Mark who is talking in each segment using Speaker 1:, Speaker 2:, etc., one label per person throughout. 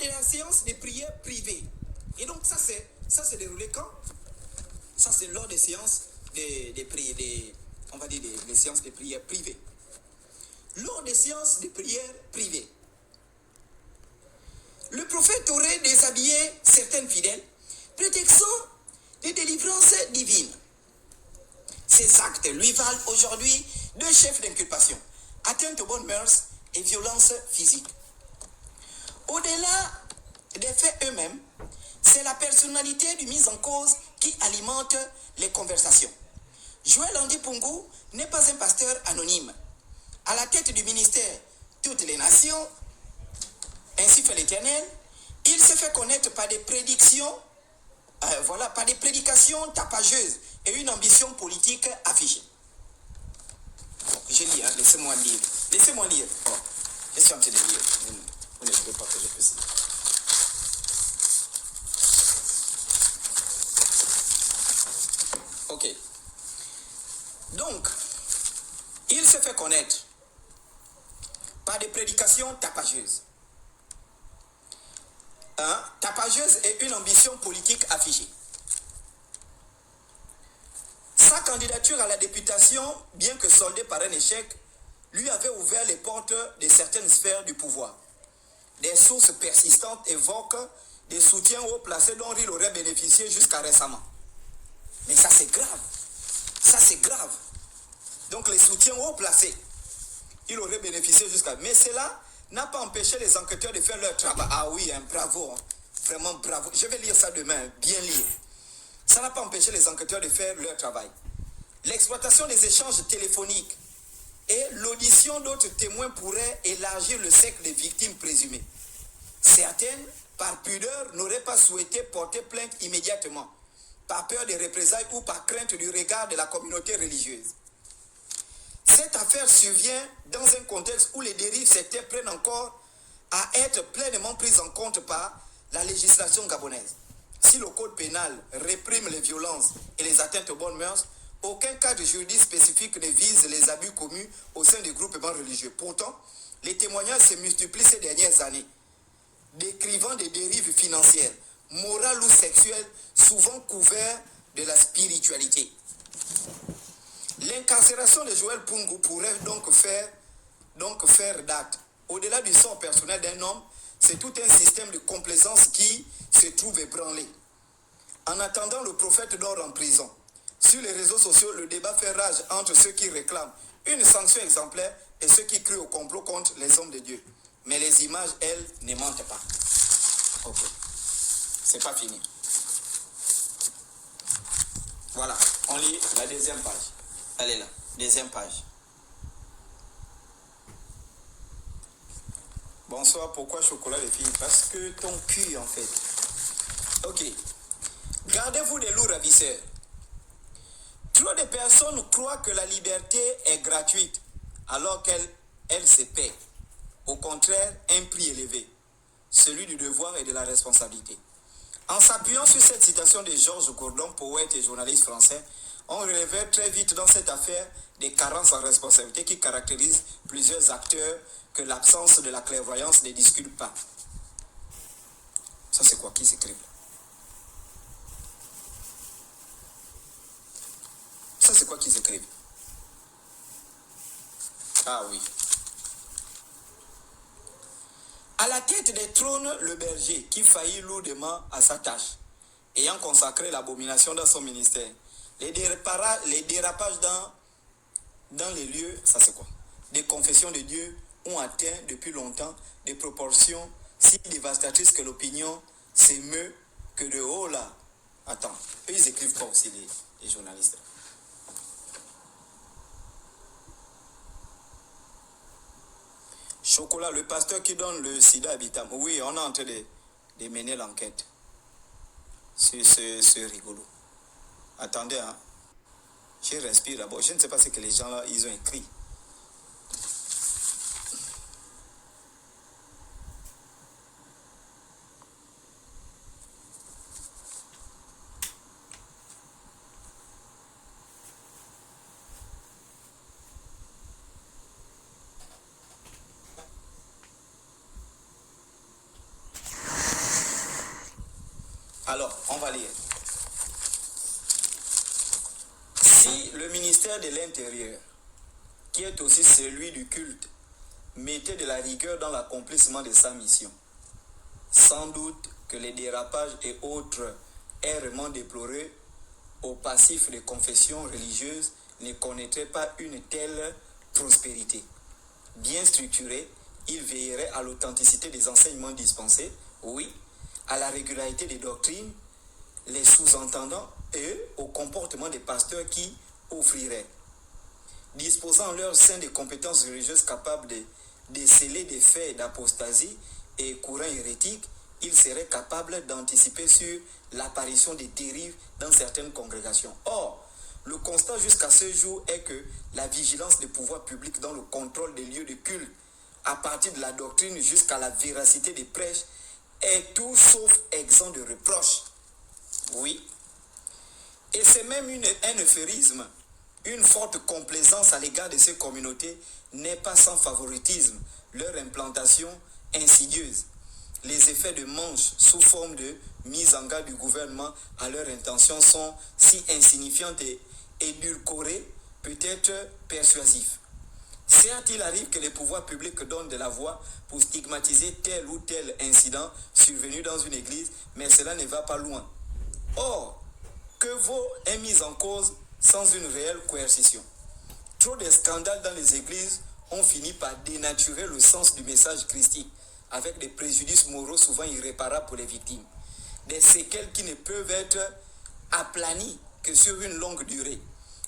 Speaker 1: de la séance de prière privée. Et donc ça c'est déroulé quand? Ça c'est lors des séances on va dire des séances de prière privées. Lors des séances de prière privées, le prophète aurait déshabillé certains fidèles, prétextant des délivrances divines. Ces actes lui valent aujourd'hui 2 chefs d'inculpation, atteinte aux bonnes mœurs et violence physique. Au-delà des faits eux-mêmes, c'est la personnalité du mis en cause qui alimente les conversations. Joël Andy Pungu n'est pas un pasteur anonyme. À la tête du ministère Toutes les Nations, ainsi fait l'Éternel, il se fait connaître par des prédictions, par des prédications tapageuses et une ambition politique affichée. Bon, je lis, laissez-moi lire. Laissez-moi lire. Bon, je suis en train de lire. Vous ne pouvez pas que je précise. Ok. Donc, il se fait connaître par des prédications tapageuses. Tapageuse et une ambition politique affichée. Sa candidature à la députation, bien que soldée par un échec, lui avait ouvert les portes de certaines sphères du pouvoir. Des sources persistantes évoquent des soutiens haut placés dont il aurait bénéficié jusqu'à récemment. Mais ça c'est grave. Ça c'est grave. Donc les soutiens haut placés, il aurait bénéficié jusqu'à... Mais cela n'a pas empêché les enquêteurs de faire leur travail. Ah oui, bravo. Vraiment bravo. Je vais lire ça demain, bien lire. Ça n'a pas empêché les enquêteurs de faire leur travail. L'exploitation des échanges téléphoniques et l'audition d'autres témoins pourraient élargir le cercle des victimes présumées. Certaines, par pudeur, n'auraient pas souhaité porter plainte immédiatement, par peur des représailles ou par crainte du regard de la communauté religieuse. Cette affaire survient dans un contexte où les dérives sectaires prennent encore à être pleinement prises en compte par la législation gabonaise. Si le code pénal réprime les violences et les atteintes aux bonnes mœurs, aucun cadre juridique spécifique ne vise les abus commis au sein des groupements religieux. Pourtant, les témoignages se multiplient ces dernières années, décrivant des dérives financières, morales ou sexuelles, souvent couvertes de la spiritualité. L'incarcération de Joël Pungu pourrait donc faire date. Au-delà du sort personnel d'un homme, c'est tout un système de complaisance qui se trouve ébranlé. En attendant, le prophète dort en prison. Sur les réseaux sociaux, le débat fait rage entre ceux qui réclament une sanction exemplaire et ceux qui crient au complot contre les hommes de Dieu. Mais les images, elles, ne mentent pas. Ok. C'est pas fini. Voilà. On lit la deuxième page. Elle est là. Deuxième page. Bonsoir, pourquoi chocolat les filles? Parce que ton cul, en fait. Ok. Gardez-vous des loups ravisseurs. Trop de personnes croient que la liberté est gratuite, alors qu'elle se paie. Au contraire, un prix élevé, celui du devoir et de la responsabilité. En s'appuyant sur cette citation de Georges Gordon, poète et journaliste français, on relève très vite dans cette affaire des carences en responsabilité qui caractérisent plusieurs acteurs que l'absence de la clairvoyance ne discute pas. Ça c'est quoi qui s'écrit? Ça c'est quoi qui s'écrit? Ah oui. À la tête des trônes, le berger qui faillit lourdement à sa tâche, ayant consacré l'abomination dans son ministère. Les dérapages dans les lieux, ça c'est quoi? Des confessions de Dieu ont atteint depuis longtemps des proportions si dévastatrices que l'opinion s'émeut que de haut là. Attends, eux ils écrivent pas aussi les journalistes. Chocolat, le pasteur qui donne le sida habitant. Oui, on est en train de mener l'enquête sur ce rigolo. Attendez, hein. Je respire d'abord. Je ne sais pas ce que les gens là, ils ont écrit. Alors, on va lire. Si le ministère de l'Intérieur, qui est aussi celui du culte, mettait de la rigueur dans l'accomplissement de sa mission, sans doute que les dérapages et autres errements déplorés au passif des confessions religieuses ne connaîtraient pas une telle prospérité. Bien structuré, il veillerait à l'authenticité des enseignements dispensés, oui, à la régularité des doctrines, les sous-entendants et au comportement des pasteurs qui offriraient. Disposant en leur sein des compétences religieuses capables de déceler des faits d'apostasie et courants hérétiques, il serait capable d'anticiper sur l'apparition des dérives dans certaines congrégations. Or, le constat jusqu'à ce jour est que la vigilance des pouvoirs publics dans le contrôle des lieux de culte, à partir de la doctrine jusqu'à la véracité des prêches, est tout sauf exempt de reproches. Oui. Et c'est même un euphémisme. Une forte complaisance à l'égard de ces communautés n'est pas sans favoritisme. Leur implantation insidieuse. Les effets de manche sous forme de mise en garde du gouvernement à leur intention sont si insignifiantes et édulcorées, peut-être persuasifs. Certes, il arrive que les pouvoirs publics donnent de la voix pour stigmatiser tel ou tel incident survenu dans une église, mais cela ne va pas loin. Or, que vaut une mise en cause sans une réelle coercition? Trop de scandales dans les églises ont fini par dénaturer le sens du message christique, avec des préjudices moraux souvent irréparables pour les victimes. Des séquelles qui ne peuvent être aplanies que sur une longue durée.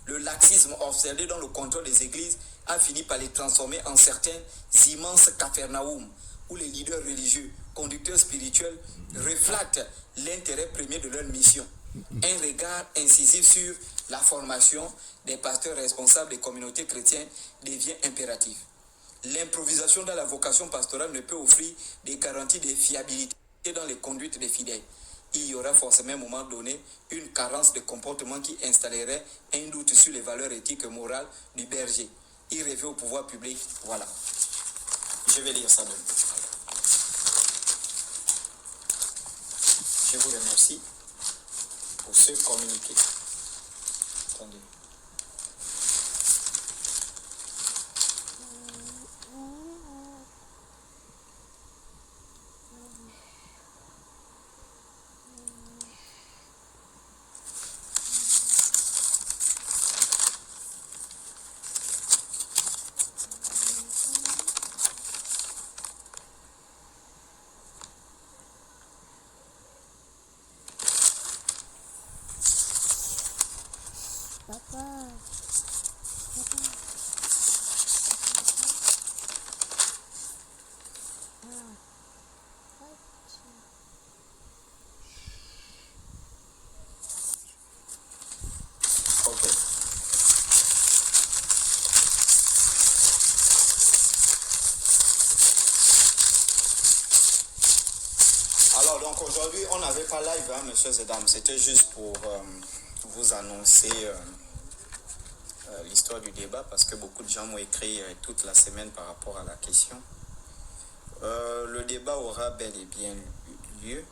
Speaker 1: Le laxisme observé dans le contrôle des églises a fini par les transformer en certains immenses capharnaüm, où les leaders religieux, conducteurs spirituels, reflètent l'intérêt premier de leur mission. Un regard incisif sur la formation des pasteurs responsables des communautés chrétiennes devient impératif. L'improvisation dans la vocation pastorale ne peut offrir des garanties de fiabilité dans les conduites des fidèles. Il y aura forcément à un moment donné une carence de comportement qui installerait un doute sur les valeurs éthiques et morales du berger. Il revient au pouvoir public. Voilà. Je vais lire ça demain. Je vous remercie pour ce communiqué. Attendez. Ok. Alors, donc aujourd'hui, on n'avait pas live, hein, messieurs et dames. C'était juste pour vous annoncer l'histoire du débat parce que beaucoup de gens m'ont écrit toute la semaine par rapport à la question. Le débat aura bel et bien lieu.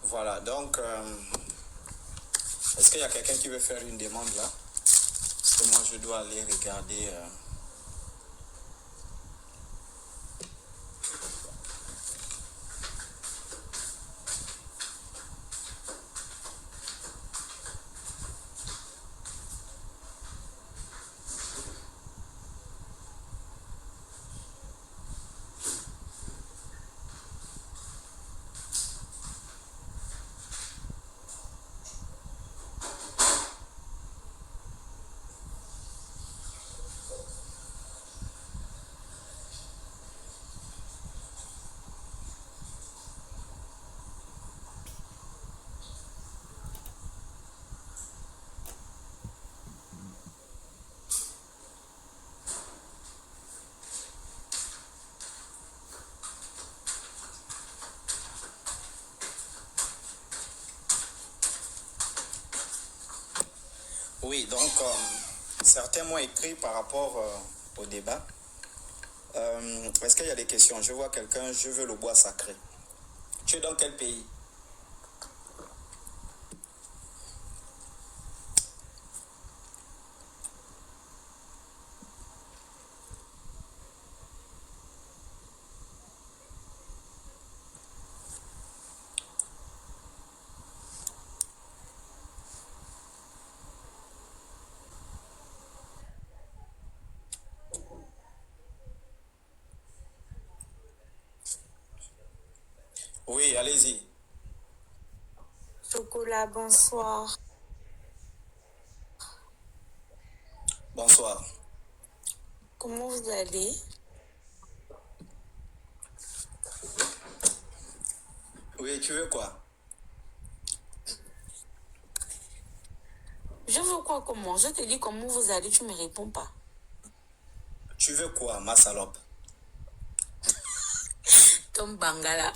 Speaker 1: Voilà, donc, est-ce qu'il y a quelqu'un qui veut faire une demande là? Parce que moi, je dois aller regarder... Oui, donc certains m'ont écrit par rapport au débat. Est-ce qu'il y a des questions? Je vois quelqu'un, je veux le bois sacré. Tu es dans quel pays? Oui, allez-y.
Speaker 2: Chocolat, bonsoir.
Speaker 1: Bonsoir.
Speaker 2: Comment vous allez?
Speaker 1: Oui, tu veux quoi?
Speaker 2: Je veux quoi comment? Je te dis comment vous allez, tu me réponds pas.
Speaker 1: Tu veux quoi, ma salope?
Speaker 2: Tom Bangala.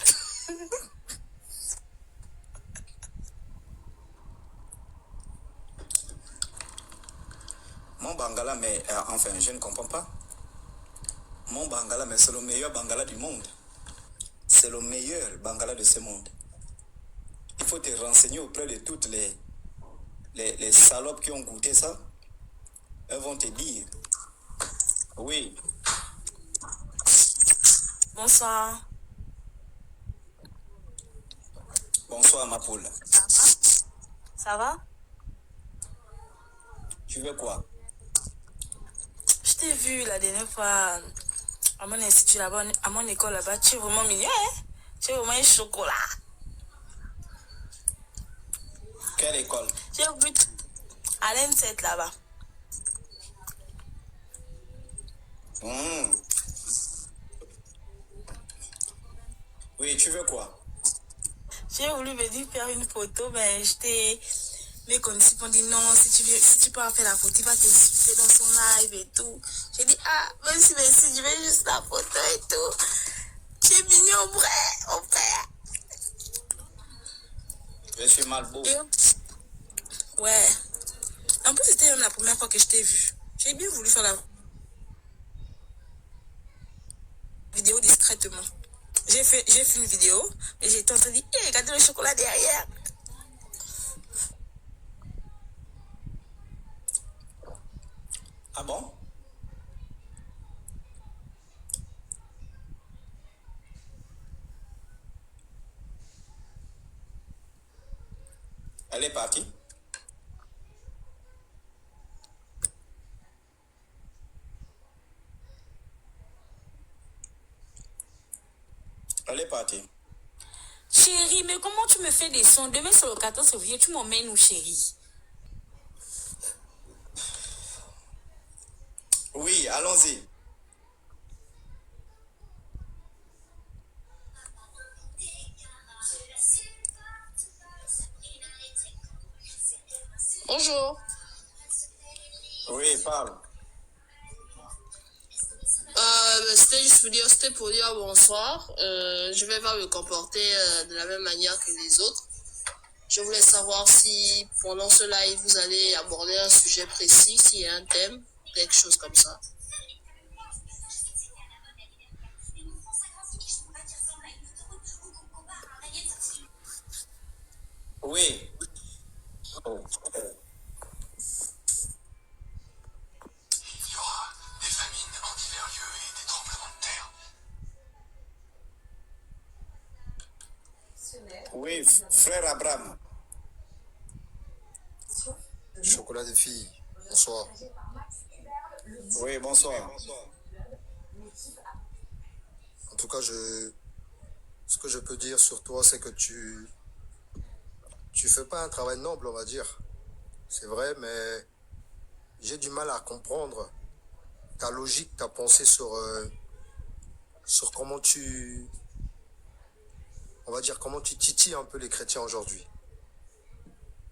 Speaker 1: Mon Bangala, mais enfin, je ne comprends pas. Mon Bangala, mais c'est le meilleur Bangala du monde. C'est le meilleur Bangala de ce monde. Il faut te renseigner auprès de toutes les salopes qui ont goûté ça. Elles vont te dire. Oui.
Speaker 2: Bonsoir.
Speaker 1: Bonsoir, ma poule.
Speaker 2: Ça va?
Speaker 1: Tu veux quoi?
Speaker 2: Je t'ai vu la dernière fois à mon institut là-bas, à mon école là-bas. Tu es vraiment mignon, hein? Tu es vraiment un chocolat.
Speaker 1: Quelle école?
Speaker 2: J'ai vu à l'N7 là-bas.
Speaker 1: Oui, tu veux quoi?
Speaker 2: J'ai voulu venir faire une photo, mais j'étais... Mes connaissances m'ont dit non, si tu peux en faire la photo, il va t'insulter dans son live et tout. J'ai dit, ah, merci, je vais juste la photo et tout. J'ai mignon, mon frère.
Speaker 1: Je suis mal beau.
Speaker 2: Ouais. En plus, c'était même la première fois que je t'ai vu. J'ai bien voulu faire la vidéo discrètement. J'ai fait une vidéo, mais j'ai été en train de dire, hey, regardez le chocolat derrière.
Speaker 1: Ah bon? Elle est partie? Elle est partie.
Speaker 2: Chérie, mais comment tu me fais des sons? Demain, c'est le 14 février, tu m'emmènes où, chérie?
Speaker 1: Oui, allons-y.
Speaker 3: Bonjour.
Speaker 1: Oui, parle.
Speaker 3: C'était pour dire bonsoir. Je vais pas me comporter de la même manière que les autres. Je voulais savoir si pendant ce live vous allez aborder un sujet précis, s'il y a un thème, quelque chose comme ça.
Speaker 1: Oui. Oh.
Speaker 4: Il y aura des famines en divers lieux et des tremblements de terre.
Speaker 1: Oui, frère Abraham.
Speaker 5: Chocolat des filles, bonsoir.
Speaker 1: Oui, bonsoir.
Speaker 5: En tout cas, ce que je peux dire sur toi, c'est que tu fais pas un travail noble, on va dire. C'est vrai, mais j'ai du mal à comprendre ta logique, ta pensée sur comment on va dire, comment tu titilles un peu les chrétiens aujourd'hui.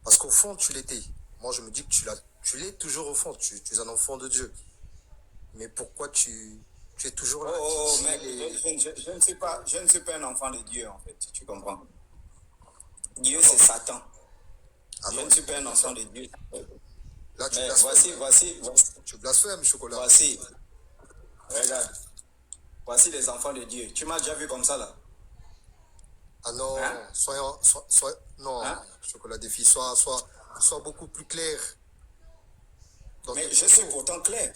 Speaker 5: Parce qu'au fond, tu l'étais. Moi, je me dis que tu l'es toujours au fond. Tu es un enfant de Dieu. Mais pourquoi tu es toujours là?
Speaker 1: Oh, mec, je ne suis pas un enfant de Dieu, en fait, tu comprends. Dieu, c'est Satan.
Speaker 5: Ah
Speaker 1: Je
Speaker 5: non,
Speaker 1: ne suis pas un enfant de Dieu.
Speaker 5: Là, tu
Speaker 1: Mais
Speaker 5: blasphèmes.
Speaker 1: voici,
Speaker 5: Tu blasphèmes, chocolat.
Speaker 1: voici. Regarde. Voici les enfants de Dieu. Tu m'as déjà vu comme ça, là?
Speaker 5: Ah non,
Speaker 1: Hein?
Speaker 5: non,
Speaker 1: Hein?
Speaker 5: chocolat défi, sois beaucoup plus clair. Dans
Speaker 1: Mais
Speaker 5: tes
Speaker 1: je suis
Speaker 5: propos.
Speaker 1: pourtant clair.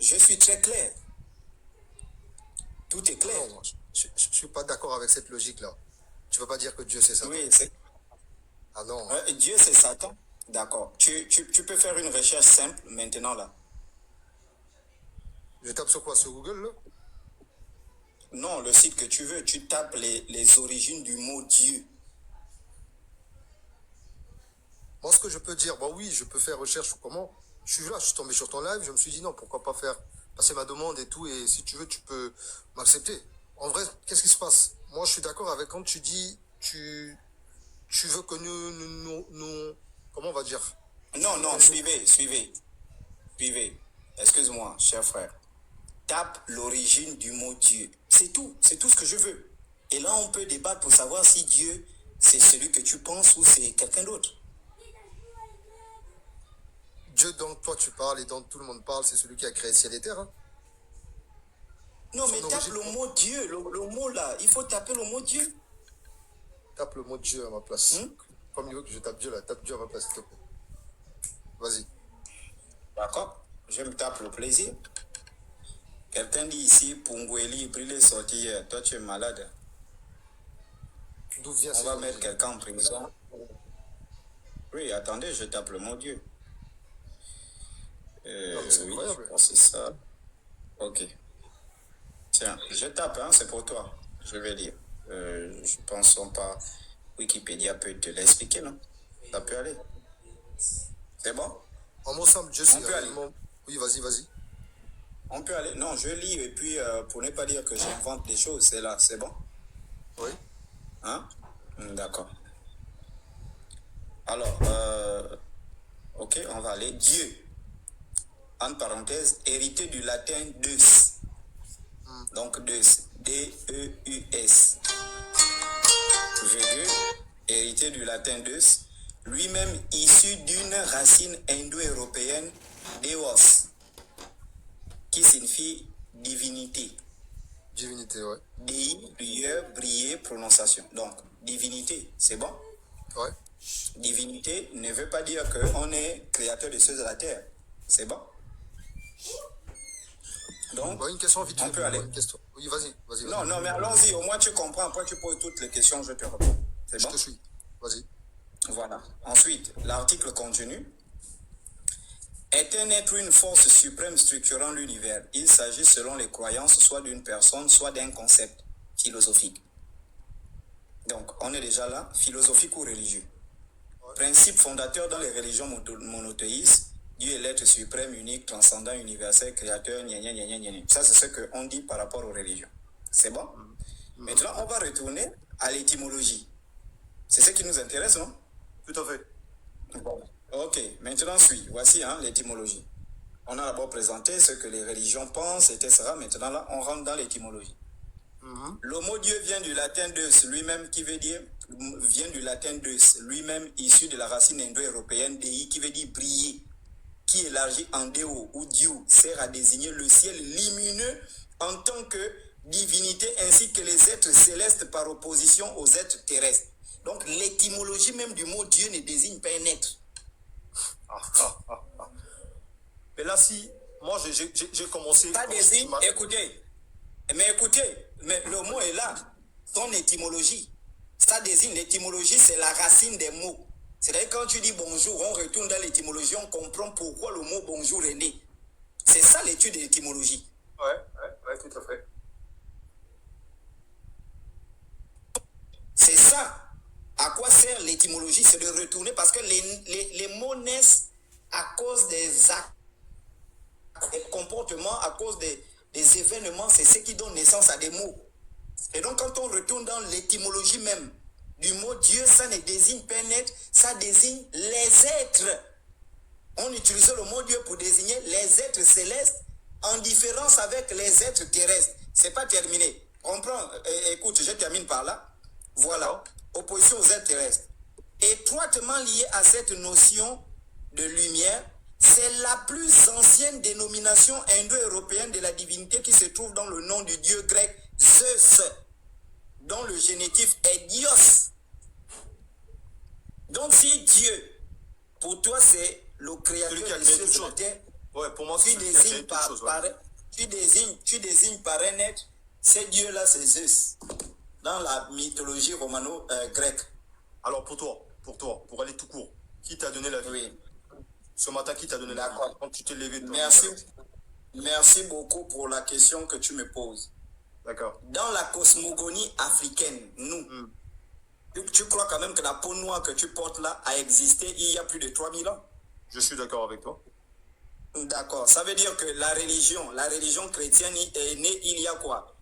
Speaker 1: Je suis très clair. Tout est clair.
Speaker 5: Non, je suis pas d'accord avec cette logique-là. Tu peux pas dire que Dieu c'est Satan.
Speaker 1: Oui, c'est...
Speaker 5: Ah non.
Speaker 1: Dieu, c'est Satan. D'accord. Tu peux faire une recherche simple maintenant, là.
Speaker 5: Je tape sur quoi? Sur Google, là?
Speaker 1: Non, le site que tu veux, tu tapes les origines du mot Dieu.
Speaker 5: Moi, ce que je peux dire, bah oui, je peux faire recherche ou comment. Je suis tombé sur ton live, je me suis dit non, pourquoi pas faire passer ma demande et tout, et si tu veux, tu peux m'accepter. En vrai, qu'est-ce qui se passe? Moi, je suis d'accord avec quand tu dis, tu veux que nous, comment on va dire?
Speaker 1: Non, suivez. Excuse-moi, cher frère. Tape l'origine du mot Dieu. C'est tout ce que je veux. Et là, on peut débattre pour savoir si Dieu, c'est celui que tu penses ou c'est quelqu'un d'autre.
Speaker 5: Dieu dont toi tu parles et dont tout le monde parle, c'est celui qui a créé ciel et terre. Hein.
Speaker 1: Non, mais
Speaker 5: Son
Speaker 1: tape
Speaker 5: origine.
Speaker 1: le mot Dieu, le mot là. Il faut taper le mot Dieu.
Speaker 5: Tape le mot Dieu à ma place. Comme il veut que je tape Dieu là, tape Dieu à ma place, s'il te plaît. Vas-y.
Speaker 1: D'accord? Je me tape le plaisir. Quelqu'un dit ici, Pungweli, brûlé sorti hier. Toi, tu es malade.
Speaker 5: D'où vient
Speaker 1: On
Speaker 5: cette
Speaker 1: va mettre
Speaker 5: origine?
Speaker 1: quelqu'un en prison. Oui, attendez, je tape le mot Dieu.
Speaker 5: Non, mais c'est
Speaker 1: Oui,
Speaker 5: incroyable.
Speaker 1: je pense que c'est ça. Ok. Tiens, je tape, hein, c'est pour toi. Je vais lire. Je pense pas. Wikipédia peut te l'expliquer, non? Ça peut aller. C'est bon?
Speaker 5: En mot simple, Dieu c'est
Speaker 1: peut aller.
Speaker 5: réellement... Oui, vas-y.
Speaker 1: On peut aller. Non, je lis et puis pour ne pas dire que j'invente des choses, c'est là, c'est bon?
Speaker 5: Oui.
Speaker 1: Hein? D'accord. Alors, ok, on va aller. Dieu, en parenthèse, hérité du latin Deus. Donc Deus, D-E-U-S. Virgule, hérité du latin Deus, lui-même issu d'une racine indo-européenne, Deos, qui signifie divinité.
Speaker 5: Divinité, ouais.
Speaker 1: Dei, prière, briller, prononciation. Donc, divinité, c'est bon?
Speaker 5: Ouais.
Speaker 1: Divinité ne veut pas dire qu'on est créateur des cieux de la terre. C'est bon? Donc,
Speaker 5: Bon, une question vite
Speaker 1: on
Speaker 5: fait.
Speaker 1: peut aller.
Speaker 5: Une question. Oui, vas-y.
Speaker 1: Non, mais allons-y. Au moins, tu comprends. Après, tu poses toutes les questions, je te réponds. C'est
Speaker 5: Je
Speaker 1: bon?
Speaker 5: te suis. Vas-y.
Speaker 1: Voilà. Ensuite, l'article continue. Est un être une force suprême structurant l'univers. Il s'agit selon les croyances soit d'une personne, soit d'un concept philosophique. Donc, on est déjà là, philosophique ou religieux. Principe fondateur dans les religions monothéistes, Dieu est l'être suprême, unique, transcendant, universel, créateur, gna gna gna gna gna. Ça, c'est ce qu'on dit par rapport aux religions. C'est bon? Maintenant, on va retourner à l'étymologie. C'est ce qui nous intéresse, non?
Speaker 5: Tout à fait.
Speaker 1: Bon. Ok, maintenant voici l'étymologie. On a d'abord présenté ce que les religions pensent, etc. Maintenant là, on rentre dans l'étymologie. Le mot Dieu vient du latin Deus, lui-même qui veut dire, vient du latin Deus, lui-même issu de la racine indo-européenne Dei, qui veut dire briller, qui élargi en Deo ou Dieu, sert à désigner le ciel lumineux en tant que divinité ainsi que les êtres célestes par opposition aux êtres terrestres. Donc l'étymologie même du mot Dieu ne désigne pas un être.
Speaker 5: Mais là, si moi j'ai commencé...
Speaker 1: Ça désigne, écoutez, mais le mot est là, son étymologie. Ça désigne, l'étymologie, c'est la racine des mots. C'est-à-dire quand tu dis bonjour, on retourne dans l'étymologie, on comprend pourquoi le mot bonjour est né. C'est ça l'étude de l'étymologie.
Speaker 5: Ouais, tout à fait.
Speaker 1: C'est ça. À quoi sert l'étymologie? C'est de retourner parce que les mots naissent à cause des actes, des comportements, à cause des événements. C'est ce qui donne naissance à des mots. Et donc quand on retourne dans l'étymologie même du mot Dieu, ça ne désigne pas un être, ça désigne les êtres. On utilisait le mot Dieu pour désigner les êtres célestes en différence avec les êtres terrestres. C'est pas terminé. Comprends? Écoute, je termine par là. Voilà. Opposition aux êtres terrestres. Étroitement lié à cette notion de lumière, C'est la plus ancienne dénomination indo-européenne de la divinité qui se trouve dans le nom du dieu grec Zeus, dont le génitif est Dios. Donc si Dieu, pour toi, c'est le créateur des cieux et de la terre,
Speaker 5: ouais, pour moi,
Speaker 1: tu désignes par un être, ce Dieu-là, c'est Zeus, dans la mythologie romano-grecque.
Speaker 5: Alors pour toi, pour aller tout court, qui t'a donné la vie?
Speaker 1: Oui.
Speaker 5: Ce matin, qui t'a donné la vie? Quand tu t'es levé?
Speaker 1: Merci beaucoup pour la question que tu me poses.
Speaker 5: D'accord.
Speaker 1: Dans la cosmogonie africaine, nous, tu crois quand même que la peau noire que tu portes là a existé il y a plus de 3000 ans?
Speaker 5: Je suis d'accord avec toi.
Speaker 1: D'accord. Ça veut dire que la religion chrétienne est née il y a quoi?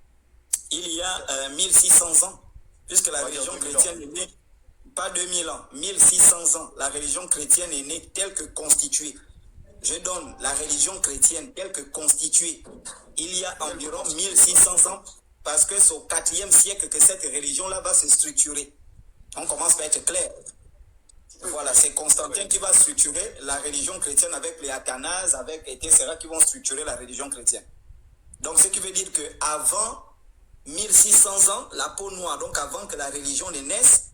Speaker 1: Il y a 1600 ans. Puisque la religion chrétienne est née, pas 2000 ans, 1600 ans. La religion chrétienne est née telle que constituée. Je donne la religion chrétienne telle que constituée il y a environ 1600 ans, parce que c'est au 4e siècle que cette religion-là va se structurer. On commence par être clair. Voilà, c'est Constantin qui va structurer la religion chrétienne avec les Athanase, avec etc. qui vont structurer la religion chrétienne. Donc, ce qui veut dire qu'avant 1600 ans, la peau noire, donc avant que la religion ne naisse,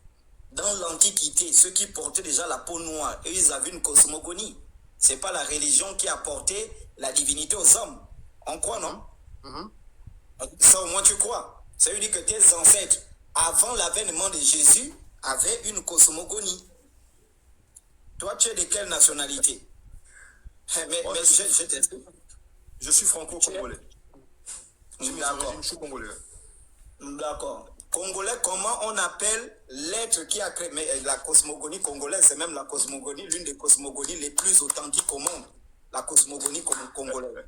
Speaker 1: dans l'Antiquité, ceux qui portaient déjà la peau noire, eux, ils avaient une cosmogonie. Ce n'est pas la religion qui a porté la divinité aux hommes. On croit, non? Ça, au moins, tu crois. Ça veut dire que tes ancêtres, avant l'avènement de Jésus, avaient une cosmogonie. Toi, tu es de quelle nationalité?
Speaker 5: Je suis franco-congolais.
Speaker 1: D'accord.
Speaker 5: Je suis congolais.
Speaker 1: D'accord. Congolais, comment on appelle l'être qui a créé... Mais la cosmogonie congolaise, c'est même la cosmogonie, l'une des cosmogonies les plus authentiques au monde. La cosmogonie congolaise.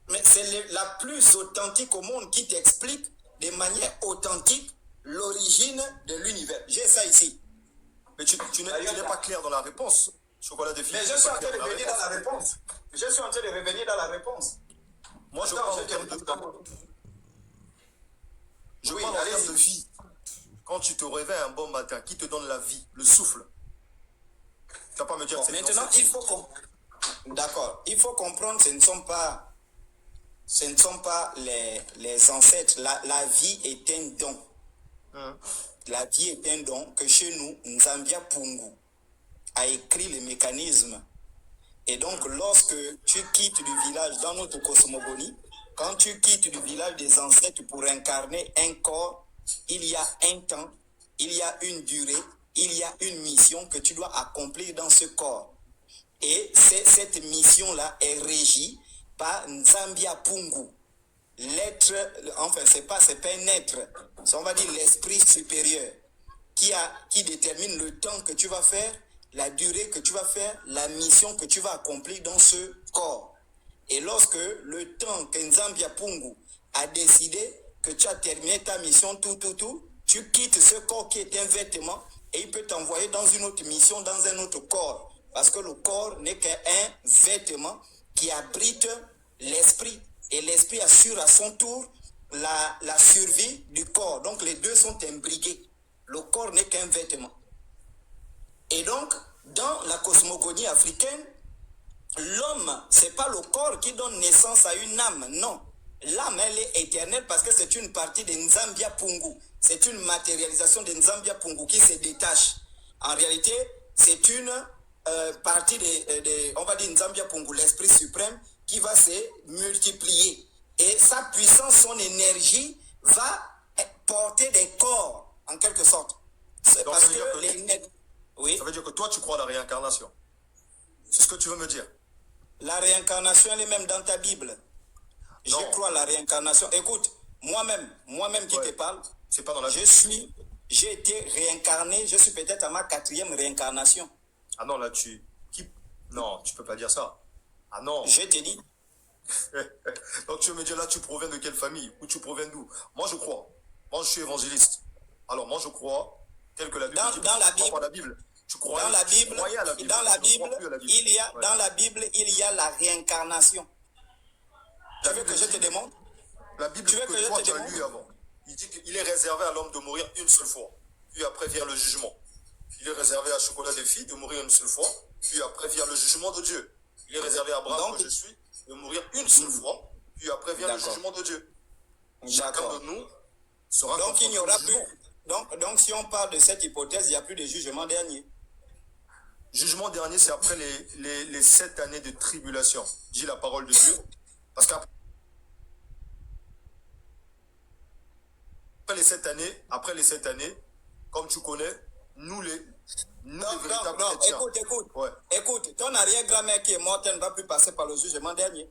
Speaker 1: Mais c'est la plus authentique au monde qui t'explique de manière authentique l'origine de l'univers. J'ai ça ici.
Speaker 5: Mais tu n'es pas clair dans la réponse. Chocolat de fille.
Speaker 1: Mais je suis en train de revenir dans la réponse. Je suis en train de revenir dans la réponse.
Speaker 5: Moi, je parle en termes de vie. Quand tu te réveilles un bon matin, qui te donne la vie, le souffle? Tu vas pas me dire que c'est
Speaker 1: maintenant, il faut d'accord. Il faut comprendre que ce ne sont pas les ancêtres. La vie est un don. La vie est un don que chez nous, Nzambia Pungu a écrit le mécanisme. Et donc, lorsque tu quittes le village dans notre cosmogonie, quand tu quittes le village des ancêtres pour incarner un corps, il y a un temps, il y a une durée, il y a une mission que tu dois accomplir dans ce corps. Et cette mission-là est régie par Nzambia Pungu. L'être, enfin, c'est pas un être, on va dire l'esprit supérieur qui détermine le temps que tu vas faire, la durée que tu vas faire, la mission que tu vas accomplir dans ce corps. Et lorsque le temps que Nzambia Pungu a décidé que tu as terminé ta mission, tu quittes ce corps qui est un vêtement et il peut t'envoyer dans une autre mission, dans un autre corps. Parce que le corps n'est qu'un vêtement qui abrite l'esprit. Et l'esprit assure à son tour la survie du corps. Donc les deux sont imbriqués. Le corps n'est qu'un vêtement. Et donc, dans la cosmogonie africaine, l'homme, ce n'est pas le corps qui donne naissance à une âme, non. L'âme, elle est éternelle parce que c'est une partie de Nzambia Pungu. C'est une matérialisation de Nzambia Pungu qui se détache. En réalité, c'est une partie on va dire Nzambia Pungu, l'esprit suprême, qui va se multiplier. Et sa puissance, son énergie va porter des corps, en quelque sorte. C'est parce que oui.
Speaker 5: Ça veut dire que toi, tu crois à la réincarnation. C'est ce que tu veux me dire.
Speaker 1: La réincarnation, elle est même dans ta Bible. Non. Je crois à la réincarnation. Écoute, moi-même qui te parle,
Speaker 5: c'est pas dans la Bible.
Speaker 1: J'ai été réincarné, je suis peut-être à ma 4e réincarnation.
Speaker 5: Ah non, là, non, tu peux pas dire ça. Ah non.
Speaker 1: Je t'ai dit.
Speaker 5: Donc tu veux me dire, là, tu proviens de quelle famille? Ou tu proviens d'où? Moi, je crois. Moi, je suis évangéliste. Alors, moi, je crois, tel que la Bible dit.
Speaker 1: Dans la Bible.
Speaker 5: La Bible. Tu crois
Speaker 1: dans la Bible, dans la Bible, il y a la réincarnation. Tu veux que je te demande?
Speaker 5: La Bible que toi, tu as lu avant. Il dit qu'il est réservé à l'homme de mourir une seule fois. Puis après vient le jugement. Il est réservé à Chocolat des filles de mourir une seule fois. Puis après vient le jugement de Dieu. Il est réservé à Abraham
Speaker 1: Donc-
Speaker 5: que je suis de mourir une seule fois, puis après vient le
Speaker 1: D'accord.
Speaker 5: jugement de Dieu. Chacun
Speaker 1: D'accord.
Speaker 5: de nous sera
Speaker 1: Donc, il n'y aura
Speaker 5: confronté au
Speaker 1: plus.
Speaker 5: jugement.
Speaker 1: Donc, si on parle de cette hypothèse, il n'y a plus de jugement dernier.
Speaker 5: Jugement dernier, c'est après les 7 années de tribulation, dit la parole de Dieu. Parce qu'après les 7 années, comme tu connais, nous les véritables
Speaker 1: Non,
Speaker 5: chrétiens.
Speaker 1: écoute.
Speaker 5: Ouais.
Speaker 1: Écoute, ton arrière-grand-mère qui est morte, elle ne va plus passer par le jugement dernier.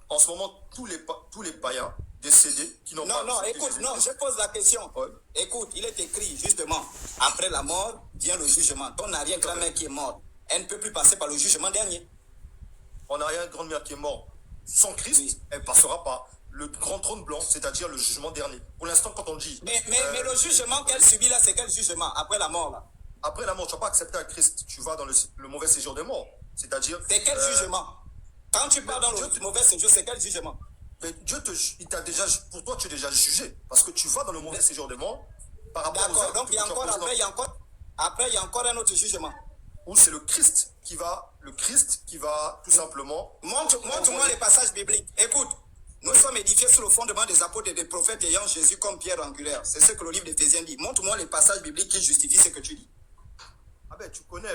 Speaker 5: En ce moment, tous les païens décédés qui n'ont pas
Speaker 1: Non,
Speaker 5: accepté
Speaker 1: écoute, non,
Speaker 5: Jésus-Christ.
Speaker 1: je pose la question.
Speaker 5: Ouais.
Speaker 1: Écoute, il est écrit justement, après la mort vient le jugement. Ton arrière-grand-mère qui est morte, elle ne peut plus passer par le jugement dernier.
Speaker 5: En arrière-grand-mère qui est morte sans Christ,
Speaker 1: Oui.
Speaker 5: elle passera par le grand trône blanc, c'est-à-dire le jugement dernier. Pour l'instant, quand on dit
Speaker 1: Mais le jugement qu'elle subit là, c'est quel jugement après la mort là?
Speaker 5: après la mort, tu n'as pas accepté un Christ, tu vas dans le mauvais séjour des morts. C'est-à-dire.
Speaker 1: C'est quel jugement? Quand tu pars dans le mauvais séjour, c'est quel jugement?
Speaker 5: Mais Dieu il t'a déjà, pour toi, tu es déjà jugé. Parce que tu vas dans le mauvais séjour des morts par rapport aux
Speaker 1: D'accord,
Speaker 5: actes
Speaker 1: donc
Speaker 5: que
Speaker 1: il y a
Speaker 5: tu as
Speaker 1: encore,
Speaker 5: posés dans-
Speaker 1: après, il y a encore un autre jugement.
Speaker 5: Où c'est le Christ qui va tout simplement.
Speaker 1: Montre-moi les passages bibliques. Écoute, nous sommes édifiés sur le fondement des apôtres et des prophètes ayant Jésus comme pierre angulaire. C'est ce que le livre d'Éphésiens dit. Montre-moi les passages bibliques qui justifient ce que tu dis.
Speaker 5: Ah ben, tu connais,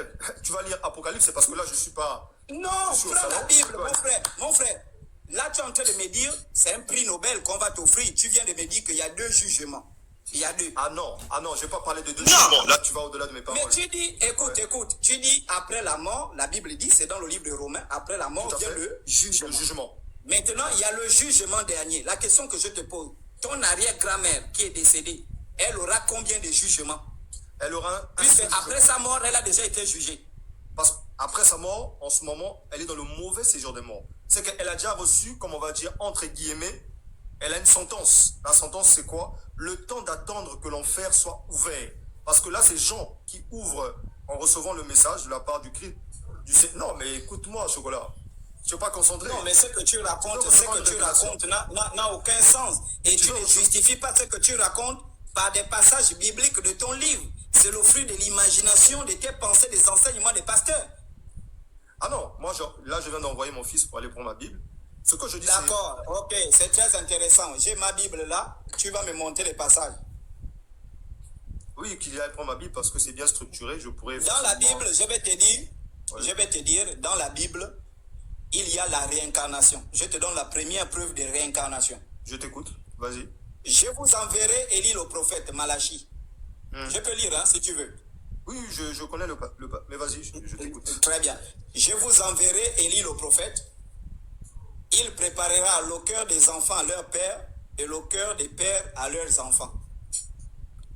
Speaker 5: tu vas lire Apocalypse, c'est parce que là, je suis pas.
Speaker 1: Non,
Speaker 5: Je suis au
Speaker 1: prends la
Speaker 5: salon.
Speaker 1: Bible,
Speaker 5: Ouais.
Speaker 1: mon frère. Là, tu es en train de me dire, c'est un prix Nobel qu'on va t'offrir. Tu viens de me dire qu'il y a deux jugements. Il y a deux.
Speaker 5: Ah non, je vais pas parler de deux
Speaker 1: Non.
Speaker 5: jugements. Là, tu vas au-delà de mes paroles.
Speaker 1: Mais tu dis, écoute, tu dis après la mort, la Bible dit, c'est dans le livre de Romains, après la mort
Speaker 5: Tout à
Speaker 1: vient
Speaker 5: fait.
Speaker 1: le jugement.
Speaker 5: Le jugement.
Speaker 1: Maintenant, il y a le jugement dernier. La question que je te pose, ton arrière-grand-mère qui est décédée, elle aura combien de jugements?
Speaker 5: Elle aura
Speaker 1: Puisque
Speaker 5: seul
Speaker 1: après
Speaker 5: jugement.
Speaker 1: sa mort, elle a déjà été jugée.
Speaker 5: Parce qu'après sa mort, en ce moment, elle est dans le mauvais séjour des morts. C'est qu'elle a déjà reçu, comme on va dire, entre guillemets, elle a une sentence. La sentence, c'est quoi? Le temps d'attendre que l'enfer soit ouvert. Parce que là, c'est Jean qui ouvre en recevant le message de la part du Christ. Non, mais écoute-moi, Chocolat. Je ne suis pas concentré.
Speaker 1: Non, mais ce que tu racontes, n'a aucun sens. Et tu ne justifies pas ce que tu racontes par des passages bibliques de ton livre. C'est le fruit de l'imagination, de tes pensées, des enseignements des pasteurs.
Speaker 5: Ah non, moi, là, je viens d'envoyer mon fils pour aller prendre ma Bible. Ce que je dis, c'est...
Speaker 1: D'accord, ok, c'est très intéressant. J'ai ma Bible là, tu vas me montrer les passages.
Speaker 5: Oui, qu'il aille prendre ma Bible parce que c'est bien structuré, je pourrais...
Speaker 1: Dans la
Speaker 5: facilement-
Speaker 1: Bible, je vais te dire, dans la Bible, il y a la réincarnation. Je te donne la première preuve de réincarnation.
Speaker 5: Je t'écoute, vas-y.
Speaker 1: Je vous enverrai Élie le prophète, Malachi. Je peux lire hein, si tu veux.
Speaker 5: Oui, je connais mais vas-y, je t'écoute.
Speaker 1: Très bien. Je vous enverrai Élie le prophète. Il préparera le cœur des enfants à leur père et le cœur des pères à leurs enfants.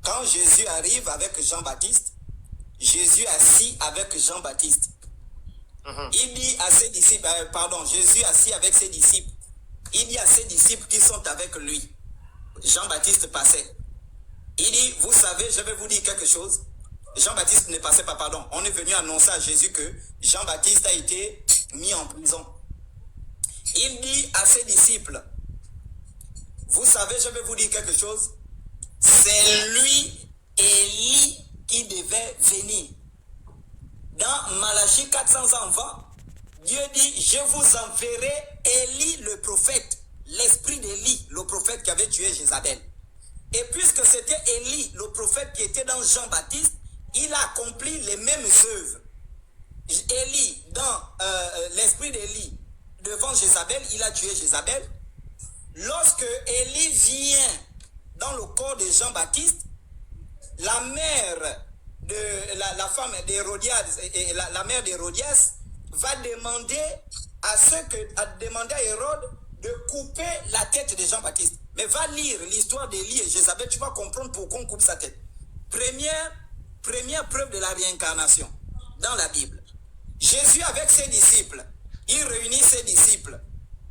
Speaker 1: Quand Jésus arrive avec Jean-Baptiste, Jésus assis avec Jean-Baptiste. Il dit à ses disciples, Jésus assis avec ses disciples. Il dit à ses disciples qui sont avec lui. Jean-Baptiste passait. Il dit, vous savez, je vais vous dire quelque chose. Jean-Baptiste ne passait pas, pardon. On est venu annoncer à Jésus que Jean-Baptiste a été mis en prison. Il dit à ses disciples, vous savez, je vais vous dire quelque chose. C'est lui, Élie, qui devait venir. Dans Malachie 400 ans avant, Dieu dit, je vous enverrai Élie le prophète, l'esprit d'Élie, le prophète qui avait tué Jézabel. Et puisque c'était Élie, le prophète qui était dans Jean-Baptiste, il a accompli les mêmes œuvres. Élie, dans l'esprit d'Élie, devant Jézabel, il a tué Jézabel. Lorsque Élie vient dans le corps de Jean-Baptiste, la mère de la femme d'Hérodias et la mère d'Hérodias va demander à Hérode de couper la tête de Jean-Baptiste. Mais va lire l'histoire d'Élie et Jézabel, tu vas comprendre pourquoi on coupe sa tête. Première preuve de la réincarnation dans la Bible. Jésus avec ses disciples, il réunit ses disciples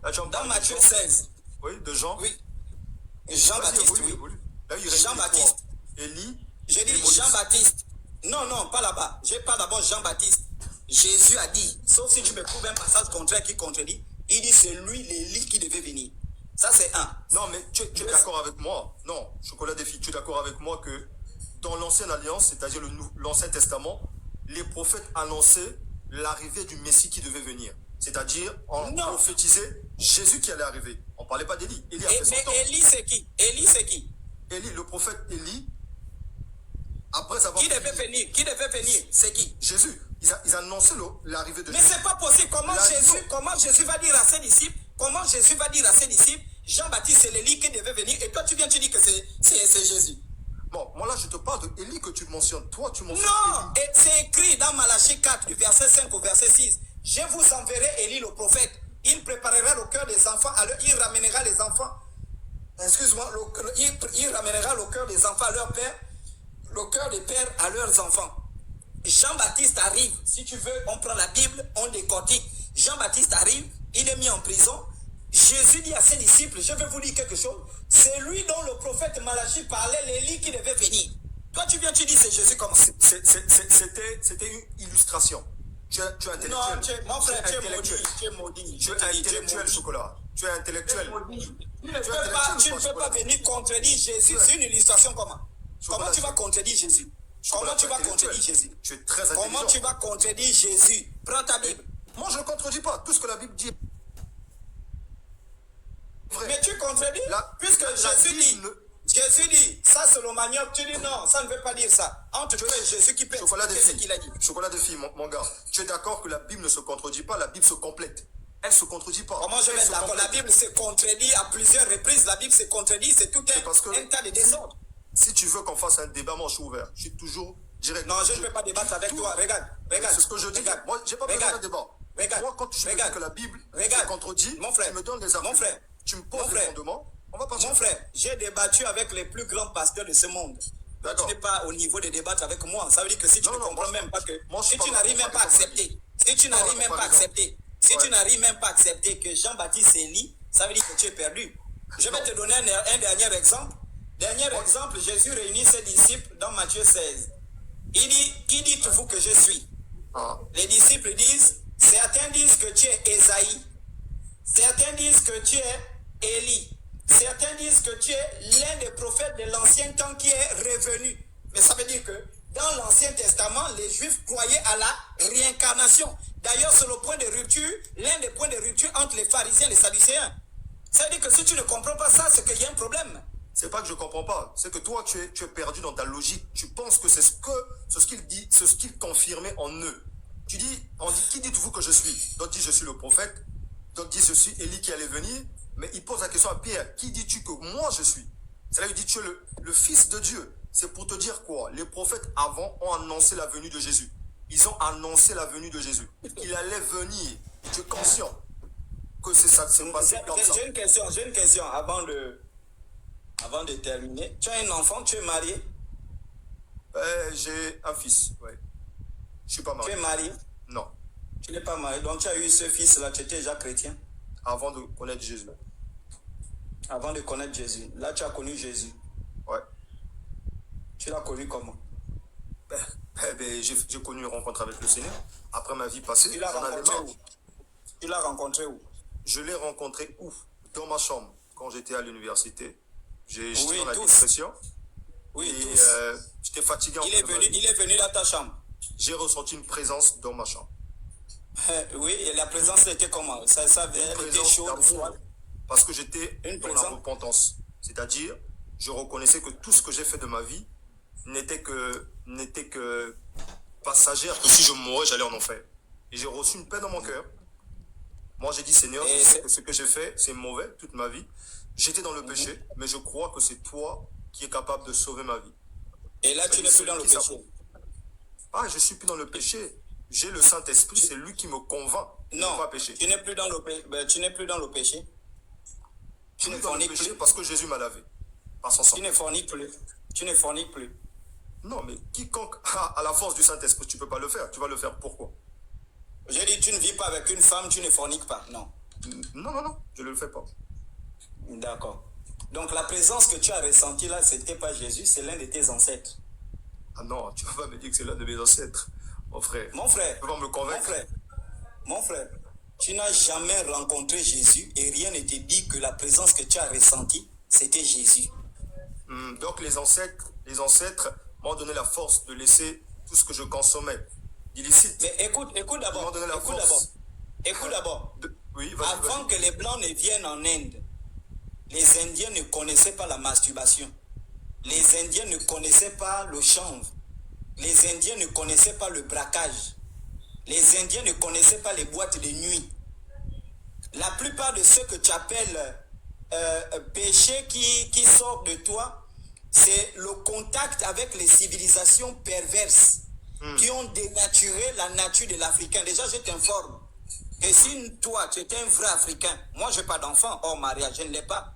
Speaker 5: Là, tu en
Speaker 1: dans
Speaker 5: parles de
Speaker 1: Matthieu
Speaker 5: Jean.
Speaker 1: 16.
Speaker 5: Oui, de Jean.
Speaker 1: Oui. Jean-Baptiste,
Speaker 5: Vas-y,
Speaker 1: oui.
Speaker 5: Là, il réunit
Speaker 1: Jean-Baptiste.
Speaker 5: quoi? Élie.
Speaker 1: J'ai
Speaker 5: et
Speaker 1: dit
Speaker 5: Moïse.
Speaker 1: Jean-Baptiste. Non, pas là-bas. Je parle d'abord Jean-Baptiste. Jésus a dit, sauf si tu me trouves un passage contraire qui contredit, il dit c'est lui, l'Élie qui devait venir. Ça, c'est un.
Speaker 5: Non, mais tu es d'accord avec moi? Non, Chocolat des filles, tu es d'accord avec moi que dans l'Ancienne Alliance, c'est-à-dire l'Ancien Testament, les prophètes annonçaient l'arrivée du Messie qui devait venir. C'est-à-dire, on
Speaker 1: Non.
Speaker 5: prophétisait Jésus qui allait arriver. On ne parlait pas d'Élie. Élie a fait son
Speaker 1: Mais
Speaker 5: temps.
Speaker 1: Élie, c'est qui? Élie, c'est qui?
Speaker 5: Élie, le prophète Élie, après avoir...
Speaker 1: Qui devait venir? Qui devait venir? C'est qui?
Speaker 5: Jésus. Ils annonçaient l'arrivée de
Speaker 1: Mais
Speaker 5: Jésus.
Speaker 1: c'est pas possible. Comment Jésus va dire à ses disciples, Jean-Baptiste, c'est l'Élie qui devait venir, et toi tu viens, tu dis que c'est Jésus.
Speaker 5: Bon, moi là, je te parle de Élie que tu mentionnes. Toi, tu mentionnes
Speaker 1: Non,
Speaker 5: Élie.
Speaker 1: et c'est écrit dans Malachie 4, du verset 5 au verset 6. Je vous enverrai Élie le prophète. Il préparera le cœur des enfants, il ramènera les enfants. Excuse-moi, il ramènera le cœur des enfants à leur père, le cœur des pères à leurs enfants. Jean-Baptiste arrive, si tu veux, on prend la Bible, on décortique. Jean-Baptiste arrive, il est mis en prison. Jésus dit à ses disciples, je vais vous dire quelque chose. C'est lui dont le prophète Malachie parlait, l'Élie qui devait venir. Toi, tu viens, tu dis, c'est Jésus comment?
Speaker 5: C'était une illustration. Tu es intellectuel.
Speaker 1: Non, mon frère, tu es
Speaker 5: Tu
Speaker 1: maudit.
Speaker 5: es intellectuel, chocolat. Tu es intellectuel.
Speaker 1: Tu ne peux pas venir contredire Jésus. C'est une illustration comment? Comment tu vas contredire Jésus? Comment tu vas contredire Jésus?
Speaker 5: Tu es très intelligent.
Speaker 1: Comment tu vas contredire Jésus? Prends ta Bible.
Speaker 5: Moi, je ne contredis pas. Tout ce que la Bible dit. Vrai.
Speaker 1: Mais tu contredis, puisque
Speaker 5: la
Speaker 1: Jésus dit, ça c'est le manioc, tu dis non, ça ne veut pas dire ça. Entre toi et Jésus qui pèse, qu'est-ce qu'il a dit?
Speaker 5: Chocolat de fille, mon gars. Tu es d'accord que la Bible ne se contredit pas, la Bible se complète. Elle ne se contredit pas.
Speaker 1: Comment je vais être d'accord? La Bible se contredit à plusieurs reprises, la Bible se contredit, c'est tout un tas de désordre.
Speaker 5: Si tu veux qu'on fasse un débat, moi je suis ouvert. Je suis toujours direct.
Speaker 1: Non, je ne peux pas débattre avec toi, regarde.
Speaker 5: C'est ce que je dis.
Speaker 1: Regarde.
Speaker 5: Moi, je n'ai pas besoin d'un débat. Moi, quand tu me dis que la Bible se contredit,
Speaker 1: mon frère,
Speaker 5: tu me donnes des arguments.
Speaker 1: mon frère,
Speaker 5: tu me poses des fondements, on va partir.
Speaker 1: Mon frère, j'ai débattu avec les plus grands pasteurs de ce monde. Toi, tu n'es pas au niveau de débattre avec moi. Ça veut dire que si tu ne comprends même pas que... Si tu n'arrives même pas à accepter, si tu n'arrives même pas à accepter, si tu n'arrives même pas à accepter que Jean-Baptiste est Élie, ça veut dire que tu es perdu. Je vais te donner un dernier exemple. Dernier exemple, Jésus réunit ses disciples dans Matthieu 16. Il dit, qui dites-vous que je suis? Les disciples disent, certains disent que tu es Ésaïe. Certains disent que tu es Élie. Certains disent que tu es l'un des prophètes de l'ancien temps qui est revenu. Mais ça veut dire que dans l'Ancien Testament, les Juifs croyaient à la réincarnation. D'ailleurs, c'est le point de rupture, l'un des points de rupture entre les pharisiens et les sadducéens. Ça veut dire que si tu ne comprends pas ça, c'est qu'il y a un problème.
Speaker 5: C'est pas que je comprends pas, c'est que toi tu es perdu dans ta logique. Tu penses que c'est ce qu'il dit, c'est ce qu'il confirmait en eux. Tu dis, on dit, qui dites-vous que je suis? D'autres disent, je suis le prophète. D'autres disent, je suis Élie qui allait venir. Mais il pose la question à Pierre, qui dis-tu que moi je suis? C'est là qu'il dit, tu es le fils de Dieu. C'est pour te dire quoi? Les prophètes avant ont annoncé la venue de Jésus. Ils ont annoncé la venue de Jésus. Il allait venir. Tu es conscient que c'est ça, c'est passé comme ça.
Speaker 1: J'ai une question avant de terminer. Tu as un enfant, tu es marié?
Speaker 5: J'ai un fils, ouais. Je suis pas marié.
Speaker 1: Tu es marié?
Speaker 5: Non.
Speaker 1: Tu n'es pas marié. Donc tu as eu ce fils-là, tu étais déjà chrétien?
Speaker 5: Avant de connaître Jésus.
Speaker 1: Avant de connaître Jésus. Là, tu as connu Jésus.
Speaker 5: Ouais.
Speaker 1: Tu l'as connu comment?
Speaker 5: J'ai connu une rencontre avec le Seigneur. Après ma vie passée,
Speaker 1: Tu l'as rencontré où? Tu l'as rencontré où?
Speaker 5: Je l'ai rencontré où? Dans ma chambre, quand j'étais à l'université. J'étais dans la
Speaker 1: tous.
Speaker 5: dépression.
Speaker 1: Oui,
Speaker 5: et
Speaker 1: tous.
Speaker 5: j'étais fatigué.
Speaker 1: Il est venu dans ta chambre.
Speaker 5: J'ai ressenti une présence dans ma chambre.
Speaker 1: Oui, et la présence était comment? Ça était chaude, froide.
Speaker 5: Parce que j'étais dans la repentance. C'est-à-dire, je reconnaissais que tout ce que j'ai fait de ma vie n'était que passagère, que si je mourais, j'allais en enfer. Et j'ai reçu une paix dans mon cœur. Moi, j'ai dit, Seigneur, ce que j'ai fait, c'est mauvais toute ma vie. J'étais dans le péché, mais je crois que c'est toi qui es capable de sauver ma vie.
Speaker 1: Et là, tu n'es plus dans le péché.
Speaker 5: Ah, je suis plus dans le péché. J'ai le Saint-Esprit, c'est lui qui me convainc de ne pas pécher.
Speaker 1: Tu n'es plus dans le péché. Tu n'es plus dans le péché.
Speaker 5: Tu ne forniques plus parce que Jésus m'a lavé. Par son sang.
Speaker 1: Tu ne forniques plus. Tu ne forniques plus.
Speaker 5: Non, mais quiconque a la force du Saint-Esprit, tu ne peux pas le faire. Tu vas le faire pourquoi?
Speaker 1: J'ai dit, tu ne vis pas avec une femme, tu ne forniques pas. Non.
Speaker 5: Non, je ne le fais pas.
Speaker 1: D'accord. Donc la présence que tu as ressentie là, ce n'était pas Jésus, c'est l'un de tes ancêtres.
Speaker 5: Ah non, tu ne vas pas me dire que c'est l'un de mes ancêtres, mon frère.
Speaker 1: Mon frère.
Speaker 5: Tu vas me convaincre.
Speaker 1: Mon frère, tu n'as jamais rencontré Jésus et rien ne te dit que la présence que tu as ressentie, c'était Jésus.
Speaker 5: Donc les ancêtres m'ont donné la force de laisser tout ce que je consommais. illicite.
Speaker 1: Mais écoute
Speaker 5: Ils m'ont
Speaker 1: d'abord.
Speaker 5: donné la
Speaker 1: Écoute
Speaker 5: force.
Speaker 1: d'abord. Écoute d'abord.
Speaker 5: Oui, vas-y,
Speaker 1: Avant que les Blancs ne viennent en Inde, les Indiens ne connaissaient pas la masturbation. Les Indiens ne connaissaient pas le chanvre. Les Indiens ne connaissaient pas le braquage. Les Indiens ne connaissaient pas les boîtes de nuit. La plupart de ceux que tu appelles péchés qui sortent de toi, c'est le contact avec les civilisations perverses qui ont dénaturé la nature de l'Africain. Déjà, je t'informe. Et si toi, tu étais un vrai Africain, moi, je n'ai pas d'enfant hors mariage, je ne l'ai pas.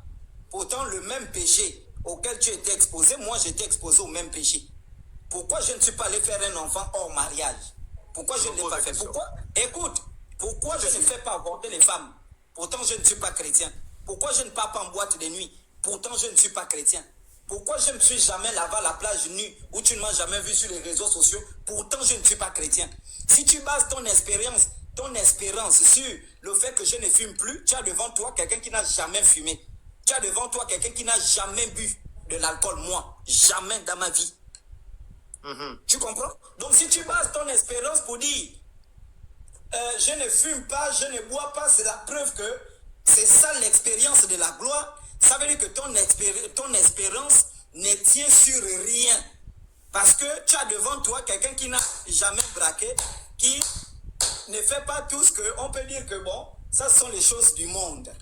Speaker 1: Pourtant, le même péché auquel tu étais exposé, moi, j'étais exposé au même péché. Pourquoi je ne suis pas allé faire un enfant hors mariage? Pourquoi je ne l'ai pas fait? Pourquoi? Écoute, pourquoi je ne fais pas avorter les femmes? Pourtant, je ne suis pas chrétien. Pourquoi je ne pars pas en boîte de nuit? Pourtant, je ne suis pas chrétien. Pourquoi je ne me suis jamais lavé à la plage nue où tu ne m'as jamais vu sur les réseaux sociaux? Pourtant, je ne suis pas chrétien. Si tu bases ton espérance sur le fait que je ne fume plus, tu as devant toi quelqu'un qui n'a jamais fumé. Tu as devant toi quelqu'un qui n'a jamais bu de l'alcool. Moi, jamais dans ma vie. Tu comprends? Donc, si tu bases ton espérance pour dire je ne fume pas, je ne bois pas, c'est la preuve que c'est ça l'expérience de la gloire. Ça veut dire que ton espérance ne tient sur rien. Parce que tu as devant toi quelqu'un qui n'a jamais braqué, qui ne fait pas tout ce qu'on peut dire que bon, ça sont les choses du monde.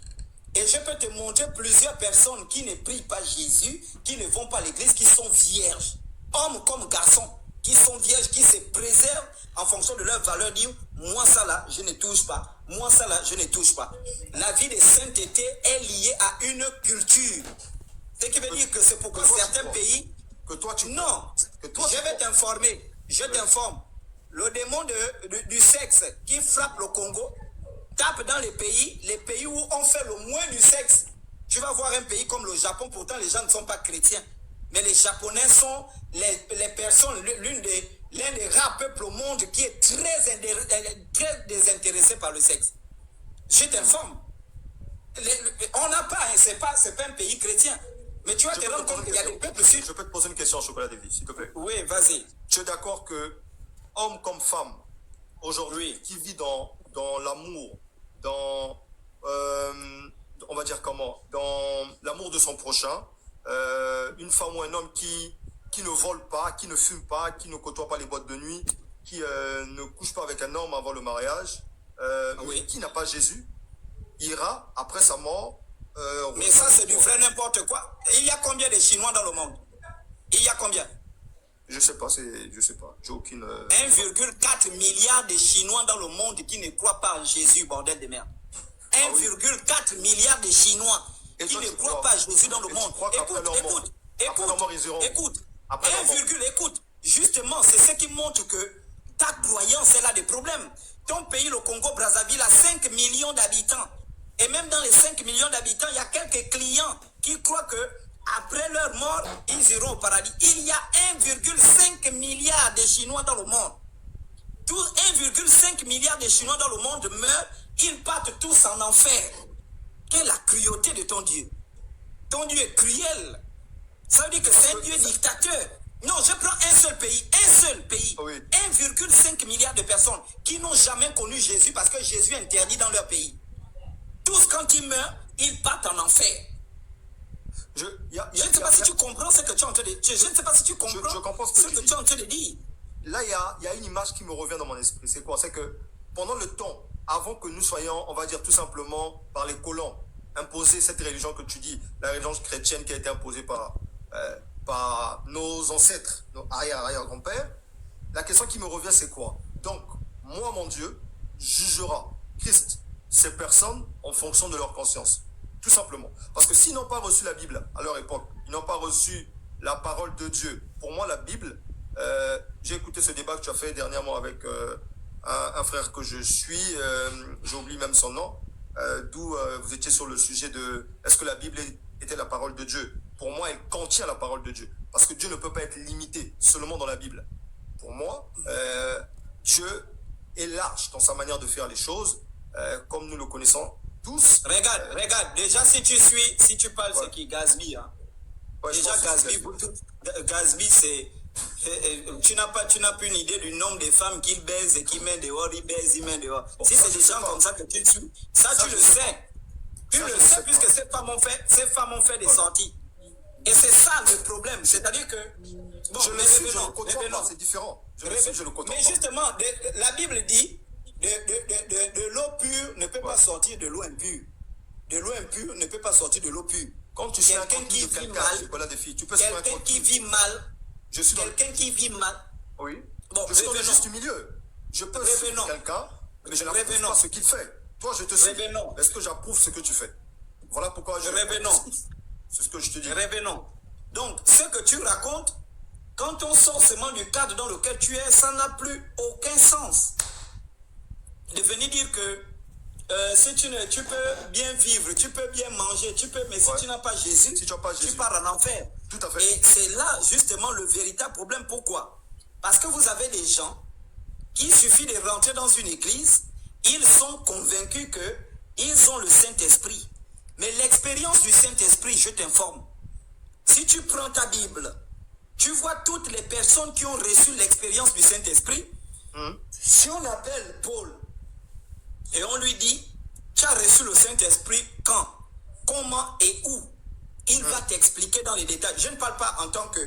Speaker 1: Et je peux te montrer plusieurs personnes qui ne prient pas Jésus, qui ne vont pas à l'église, qui sont vierges. Hommes comme garçons, qui sont vierges, qui se préservent en fonction de leur valeur, dire moi ça là, je ne touche pas. Moi ça là, je ne touche pas. La vie de sainteté est liée à une culture. Ce qui veut dire que c'est pourquoi certains pays...
Speaker 5: Que toi, tu...
Speaker 1: Non,
Speaker 5: que toi,
Speaker 1: je vais t'informer. Je t'informe. Le démon du sexe qui frappe le Congo tape dans les pays où on fait le moins du sexe. Tu vas voir un pays comme le Japon, pourtant les gens ne sont pas chrétiens. Mais les Japonais sont les personnes, l'un des rares peuples au monde qui est très désintéressé par le sexe. Je t'informe. On n'a pas, c'est pas un pays chrétien. Mais tu vas te rendre compte qu'il y a des peuples sud.
Speaker 5: Je peux te poser une question, Chocolat de Vie, s'il te plaît.
Speaker 1: Oui, vas-y.
Speaker 5: Tu es d'accord que homme comme femme, aujourd'hui, qui vit dans l'amour, dans, on va dire comment, dans l'amour de son prochain, une femme ou un homme qui ne vole pas, qui ne fume pas, qui ne côtoie pas les boîtes de nuit, qui ne couche pas avec un homme avant le mariage,
Speaker 1: oui.
Speaker 5: Qui n'a pas Jésus, ira, après sa mort...
Speaker 1: mais ça, c'est du vrai n'importe quoi. Il y a combien de Chinois dans le monde? Il y a combien?
Speaker 5: Je sais pas, j'ai aucune...
Speaker 1: 1,4 milliard de Chinois dans le monde qui ne croient pas en Jésus, bordel de merde. 1,4 milliard de Chinois qui ne croient pas en Jésus dans le monde. Écoute, justement, c'est ce qui montre que ta croyance, elle a des problèmes. Ton pays, le Congo-Brazzaville, a 5 millions d'habitants. Et même dans les 5 millions d'habitants, il y a quelques clients qui croient que après leur mort, ils iront au paradis. Il y a 1,5 milliard de Chinois dans le monde. Tous 1,5 milliard de Chinois dans le monde meurent, ils partent tous en enfer. Quelle est la cruauté de ton Dieu? Ton Dieu est cruel. Ça veut dire que c'est un Dieu dictateur. Non, je prends un seul pays.
Speaker 5: Oui.
Speaker 1: 1,5 milliard de personnes qui n'ont jamais connu Jésus parce que Jésus est interdit dans leur pays. Tous, quand ils meurent, ils partent en enfer. Je ne sais pas si tu comprends ce que tu es en train de dire. Je ne sais pas si tu comprends
Speaker 5: je comprends
Speaker 1: ce que tu es en train de dire.
Speaker 5: Là, il y a une image qui me revient dans mon esprit. C'est quoi? C'est que pendant le temps, avant que nous soyons, on va dire tout simplement, par les colons, imposer cette religion que tu dis, la religion chrétienne qui a été imposée par nos ancêtres, nos arrière-grands-pères, la question qui me revient, c'est quoi? Donc, moi, mon Dieu, jugera Christ, ces personnes, en fonction de leur conscience. Tout simplement. Parce que s'ils n'ont pas reçu la Bible à leur époque, ils n'ont pas reçu la parole de Dieu. Pour moi, la Bible, j'ai écouté ce débat que tu as fait dernièrement avec un frère que je suis, j'ai oublié même son nom, d'où vous étiez sur le sujet de est-ce que la Bible était la parole de Dieu? Pour moi, elle contient la parole de Dieu. Parce que Dieu ne peut pas être limité seulement dans la Bible. Pour moi, Dieu est large dans sa manière de faire les choses, comme nous le connaissons tous.
Speaker 1: Regarde, déjà si tu parles, c'est qui Gazby, hein.
Speaker 5: Ouais,
Speaker 1: déjà Gazby, c'est Tu n'as plus une idée du nombre de femmes qu'il baise et qui met dehors, il baise, il met dehors.
Speaker 5: Bon,
Speaker 1: si c'est des gens comme ça que tu tues, ça tu le sais. Tu le sais puisque ces femmes ont fait des sorties. Et c'est ça le problème. C'est-à-dire que...
Speaker 5: Bon, je le côtoie pas, c'est différent. Je le côtoie
Speaker 1: mais justement, la Bible dit de l'eau pure ne peut pas sortir de l'eau impure. De l'eau impure ne peut pas sortir de l'eau pure.
Speaker 5: Quand tu sais quelqu'un qui vit mal, quelqu'un qui vit mal, quelqu'un qui vit mal. Oui. Bon, je suis dans le juste milieu. Je peux suivre quelqu'un, mais je n'approuve pas ce qu'il fait. Toi, je te suis. Est-ce que j'approuve ce que tu fais? Voilà pourquoi je... C'est ce que je te dis.
Speaker 1: Revenons. Donc, ce que tu racontes, quand on sort seulement du cadre dans lequel tu es, ça n'a plus aucun sens. De venir dire que si tu peux bien vivre, tu peux bien manger, mais si tu n'as pas Jésus, tu pars en enfer.
Speaker 5: Tout à fait.
Speaker 1: Et c'est là justement le véritable problème. Pourquoi? Parce que vous avez des gens qui, il suffit de rentrer dans une église, ils sont convaincus qu'ils ont le Saint-Esprit. Mais l'expérience du Saint-Esprit, je t'informe, si tu prends ta Bible, tu vois toutes les personnes qui ont reçu l'expérience du Saint-Esprit. Si on appelle Paul et on lui dit, tu as reçu le Saint-Esprit quand, comment et où, il va t'expliquer dans les détails. Je ne parle pas en tant que...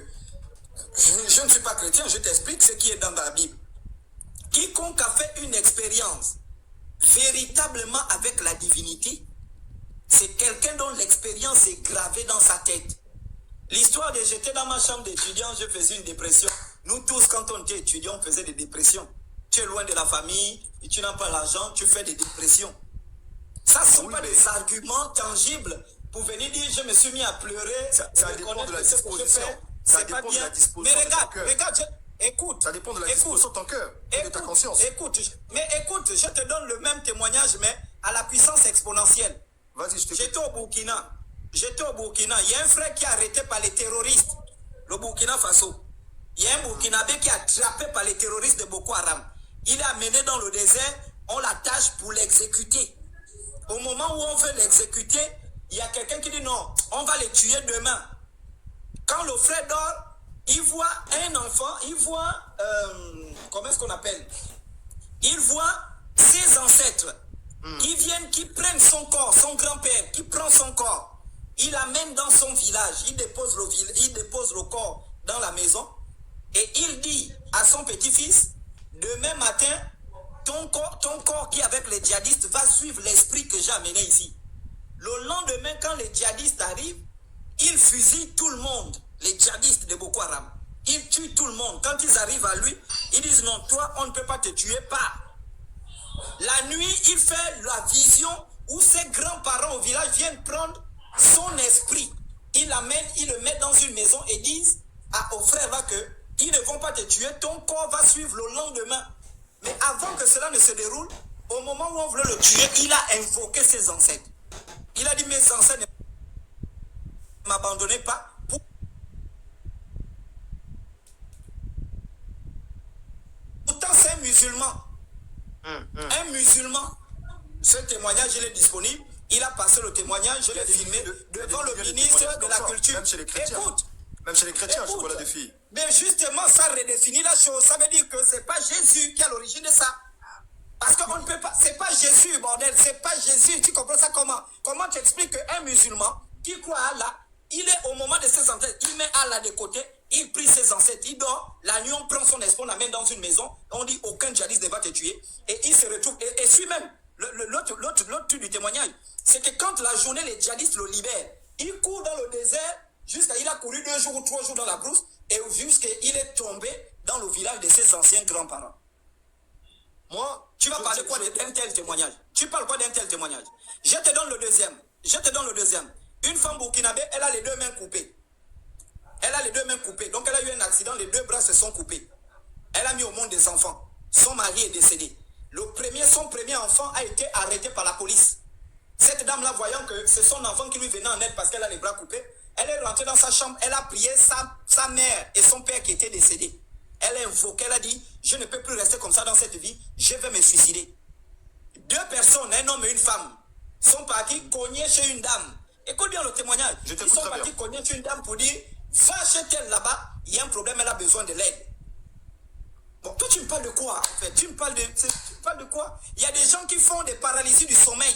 Speaker 1: Je ne suis pas chrétien, je t'explique ce qui est dans la Bible. Quiconque a fait une expérience véritablement avec la divinité, c'est quelqu'un dont l'expérience est gravée dans sa tête. L'histoire de j'étais dans ma chambre d'étudiant, je faisais une dépression. Nous tous, quand on était étudiants, on faisait des dépressions. Tu es loin de la famille, et tu n'as pas l'argent, tu fais des dépressions. Ça ne sont pas des arguments tangibles pour venir dire je me suis mis à pleurer.
Speaker 5: Ça dépend de la disposition. Ça dépend de la disposition.
Speaker 1: Mais regarde, écoute.
Speaker 5: Ça dépend de la disposition de ton cœur et de ta conscience.
Speaker 1: Écoute, je te donne le même témoignage, mais à la puissance exponentielle.
Speaker 5: Vas-y, je te
Speaker 1: J'étais au Burkina. Il y a un frère qui est arrêté par les terroristes. Le Burkina Faso. Il y a un Burkinabé qui est attrapé par les terroristes de Boko Haram. Il est amené dans le désert. On l'attache pour l'exécuter. Au moment où on veut l'exécuter, il y a quelqu'un qui dit non, on va les tuer demain. Quand le frère dort, il voit un enfant, il voit, comment est-ce qu'on appelle? Il voit ses ancêtres qui viennent, qui prennent son corps, son grand-père, qui prend son corps. Il l'amène dans son village, il dépose le corps dans la maison et il dit à son petit-fils, demain matin, ton corps qui est avec les djihadistes va suivre l'esprit que j'ai amené ici. Le lendemain, quand les djihadistes arrivent, ils fusillent tout le monde, les djihadistes de Boko Haram. Ils tuent tout le monde. Quand ils arrivent à lui, ils disent non, toi, on ne peut pas te tuer, pas. La nuit, il fait la vision où ses grands-parents au village viennent prendre son esprit. Ils l'amènent, ils le mettent dans une maison et disent aux frères là que ils ne vont pas te tuer, ton corps va suivre le lendemain. Mais avant que cela ne se déroule, au moment où on voulait le tuer, il a invoqué ses ancêtres. Il a dit mes ancêtres ne m'abandonnez pas. Pourtant c'est un musulman. Un musulman. Ce témoignage, il est disponible. Il a passé le témoignage, je l'ai filmé devant le ministre de la Culture.
Speaker 5: Même chez les chrétiens. Même chez les chrétiens, je vois la défi.
Speaker 1: Mais justement, ça redéfinit la chose. Ça veut dire que ce n'est pas Jésus qui est à l'origine de ça. Parce qu'on ne peut pas. C'est pas Jésus, bordel. C'est pas Jésus. Tu comprends ça comment? Comment tu expliques qu'un musulman qui croit à Allah, il est au moment de ses ancêtres, il met Allah de côté, il prie ses ancêtres, il dort. La nuit, on prend son esprit, on l'amène dans une maison. On dit aucun djihadiste ne va te tuer. Et il se retrouve. Et suit même. L'autre truc du témoignage, c'est que quand la journée, les djihadistes le libèrent, il court dans le désert, il a couru 2 jours ou 3 jours dans la brousse, et jusqu'il est tombé dans le village de ses anciens grands-parents. Moi, tu vas parler quoi d'un tel témoignage? Tu parles quoi d'un tel témoignage? Je te donne le deuxième. Une femme burkinabé, elle a les 2 mains coupées. Donc elle a eu un accident, les 2 bras se sont coupés. Elle a mis au monde des enfants. Son mari est décédé. Son premier enfant a été arrêté par la police. Cette dame-là, voyant que c'est son enfant qui lui venait en aide parce qu'elle a les bras coupés, elle est rentrée dans sa chambre, elle a prié sa mère et son père qui étaient décédés. Elle a invoqué, elle a dit, je ne peux plus rester comme ça dans cette vie, je vais me suicider. 2 personnes, un homme et une femme, sont partis cogner chez une dame. Écoute bien le témoignage. Ils sont partis cogner chez une dame pour dire, Va chez elle là-bas, il y a un problème, elle a besoin de l'aide. Bon, toi, tu me parles de quoi en fait? Tu me parles de quoi? Il y a des gens qui font des paralysies du sommeil.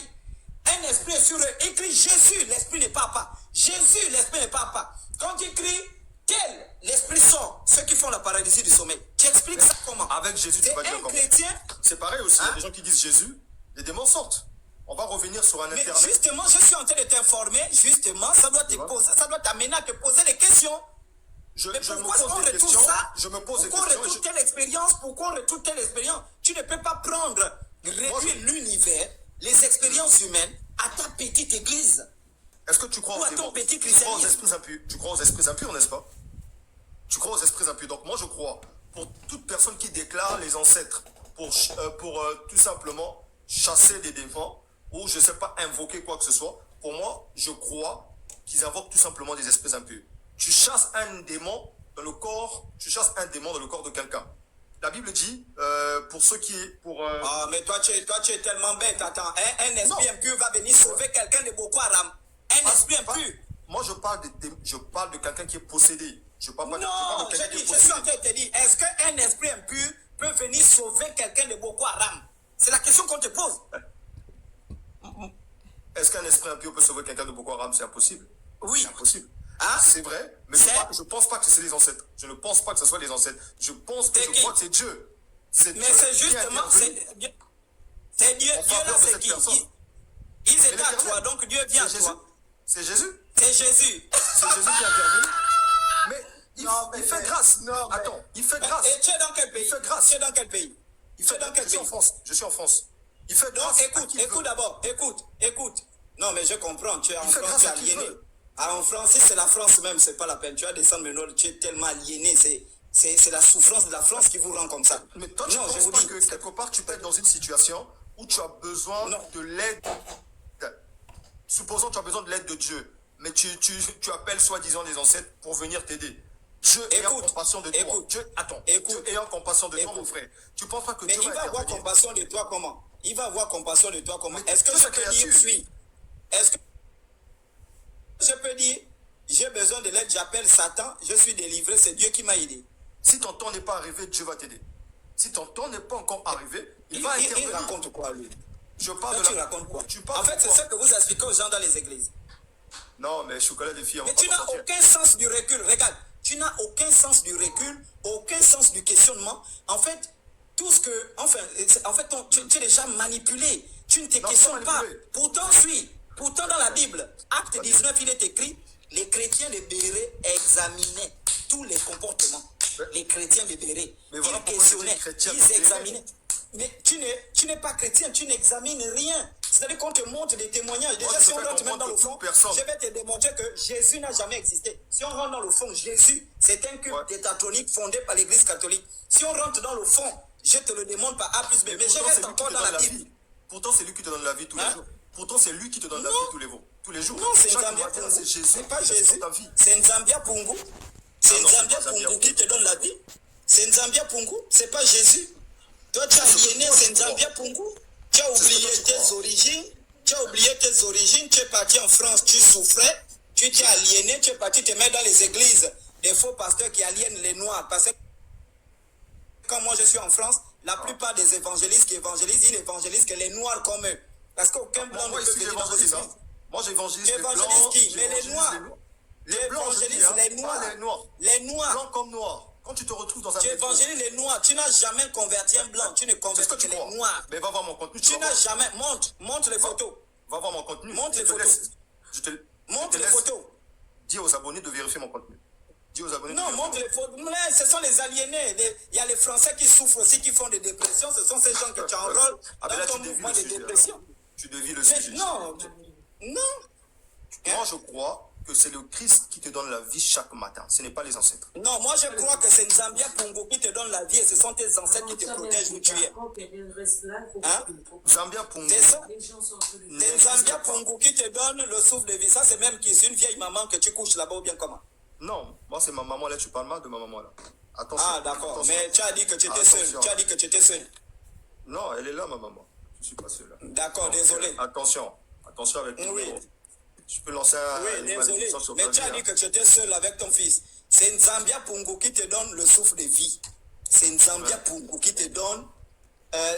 Speaker 1: Un esprit est sur eux. Écrit Jésus, l'esprit n'est pas. Jésus, l'esprit n'est pas. Quand tu cries, quel l'esprit sort? Ceux qui font la paralysie du sommeil. Tu expliques ça comment?
Speaker 5: Avec Jésus, tu vas dire comment?
Speaker 1: Chrétien.
Speaker 5: C'est pareil aussi, il y a des gens qui disent Jésus, les démons sortent. On va revenir sur un
Speaker 1: Mais
Speaker 5: internet.
Speaker 1: justement, je suis en train de t'informer. Justement, ça doit t'amener à te poser des questions.
Speaker 5: Je
Speaker 1: Mais
Speaker 5: me
Speaker 1: pourquoi
Speaker 5: pose
Speaker 1: on
Speaker 5: des
Speaker 1: retourne
Speaker 5: questions.
Speaker 1: ça?
Speaker 5: Je me pose des
Speaker 1: Pourquoi on
Speaker 5: questions.
Speaker 1: retourne telle expérience? Pourquoi on retourne telle expérience? Tu ne peux pas prendre, réduire l'univers, les expériences humaines à ta petite église.
Speaker 5: Est-ce que tu crois
Speaker 1: Ou à
Speaker 5: aux
Speaker 1: ton
Speaker 5: démons?
Speaker 1: petit
Speaker 5: Tu crois aux
Speaker 1: christianisme.
Speaker 5: esprits impurs? Tu crois aux esprits impurs, n'est-ce pas? Tu crois aux esprits impurs. Donc moi, je crois, pour toute personne qui déclare les ancêtres, pour tout simplement chasser des démons, ou je ne sais pas, invoquer quoi que ce soit, pour moi, je crois qu'ils invoquent tout simplement des esprits impurs. Tu chasses un démon dans le corps, de quelqu'un. La Bible dit, pour ceux qui...
Speaker 1: Ah, mais toi tu es tellement bête. Attends, un esprit impur va venir sauver quelqu'un de Boko Haram. Un esprit impur.
Speaker 5: Moi, je parle de quelqu'un qui est possédé. Je parle pas
Speaker 1: Non,
Speaker 5: de quelqu'un qui est
Speaker 1: je suis
Speaker 5: possédé.
Speaker 1: en train de te dire, est-ce qu'un esprit impur peut venir sauver quelqu'un de Boko Haram? C'est la question qu'on te pose.
Speaker 5: Est-ce qu'un esprit impur peut sauver quelqu'un de Boko Haram? C'est impossible.
Speaker 1: Oui.
Speaker 5: C'est impossible.
Speaker 1: Hein?
Speaker 5: C'est vrai, mais je ne pense pas que c'est les ancêtres. Je ne pense pas que ce soit les ancêtres. Je crois que c'est Dieu.
Speaker 1: Mais c'est justement, c'est Dieu. Dieu là, c'est qui? Ils étaient à toi, donc Dieu vient à toi.
Speaker 5: C'est Jésus.
Speaker 1: C'est Jésus.
Speaker 5: C'est Jésus qui est intervenu. Mais il fait grâce.
Speaker 1: Non,
Speaker 5: attends, il fait grâce.
Speaker 1: Et tu es dans quel pays?
Speaker 5: Il fait grâce.
Speaker 1: Tu es dans quel pays?
Speaker 5: Je suis en France. Il fait grâce.
Speaker 1: Donc écoute d'abord, écoute. Non, mais je comprends, tu es en France, tu es aliéné. Ah, en France, si c'est la France même, c'est pas la peine. Tu vas descendre maintenant, tu es tellement aliéné, c'est la souffrance de la France qui vous rend comme ça.
Speaker 5: Mais toi, tu ne penses pas que quelque part, tu peux être dans une situation où tu as besoin de l'aide. Supposons que tu as besoin de l'aide de Dieu, mais tu appelles soi-disant les ancêtres pour venir t'aider. Dieu ayant compassion de toi. Dieu ayant compassion de toi, mon frère. Tu ne penses pas que
Speaker 1: mais
Speaker 5: Dieu va
Speaker 1: il va avoir compassion de toi comment? Il va avoir compassion de toi comment? Est-ce que je peux dire suis? Est-ce que je peux dire j'ai besoin de l'aide, j'appelle Satan, je suis délivré, c'est Dieu qui m'a aidé?
Speaker 5: Si ton temps n'est pas arrivé, Dieu va t'aider. Si ton temps n'est pas encore arrivé, il va intervenir.
Speaker 1: Il raconte quoi, lui?
Speaker 5: Je parle
Speaker 1: là,
Speaker 5: de
Speaker 1: tu racontes quoi?
Speaker 5: En
Speaker 1: fait, c'est ça que vous expliquez aux gens dans les églises.
Speaker 5: Non, mais chocolat des filles.
Speaker 1: Mais tu n'as aucun sens du recul. Regarde, tu n'as aucun sens du recul, aucun sens du questionnement. En fait, tout ce que... Enfin, tu es déjà manipulé. Tu ne te questionnes pas. Pourtant, dans la Bible, Acte 19, il est écrit, les chrétiens de Béret examinaient tous les comportements. Les chrétiens de Béret, ils questionnaient, ils examinaient. Mais tu n'es pas chrétien, tu n'examines rien. C'est-à-dire qu'on te montre des témoignages. Déjà, si on rentre même dans le fond, je vais te démontrer que Jésus n'a jamais existé. Si on rentre dans le fond, Jésus, c'est un culte tétatonique fondé par l'Église catholique. Si on rentre dans le fond, je te le démontre par A plus B. Mais je reste encore dans la Bible.
Speaker 5: Pourtant, c'est lui qui te donne la vie tous les jours. Pourtant, c'est lui qui te donne la vie tous les jours.
Speaker 1: Non, c'est Nzambia Pungu. C'est pas Jésus. C'est Nzambia Pungu. C'est Nzambia Pungu qui te donne la vie. C'est Nzambia Pungu. C'est pas Jésus. Toi, tu as aliéné, c'est Nzambia Pungu. Tu as oublié tes origines. Tu es parti en France, tu souffrais. Tu t'es aliéné, tu es parti te mettre dans les églises des faux pasteurs qui aliènent les Noirs. Parce que quand moi je suis en France, la plupart des évangélistes qui évangélisent, ils évangélisent que les Noirs comme eux. Parce qu'aucun blanc ne peut venir dans les églises.
Speaker 5: Moi j'évangélise les blancs.
Speaker 1: Qui? Mais les Noirs.
Speaker 5: Les blancs,
Speaker 1: les Noirs. Les Noirs.
Speaker 5: Blancs comme noirs. Quand tu te retrouves dans un...
Speaker 1: Tu évangélises les Noirs. Tu n'as jamais converti un blanc. Tu ne convertis que les Noirs.
Speaker 5: Mais va voir mon contenu.
Speaker 1: Tu n'as jamais... Montre les photos.
Speaker 5: Va voir mon contenu.
Speaker 1: Montre les photos. Montre les photos.
Speaker 5: Dis aux abonnés de vérifier mon contenu. Dis aux abonnés.
Speaker 1: Non, montre les photos. Mais ce sont les aliénés. Il y a les Français qui souffrent aussi, qui font des dépressions. Ce sont ces gens que tu enrôles dans ton mouvement de dépression.
Speaker 5: Tu dévis le sujet.
Speaker 1: Non.
Speaker 5: Moi, je crois que c'est le Christ qui te donne la vie chaque matin. Ce n'est pas les ancêtres.
Speaker 1: Non, moi je crois que c'est Nzambia Pungu qui te donne la vie et ce sont tes ancêtres qui te protègent où tu es. Hein?
Speaker 5: Nzambia Pungu.
Speaker 1: C'est ça. C'est Nzambia Pungu qui te donne le souffle de vie. Ça, c'est même qui est une vieille maman que tu couches là-bas ou bien comment?
Speaker 5: Non, moi c'est ma maman là. Tu parles mal de ma maman là. Attention.
Speaker 1: Ah, d'accord. Mais tu as dit que tu étais seul. Tu as dit que tu étais seul.
Speaker 5: Non, elle est là, ma maman. Je ne suis pas seul.
Speaker 1: D'accord, désolé.
Speaker 5: Attention avec toi.
Speaker 1: Oui.
Speaker 5: Je peux lancer un...
Speaker 1: Oui, désolé. Mais tu as dit que tu étais seul avec ton fils. C'est Nzambia Pungu qui te donne le souffle de vie. C'est Nzambia Pungu qui te donne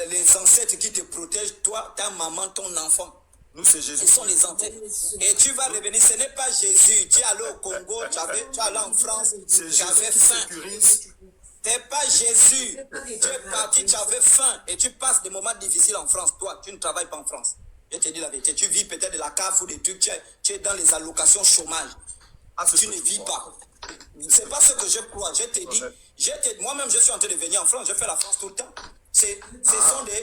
Speaker 1: les ancêtres qui te protègent, toi, ta maman, ton enfant.
Speaker 5: Nous, c'est Jésus.
Speaker 1: Ce sont les ancêtres. Et tu vas revenir. Ce n'est pas Jésus. Tu es allé au Congo, tu es allé en France, tu avais faim. Ce n'est pas Jésus. Tu es parti, tu avais faim. Et tu passes des moments difficiles en France. Toi, tu ne travailles pas en France. Je te dis la vérité. Tu vis peut-être de la CAF ou des trucs. Tu es dans les allocations chômage. Tu ne vis pas. C'est pas ce que je crois. Je te dis, moi-même, je suis en train de venir en France. Je fais la France tout le temps.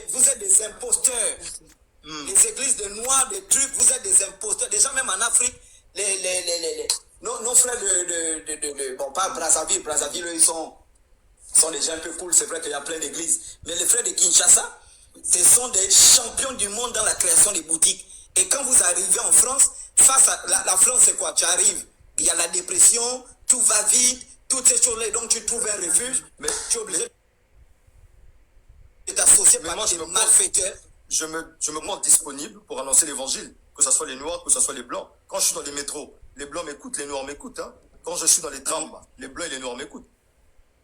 Speaker 1: Vous êtes des imposteurs. Les églises de noirs, des trucs, vous êtes des imposteurs. Déjà, même en Afrique, nos frères bon, pas Brazzaville, eux, ils sont des gens un peu cool. C'est vrai qu'il y a plein d'églises. Mais les frères de Kinshasa, ce sont des champions du monde dans la création des boutiques. Et quand vous arrivez en France, face à la France, c'est quoi? Tu arrives, il y a la dépression, tout va vite, toutes ces choses-là. Donc, tu trouves un refuge, mais tu es obligé de t'associer par des malfaiteurs.
Speaker 5: Je me montre disponible pour annoncer l'évangile, que ce soit les noirs, que ce soit les blancs. Quand je suis dans les métros, les blancs m'écoutent, les noirs m'écoutent. Hein. Quand je suis dans les trams, les blancs et les noirs m'écoutent.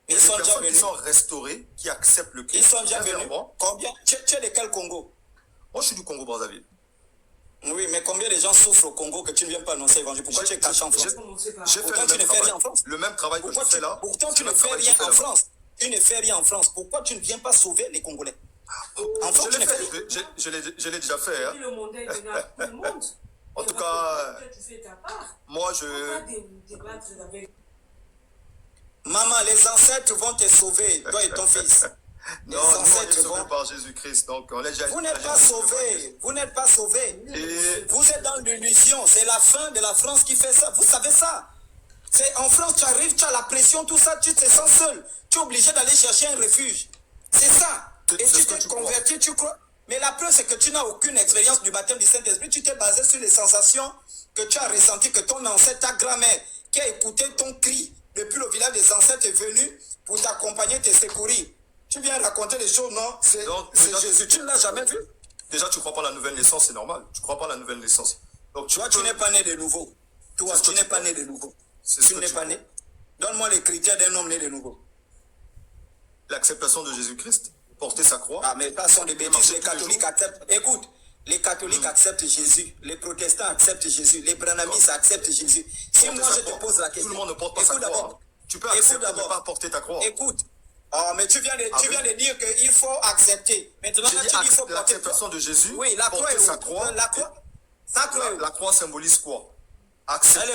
Speaker 1: Ils sont déjà venus.
Speaker 5: Qui sont restaurés, qui acceptent le Christ.
Speaker 1: Ils sont déjà venus. Combien? Tu es de quel Congo?
Speaker 5: Moi, je suis du Congo-Brazzaville.
Speaker 1: Oui, mais combien de gens souffrent au Congo que tu ne viens pas annoncer l'évangile? Pourquoi tu es caché en France? Pourquoi tu ne fais rien en France?
Speaker 5: Le même travail que je fais là.
Speaker 1: Pourtant, tu ne fais rien en France. Tu ne fais rien en France. Pourquoi tu ne viens pas sauver les Congolais? En France,
Speaker 5: je l'ai déjà fait. Hein.
Speaker 6: Le monde est donné à tout le monde.
Speaker 5: En tout cas,
Speaker 6: tu fais ta part.
Speaker 5: Moi,
Speaker 1: Maman, les ancêtres vont te sauver, toi et ton fils.
Speaker 5: Non, nous, on est sauvés par Jésus-Christ. Donc, on
Speaker 1: vous n'êtes pas sauvés. Vous n'êtes pas sauvés. Vous êtes dans l'illusion. C'est la fin de la France qui fait ça. Vous savez ça. C'est en France, tu arrives, tu as la pression, tout ça, tu te sens seul. Tu es obligé d'aller chercher un refuge. C'est ça. Et tu t'es converti, tu crois. Mais la preuve, c'est que tu n'as aucune expérience du baptême du Saint-Esprit. Tu t'es basé sur les sensations que tu as ressenties, que ton ancêtre, ta grand-mère, qui a écouté ton cri depuis le village des ancêtres, est venu pour t'accompagner, te secourir. Tu viens raconter les choses, non? C'est Jésus. Tu ne l'as jamais vu?
Speaker 5: Déjà, tu ne crois pas à la nouvelle naissance, c'est normal. Tu ne crois pas à la nouvelle naissance. Donc,
Speaker 1: toi, tu n'es pas né de nouveau. Toi, tu n'es pas né de nouveau. Tu n'es pas né. Donne-moi les critères d'un homme né de nouveau.
Speaker 5: L'acceptation de Jésus-Christ, porter sa croix.
Speaker 1: Ah, mais pas sont des bêtises. Les catholiques acceptent. Écoute, les catholiques acceptent Jésus. Les protestants acceptent Jésus. Les branhamistes acceptent Jésus. Si moi, je te pose la question.
Speaker 5: Tout le monde ne porte pas sa croix. Tu peux accepter de ne pas porter ta croix.
Speaker 1: Écoute. Oh, mais tu viens de dire qu'il faut accepter. Maintenant, tu dis qu'il faut porter
Speaker 5: l'acceptation de Jésus.
Speaker 1: Oui, la croix est
Speaker 5: sa croix. La croix symbolise quoi? Accepter.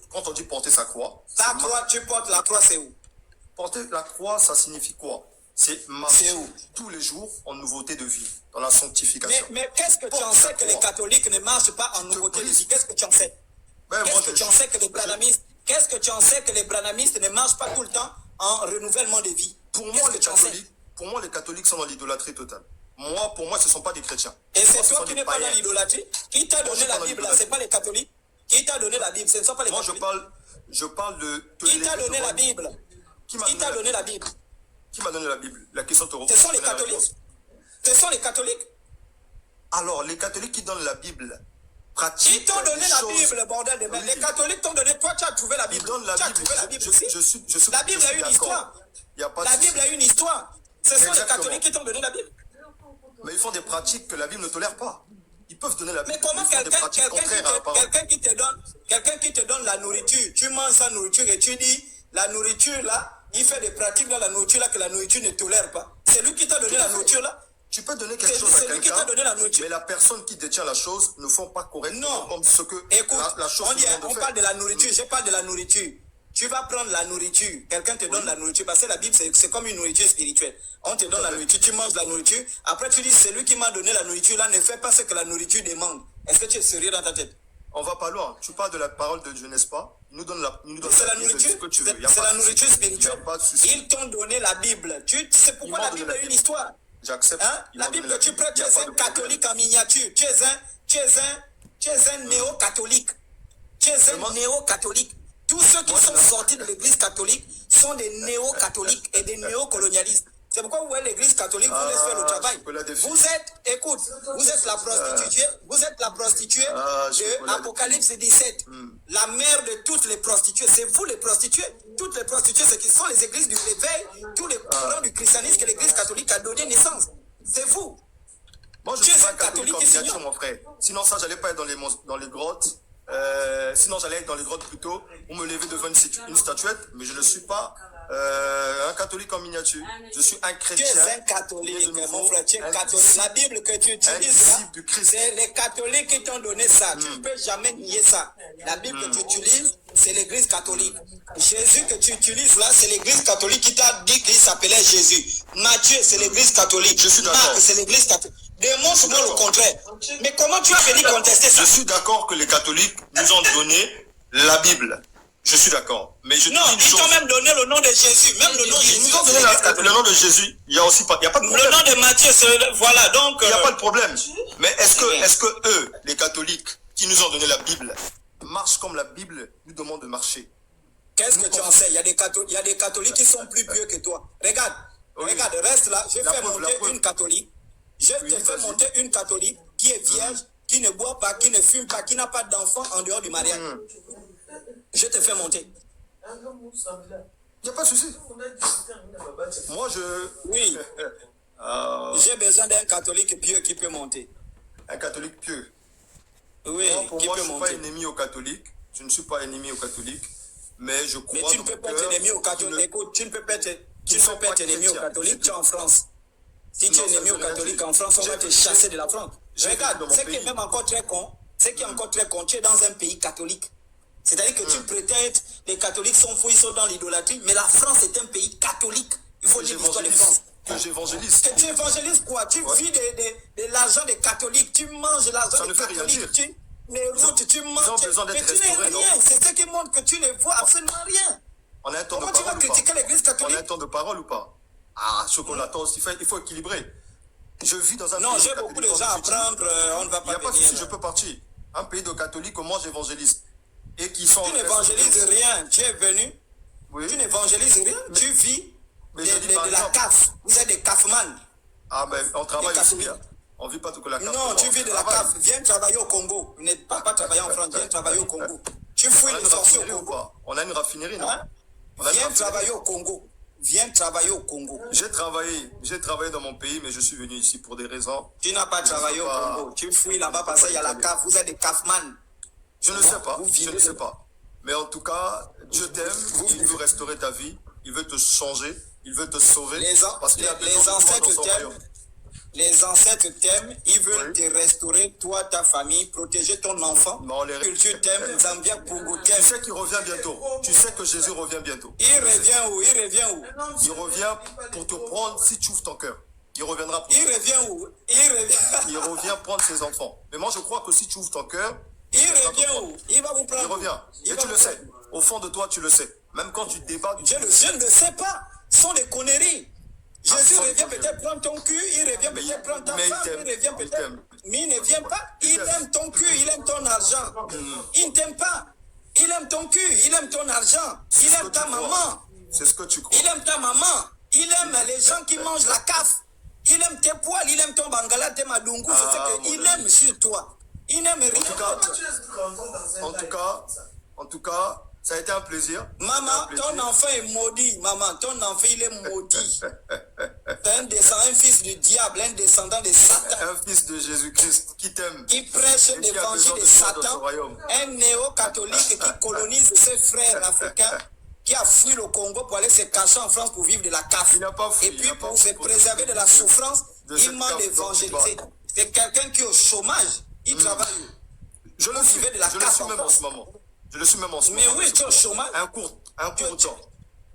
Speaker 5: Quand on dit porter sa croix.
Speaker 1: Ta croix, tu portes la croix, c'est où?
Speaker 5: Porter la croix, ça signifie quoi? C'est marcher tous les jours en nouveauté de vie, dans la sanctification.
Speaker 1: Mais qu'est-ce que tu en sais que les catholiques ne marchent pas en nouveauté de vie? Qu'est-ce que tu en sais? Qu'est-ce que tu en sais que les branhamistes ne marchent pas tout le temps en renouvellement de vie?
Speaker 5: Pour moi, les catholiques sont dans l'idolâtrie totale. Pour moi, ce ne sont pas des chrétiens.
Speaker 1: Et c'est toi qui n'es pas dans l'idolâtrie? Qui t'a donné la Bible? Ce n'est pas les catholiques. Qui t'a donné la Bible? Ce ne sont pas les catholiques.
Speaker 5: Moi, je parle de...
Speaker 1: Qui t'a donné la Bible? Qui t'a donné la Bible?
Speaker 5: Qui m'a donné la Bible? La question te
Speaker 1: repose. Ce sont les catholiques. Ce sont les catholiques.
Speaker 5: Alors, les catholiques qui donnent la Bible pratiquent.
Speaker 1: Ils t'ont donné la Bible, bordel de merde. Les catholiques t'ont donné. Toi, tu as trouvé la Bible.
Speaker 5: Ils donnent la Bible.
Speaker 1: La Bible a une histoire. La Bible a une histoire. Ce sont les catholiques qui t'ont donné la Bible.
Speaker 5: Mais ils font des pratiques que la Bible ne tolère pas. Ils peuvent donner la Bible.
Speaker 1: Mais comment quelqu'un qui te donne la nourriture, tu manges sa nourriture et tu dis, la nourriture là, il fait des pratiques dans la nourriture là que la nourriture ne tolère pas. C'est lui qui t'a donné la nourriture là.
Speaker 5: Tu peux donner quelque chose à quelqu'un, mais la personne qui détient la chose ne font pas correctement comme ce que la chose
Speaker 1: on parle de la nourriture, je parle de la nourriture. Tu vas prendre la nourriture, quelqu'un te donne la nourriture, parce que la Bible c'est comme une nourriture spirituelle. On te donne la nourriture, tu manges la nourriture, après tu dis, celui qui m'a donné la nourriture là ne fait pas ce que la nourriture demande. Est-ce que tu es sérieux dans ta tête?
Speaker 5: On va pas loin, tu parles de la parole de Dieu, n'est-ce pas?
Speaker 1: C'est la nourriture, c'est la nourriture spirituelle. Ils t'ont donné la Bible. Tu sais pourquoi la Bible a une histoire?
Speaker 5: J'accepte.
Speaker 1: La Bible que tu prêtes, tu es un catholique en miniature. Tu es un néo-catholique. Tu es un néo-catholique. Tous ceux qui sont sortis de l'église catholique sont des néo-catholiques et des néo-colonialistes. C'est pourquoi vous voyez l'église catholique, vous laisse faire le travail. Vous êtes, écoute, vous êtes la prostituée de Apocalypse 17. La mère de toutes les prostituées. C'est vous les prostituées. Toutes les prostituées, ce qui sont les églises du réveil, tous les courants du christianisme que l'église catholique a donné naissance. C'est vous.
Speaker 5: Moi, je suis pas catholique en miniature, mon frère. Sinon, ça, j'allais pas être dans les grottes. Sinon, j'allais être dans les grottes plutôt pour me lever devant une statuette, mais je ne suis pas un catholique en miniature. Je suis un chrétien.
Speaker 1: Tu es un catholique, mon frère. Tu es catholique. La Bible que tu utilises, c'est les catholiques qui t'ont donné ça. Tu ne peux jamais nier ça. La Bible que tu utilises, c'est l'église catholique. Jésus que tu utilises là, c'est l'église catholique qui t'a dit qu'il s'appelait Jésus. Matthieu, c'est l'église catholique.
Speaker 5: Je suis d'accord.
Speaker 1: Marc, c'est l'église catholique. Démontre-moi le contraire. Mais comment tu as venu contester ça?
Speaker 5: Je suis d'accord que les catholiques nous ont donné la Bible. Je suis d'accord. Mais je
Speaker 1: non, ils t'ont même donné le nom de Jésus. Même le nom de Jésus.
Speaker 5: Ils nous ont donné le nom de Jésus. Il y a aussi pas, il y a pas de problème.
Speaker 1: Le nom de Matthieu, voilà. Donc,
Speaker 5: il n'y a pas de problème. Mais est-ce que eux, les catholiques, qui nous ont donné la Bible, marchent comme la Bible nous demande de marcher?
Speaker 1: Qu'est-ce que tu en sais? Il y a des catholiques qui sont plus pieux que toi. Regarde, reste là. Je fais monter une catholique. Je te fais monter une catholique qui est vierge, qui ne boit pas, qui ne fume pas, qui n'a pas d'enfant en dehors du mariage. Je te fais monter.
Speaker 5: Il n'y a pas de souci. Moi,
Speaker 1: oui. J'ai besoin d'un catholique pieux qui peut monter.
Speaker 5: Un catholique pieux?
Speaker 1: Oui,
Speaker 5: pour moi, je ne suis pas ennemi aux catholiques. Je ne suis pas ennemi aux catholiques. Mais je crois.
Speaker 1: Mais tu ne peux pas être ennemi aux catholiques. Écoute, tu ne peux pas être ennemi aux catholiques. Tu es en France. Si tu es ennemi aux catholiques en France, on va te chasser de la France. Regarde, ce qui est même encore très con, tu es dans un pays catholique. C'est-à-dire que tu prétends être, les catholiques sont fous, ils sont dans l'idolâtrie, mais la France est un pays catholique. Il faut dire l'histoire de France.
Speaker 5: Que j'évangélise.
Speaker 1: Que tu évangélises quoi? Tu vis de l'argent des catholiques, tu manges l'argent des catholiques, tu les routes, tu manges, mais tu n'es rien. C'est ce qui montre que tu ne vois absolument rien.
Speaker 5: On a un temps de
Speaker 1: parole. Comment tu vas critiquer l'église catholique?
Speaker 5: On a un temps de parole ou pas? Ah, ce qu'on attend, il faut équilibrer. Je vis dans un pays.
Speaker 1: Non, j'ai beaucoup de gens à prendre, on ne va pas.
Speaker 5: Il n'y a pas de souci, je peux partir. Un pays de catholiques, comment j'évangélise? Et qui sont.
Speaker 1: Tu n'évangélises rien, tu es venu. Oui. Tu n'évangélises rien, tu vis de la CAF. Vous êtes des CAF-man.
Speaker 5: Ah, ben, on travaille aussi bien. On ne vit pas tout que la CAF.
Speaker 1: Non, tu vis de la CAF. Viens travailler au Congo. Ne pas travailler en France, viens travailler au Congo. Tu fouilles les sorciers au Congo.
Speaker 5: On a une raffinerie, non?
Speaker 1: Viens travailler au Congo. Viens travailler au Congo.
Speaker 5: J'ai travaillé dans mon pays, mais je suis venu ici pour des raisons.
Speaker 1: Tu n'as pas travaillé au Congo. Tu fouilles là-bas parce qu'il y a la CAF. Vous êtes des CAF-man.
Speaker 5: Je ne sais pas, je ne sais pas. Mais en tout cas, Dieu t'aime, il veut restaurer ta vie, il veut te changer, il veut te sauver. Parce qu'il y a
Speaker 1: les ancêtres t'aiment. Les ancêtres t'aiment, ils veulent te restaurer, toi, ta famille, protéger ton enfant.
Speaker 5: Non, les
Speaker 1: cultures t'aiment, Zambia, Congo t'aime.
Speaker 5: Tu sais qu'il revient bientôt. Tu sais que Jésus revient bientôt.
Speaker 1: Il revient où? Il revient où?
Speaker 5: Il revient pour te prendre si tu ouvres ton cœur. Il reviendra pour
Speaker 1: Il revient où?
Speaker 5: Il revient prendre ses enfants. Mais moi, je crois que si tu ouvres ton cœur,
Speaker 1: il revient où? Il va vous prendre.
Speaker 5: Il revient. Et tu le sais. Au fond de toi, tu le sais. Même quand tu débats.
Speaker 1: Je ne le sais pas. Ce sont des conneries. Jésus revient peut-être prendre ton cul, il revient peut-être prendre ta femme, il revient peut-être. Mais il ne vient pas. Il aime ton cul, il aime ton argent. Il ne t'aime pas. Il aime ton cul, il aime ton argent. Il aime ta maman.
Speaker 5: C'est ce que tu crois.
Speaker 1: Il aime ta maman. Il aime les gens qui mangent la CAF. Il aime tes poils, il aime ton bangala, tes madungu. C'est ce qu'il aime sur toi. Il n'aime rien.
Speaker 5: En tout cas, ça a été un plaisir.
Speaker 1: Maman, ton enfant est maudit. Maman, ton enfant, il est maudit. un fils du diable, un descendant de Satan.
Speaker 5: Un fils de Jésus-Christ qui t'aime.
Speaker 1: Qui prêche l'évangile de Satan. Un néo-catholique qui colonise ses frères africains. Qui a fui le Congo pour aller se cacher en France pour vivre de la CAF.
Speaker 5: Il n'a pas fui.
Speaker 1: Et puis pour se préserver de la souffrance, il m'a évangélisé. C'est quelqu'un qui est au chômage. Il travaille.
Speaker 5: Je le suis même en ce moment. Je le suis même en ce moment.
Speaker 1: Mais oui, tu es au chômage.
Speaker 5: Un court temps.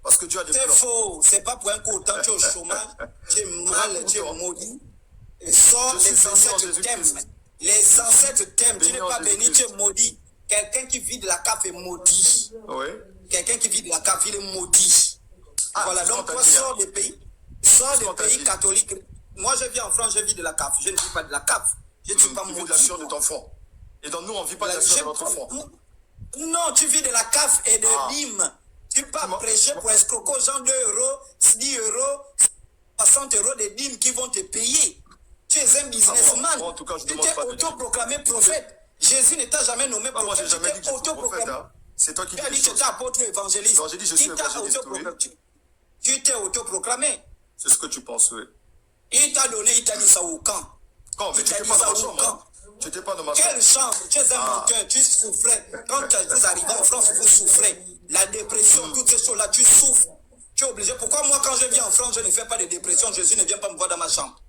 Speaker 5: Parce que Dieu a des plans.
Speaker 1: C'est faux. C'est pas pour un court temps. Tu es au chômage. Tu es mal, tu es maudit. Et sors, les ancêtres t'aiment. Les ancêtres t'aiment. Tu n'es pas béni, tu es maudit. Quelqu'un qui vit de la CAF est maudit.
Speaker 5: Oui.
Speaker 1: Quelqu'un qui vit de la CAF, il est maudit. Voilà, donc toi, sors des pays. Sors des pays catholiques. Moi, je vis en France, je vis de la CAF. Je ne vis pas de la CAF. Je ne suis pas maudit.
Speaker 5: Tu vis de la sueur de ton front. Et donc nous, on ne vit pas de la sueur de notre front.
Speaker 1: Non, tu vis de la CAF et de l'hymne. Tu peux prêcher pour escroquer aux gens 2 euros, 10 euros. 60 € de dîmes qui vont te payer. Tu es un businessman.
Speaker 5: Bon, en tout cas, je
Speaker 1: tu
Speaker 5: demande
Speaker 1: t'es
Speaker 5: pas de dîmes.
Speaker 1: autoproclamé prophète. Jésus ne t'a jamais nommé
Speaker 5: Moi,
Speaker 1: prophète.
Speaker 5: j'ai jamais dit que je suis prophète. Hein. C'est toi qui
Speaker 1: Tu
Speaker 5: dis
Speaker 1: as
Speaker 5: les
Speaker 1: dit que tu
Speaker 5: choses.
Speaker 1: étais apôtre évangéliste.
Speaker 5: Non, j'ai dit je suis évangéliste, oui.
Speaker 1: Tu t'es autoproclamé.
Speaker 5: C'est ce que tu penses, oui.
Speaker 1: Il t'a donné, il t'a dit ça au camp.
Speaker 5: Quand? Mais tu n'étais pas dans ma chambre. Hein. Tu n'étais pas dans ma chambre.
Speaker 1: Quelle chambre? Tu es un menteur, tu souffrais. Quand vous arrivez en France, vous souffrez. La dépression, toutes ces choses-là, tu souffres. Tu es obligé. Pourquoi moi, quand je viens en France, je ne fais pas de dépression, Jésus ne vient pas me voir dans ma chambre?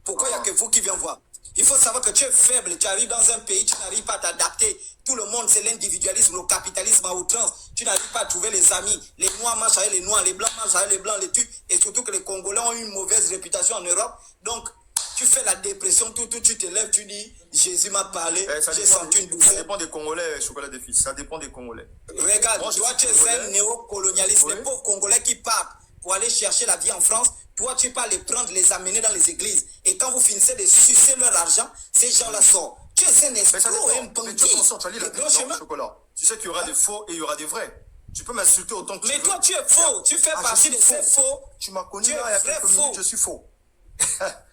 Speaker 1: Pourquoi il n'y a que vous qui viens voir? Il faut savoir que tu es faible, tu arrives dans un pays, tu n'arrives pas à t'adapter. Tout le monde, c'est l'individualisme, le capitalisme à outrance. Tu n'arrives pas à trouver les amis. Les noirs marchent avec les noirs, les blancs marchent avec les blancs, les tuent. Et surtout que les Congolais ont une mauvaise réputation en Europe. Donc, tu fais la dépression, tu te lèves, tu dis, Jésus m'a parlé, j'ai senti une douceur.
Speaker 5: Ça dépend des Congolais, Chocolat des Fils. Ça dépend des Congolais.
Speaker 1: Regarde,
Speaker 5: moi,
Speaker 1: toi, tu es un néocolonialiste. Oui. Les pauvres Congolais qui partent pour aller chercher la vie en France, toi, tu peux les prendre, les amener dans les églises. Et quand vous finissez de sucer leur argent, ces gens-là sortent. Tu es un escroc, un bandit.
Speaker 5: Tu lis la Bible, Chocolat. Tu sais qu'il y aura des faux et il y aura des vrais. Tu peux m'insulter autant que tu veux.
Speaker 1: Mais toi, tu es faux. Tu fais partie de ces faux.
Speaker 5: Tu m'as connu là, il y a quelques minutes, je suis faux.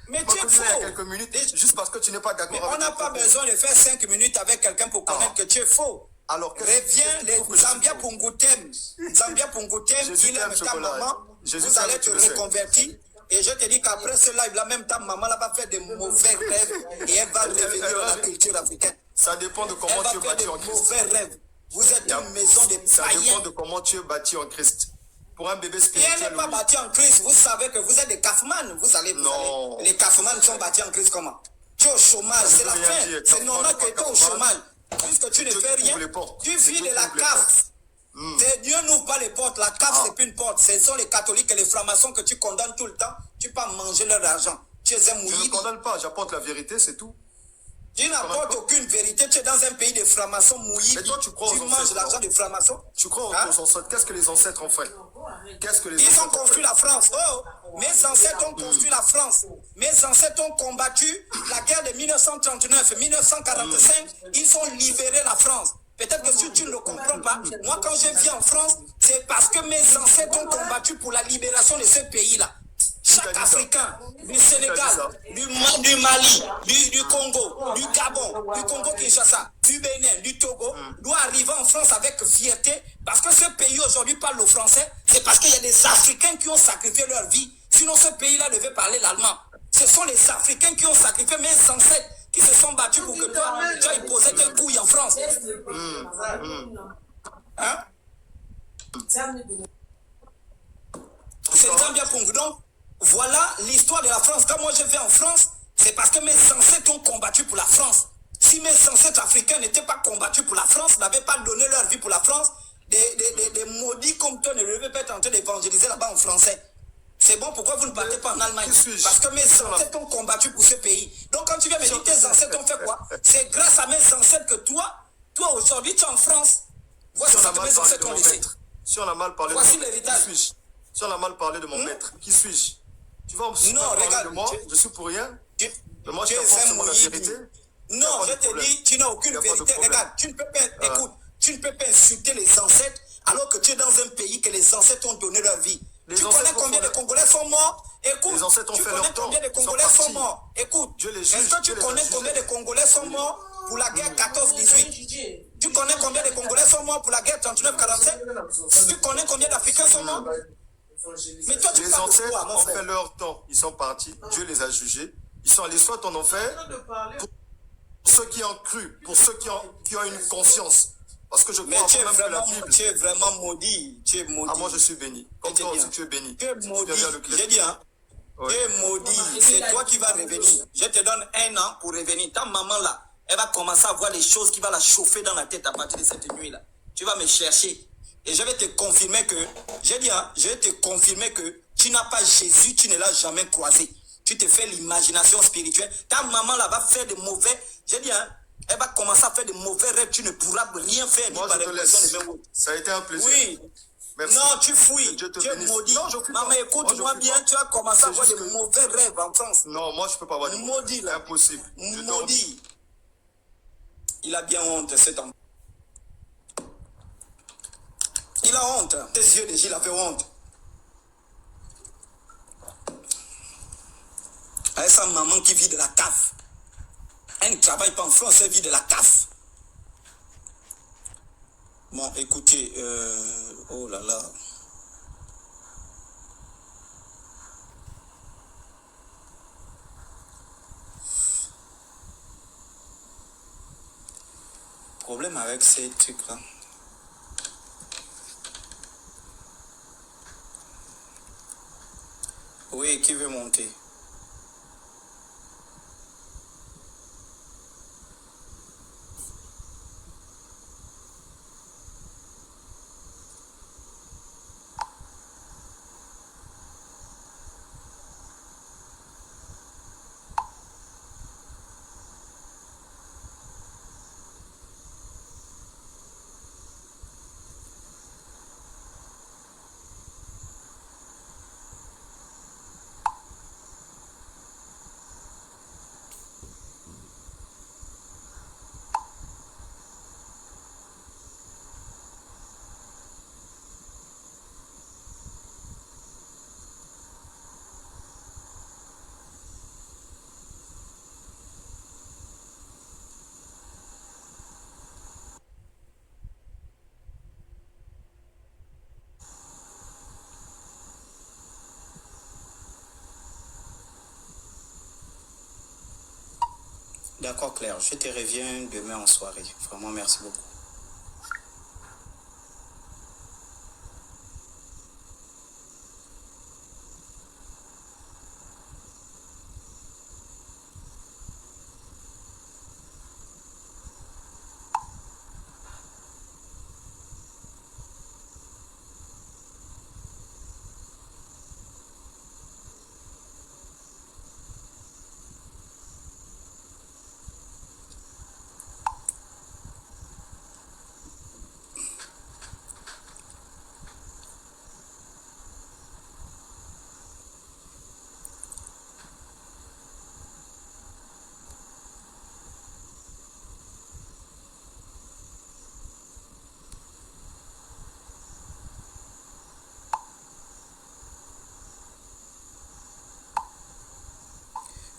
Speaker 1: Mais tu es faux.
Speaker 5: Il y a quelques minutes, juste parce que tu n'es pas d'accord avec moi.
Speaker 1: On n'a pas besoin de faire 5 minutes avec quelqu'un pour connaître que tu es faux.
Speaker 5: Alors
Speaker 1: reviens, les Zambia Pungutem. Zambia Pungutem, il aime ta maman. Vous allez te reconvertir. Et je te dis qu'après ce live-là, même ta maman là, va faire des mauvais rêves et elle va revenir dans la culture africaine.
Speaker 5: Ça dépend de comment tu es bâti en Christ.
Speaker 1: Mauvais rêves. Vous êtes une maison de païens.
Speaker 5: Ça dépend de comment tu es bâti en Christ. Pour un bébé spirituel.
Speaker 1: Et elle n'est pas bâtie en Christ. Vous savez que vous êtes des Kaufman.
Speaker 5: Non.
Speaker 1: Les Kaufman sont bâtis en Christ comment? Tu es au chômage. C'est la fin. C'est normal que tu es au chômage. Puisque tu ne fais rien. Tu vis de la CAF. Dieu n'ouvre pas les portes. La CAF, c'est plus une porte. Ce sont les catholiques et les francs-maçons que tu condamnes tout le temps. Tu peux manger leur argent. Tu es un mouillé.
Speaker 5: Je ne condamne pas. J'apporte la vérité, c'est tout.
Speaker 1: Tu n'apportes aucune vérité. Tu es dans un pays de francs-maçons mouillés.
Speaker 5: Mais toi, tu crois aux ancêtres.
Speaker 1: Tu manges l'argent des francs-maçons.
Speaker 5: Tu crois aux ancêtres. Qu'est-ce que les ancêtres ont fait?
Speaker 1: Ils ont construit la France. Oh, mes ancêtres ont construit la France. Mes ancêtres ont combattu la guerre de 1939, 1945. Ils ont libéré la France. Peut-être que si tu ne le comprends pas, moi quand je vis en France, c'est parce que mes ancêtres ont combattu pour la libération de ce pays-là. Chaque Africain, du Sénégal, du Mali, du Congo, du Gabon, du Congo-Kinshasa, du Bénin, du Togo, doit arriver en France avec fierté parce que ce pays aujourd'hui parle le français, c'est parce qu'il y a des Africains qui ont sacrifié leur vie. Sinon ce pays-là devait parler l'allemand. Ce sont les Africains qui ont sacrifié mes ancêtres qui se sont battus pour que toi, tu aies posé tes couilles en France. Hein? C'est Zambia Pungu. Donc, voilà l'histoire de la France. Quand moi je vais en France, c'est parce que mes ancêtres ont combattu pour la France. Si mes ancêtres africains n'étaient pas combattus pour la France, n'avaient pas donné leur vie pour la France, des maudits comme toi ne devaient pas être en train d'évangéliser là-bas en français. C'est bon, pourquoi vous ne partez pas en Allemagne? Parce que mes ancêtres ont combattu pour ce pays. Donc quand tu viens me dire tes ancêtres ont fait quoi? C'est grâce à mes ancêtres que toi aujourd'hui tu es en France. Voici ce que mes ancêtres ont laissé.
Speaker 5: Si on a mal parlé
Speaker 1: voici
Speaker 5: de mon
Speaker 1: l'héritage.
Speaker 5: Qui suis-je? Si on a mal parlé de mon maître, qui suis-je? Tu vas me parler de moi, je suis pour rien. Mais moi je t'apporte seulement la vérité.
Speaker 1: Non, je te dis, tu n'as aucune vérité. Regarde, tu ne peux pas, écoute, tu ne peux pas insulter les ancêtres alors que tu es dans un pays que les ancêtres ont donné leur vie. Tu connais combien de Congolais sont morts? Écoute, tu connais combien de Congolais sont morts? Écoute, est-ce que tu connais combien de Congolais sont morts pour la guerre 14-18? Tu connais combien de Congolais sont morts pour la guerre 39-45? Tu connais combien d'Africains sont morts? Mais toi, tu
Speaker 5: les ancêtres ont fait leur temps. Ils sont partis. Dieu les a jugés. Ils sont allés soit en enfer. Pour ceux qui ont cru, pour ceux qui ont une conscience. Parce que je crois même que la Bible.
Speaker 1: Tu es vraiment maudit. Tu es maudit.
Speaker 5: Ah, moi je suis béni. Comme toi aussi tu es béni.
Speaker 1: Tu es maudit. J'ai dit, hein. Tu es maudit. C'est toi qui vas revenir. Je te donne 1 an pour revenir. Ta maman là, elle va commencer à voir les choses qui vont la chauffer dans la tête à partir de cette nuit là. Tu vas me chercher. Et je vais te confirmer que, j'ai dit, hein, je vais te confirmer que tu n'as pas Jésus, tu ne l'as jamais croisé. Tu te fais l'imagination spirituelle. Ta maman là va faire de mauvais, j'ai dit, hein, elle va commencer à faire de mauvais rêves. Tu ne pourras rien faire.
Speaker 5: Moi je te laisse. Ça a été un plaisir.
Speaker 1: Oui.
Speaker 5: Merci.
Speaker 1: Non, tu fouilles. Tu es maudit.
Speaker 5: Non,
Speaker 1: maman, écoute-moi bien, tu as commencé à avoir de mauvais rêves en France.
Speaker 5: Non, moi je ne peux pas avoir de
Speaker 1: maudit là.
Speaker 5: Impossible.
Speaker 1: Maudit. Il a bien honte cet homme. Il a honte. Tes yeux déjà, il a fait honte. Avec sa maman qui vit de la CAF. Elle ne travaille pas en France, elle vit de la CAF. Bon, écoutez, oh là là. Problème avec ces trucs-là. Oui, qui veut monter? D'accord, Claire, je te reviens demain en soirée. Vraiment, merci beaucoup.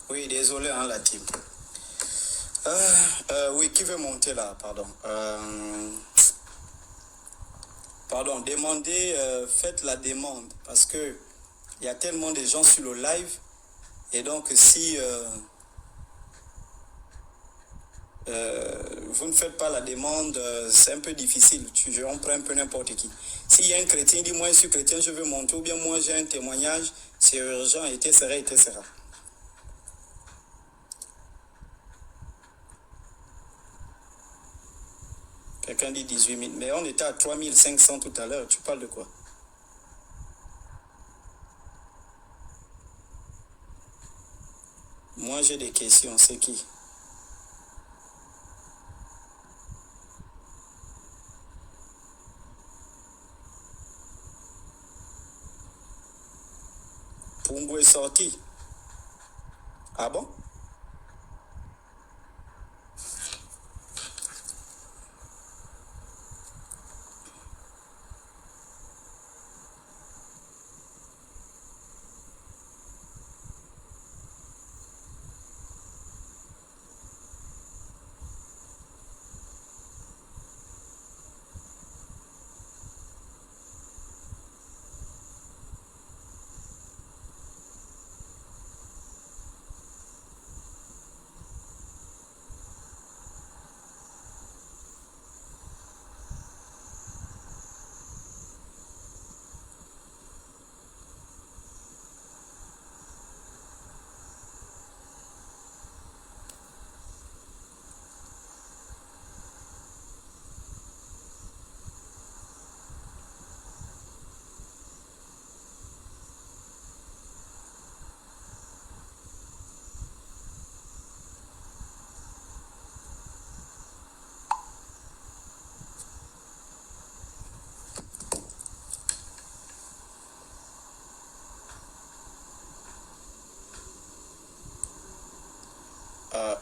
Speaker 1: Oui, désolé, hein, la team. Oui, qui veut monter là? Pardon. Pardon, demandez, faites la demande parce que il y a tellement de gens sur le live et donc si vous ne faites pas la demande, c'est un peu difficile. On prend un peu n'importe qui. S'il y a un chrétien, dit moi je suis chrétien, je veux monter, ou bien moi j'ai un témoignage, c'est urgent, etc., etc. Quelqu'un dit 18 000, mais on était à 3 500 tout à l'heure, tu parles de quoi? Moi j'ai des questions, c'est qui? Pungo est sorti. Ah bon?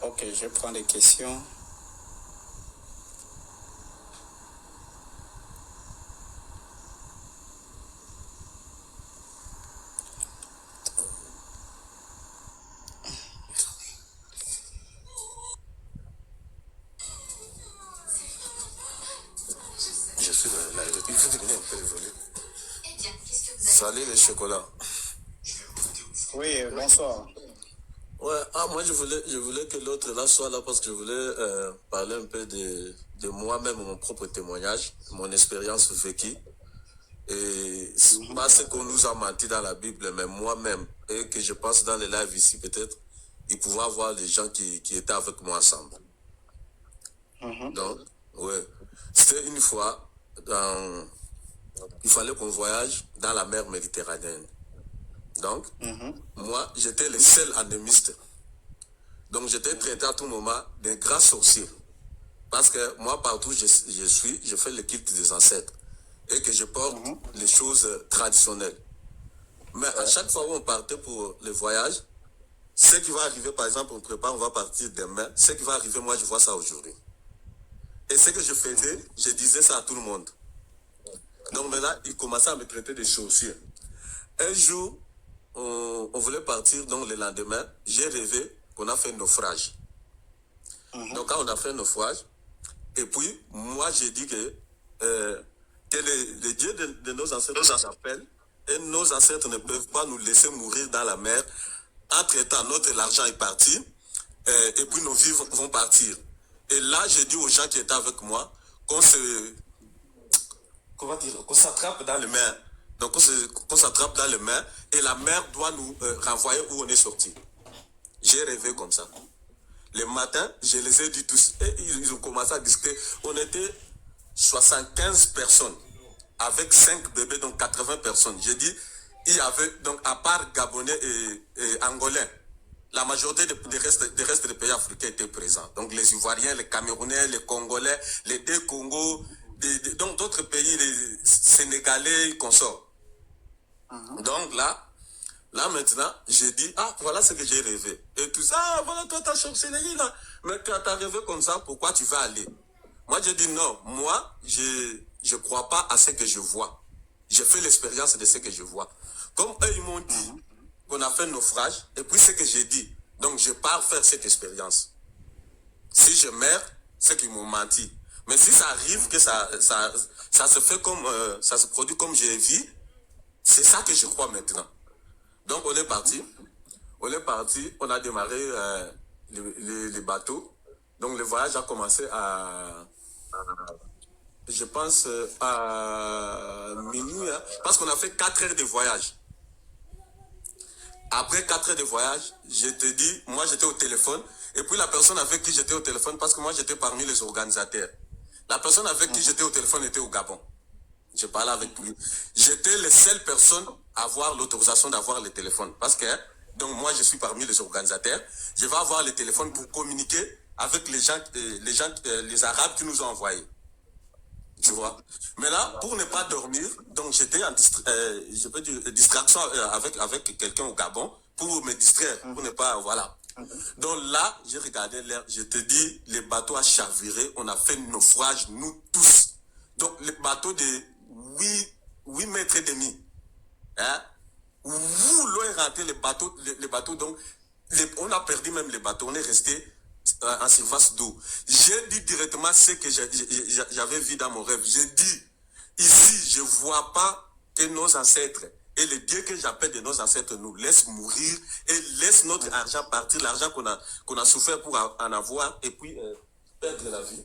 Speaker 1: Ok, je prends les questions.
Speaker 7: Salut les chocolats.
Speaker 1: Oui, bonsoir.
Speaker 7: Ouais, moi je voulais que l'autre là soit là parce que je voulais parler un peu de moi-même, mon propre témoignage, mon expérience vécue. Et c'est pas ce qu'on nous a menti dans la Bible, mais moi-même, et que je pense dans les lives ici peut-être, il pouvait avoir des gens qui étaient avec moi ensemble. Donc, ouais, c'était une fois, il fallait qu'on voyage dans la mer Méditerranéenne. Donc, moi, j'étais le seul animiste. Donc, j'étais traité à tout moment d'un grand sorcier. Parce que moi, partout où je suis, je fais le culte des ancêtres. Et que je porte les choses traditionnelles. Mais à chaque fois où on partait pour le voyage, ce qui va arriver, par exemple, on prépare, on va partir demain. Ce qui va arriver, moi, je vois ça aujourd'hui. Et ce que je faisais, je disais ça à tout le monde. Donc maintenant, il commençait à me traiter de sorcier. Un jour, on voulait partir, donc le lendemain, j'ai rêvé qu'on a fait un naufrage. Donc quand on a fait un naufrage, et puis moi j'ai dit que le Dieu de nos ancêtres nous appelle, et nos ancêtres ne peuvent pas nous laisser mourir dans la mer. Entre-temps, notre argent est parti, et puis nos vies vont partir. Et là, j'ai dit aux gens qui étaient avec moi qu'on s'attrape dans les mains. Donc, qu'on s'attrape dans les mains et la mer doit nous renvoyer où on est sorti. J'ai rêvé comme ça. Le matin, je les ai dit tous. Et ils ont commencé à discuter. On était 75 personnes avec 5 bébés, donc 80 personnes. J'ai dit, il y avait, donc à part Gabonais et Angolais, la majorité des restes des pays africains étaient présents. Donc les Ivoiriens, les Camerounais, les Congolais, les deux Congos, donc d'autres pays, les Sénégalais, consorts. Donc là maintenant, j'ai dit, voilà ce que j'ai rêvé. Et tout ça, voilà, toi t'as sorcellerie là. Mais quand t'as rêvé comme ça, pourquoi tu vas aller? Moi, j'ai dit non, moi, je crois pas à ce que je vois. J'ai fait l'expérience de ce que je vois. Comme eux, ils m'ont dit qu'on a fait un naufrage, et puis ce que j'ai dit. Donc, je pars faire cette expérience. Si je meurs, c'est qu'ils m'ont menti. Mais si ça arrive que ça se fait comme, ça se produit comme j'ai vu, c'est ça que je crois maintenant. Donc, on est parti, on a démarré les bateaux. Donc, le voyage a commencé je pense, à minuit, hein, parce qu'on a fait 4 heures de voyage. Après 4 heures de voyage, je te dis, moi j'étais au téléphone, et puis la personne avec qui j'étais au téléphone, parce que moi j'étais parmi les organisateurs, la personne avec qui j'étais au téléphone était au Gabon. Je parlais avec lui. J'étais la seule personne à avoir l'autorisation d'avoir le téléphone, parce que, donc moi je suis parmi les organisateurs, je vais avoir le téléphone pour communiquer avec les Arabes qui nous ont envoyés. Tu vois. Mais là, pour ne pas dormir, donc j'étais en distraction avec quelqu'un au Gabon pour me distraire, pour ne pas, voilà. Donc là, j'ai regardé l'air, je te dis, le bateau a chaviré, on a fait naufrage, nous tous. Donc le bateau de 8 mètres et demi. Hein? L'eau est rentrée, le bateau, donc, on a perdu même le bateau, on est resté en surface d'eau. J'ai dit directement ce que j'avais vu dans mon rêve. J'ai dit, ici, je ne vois pas que nos ancêtres et le Dieu que j'appelle de nos ancêtres nous laisse mourir et laisse notre argent partir, l'argent qu'on a souffert pour en avoir et puis perdre la vie.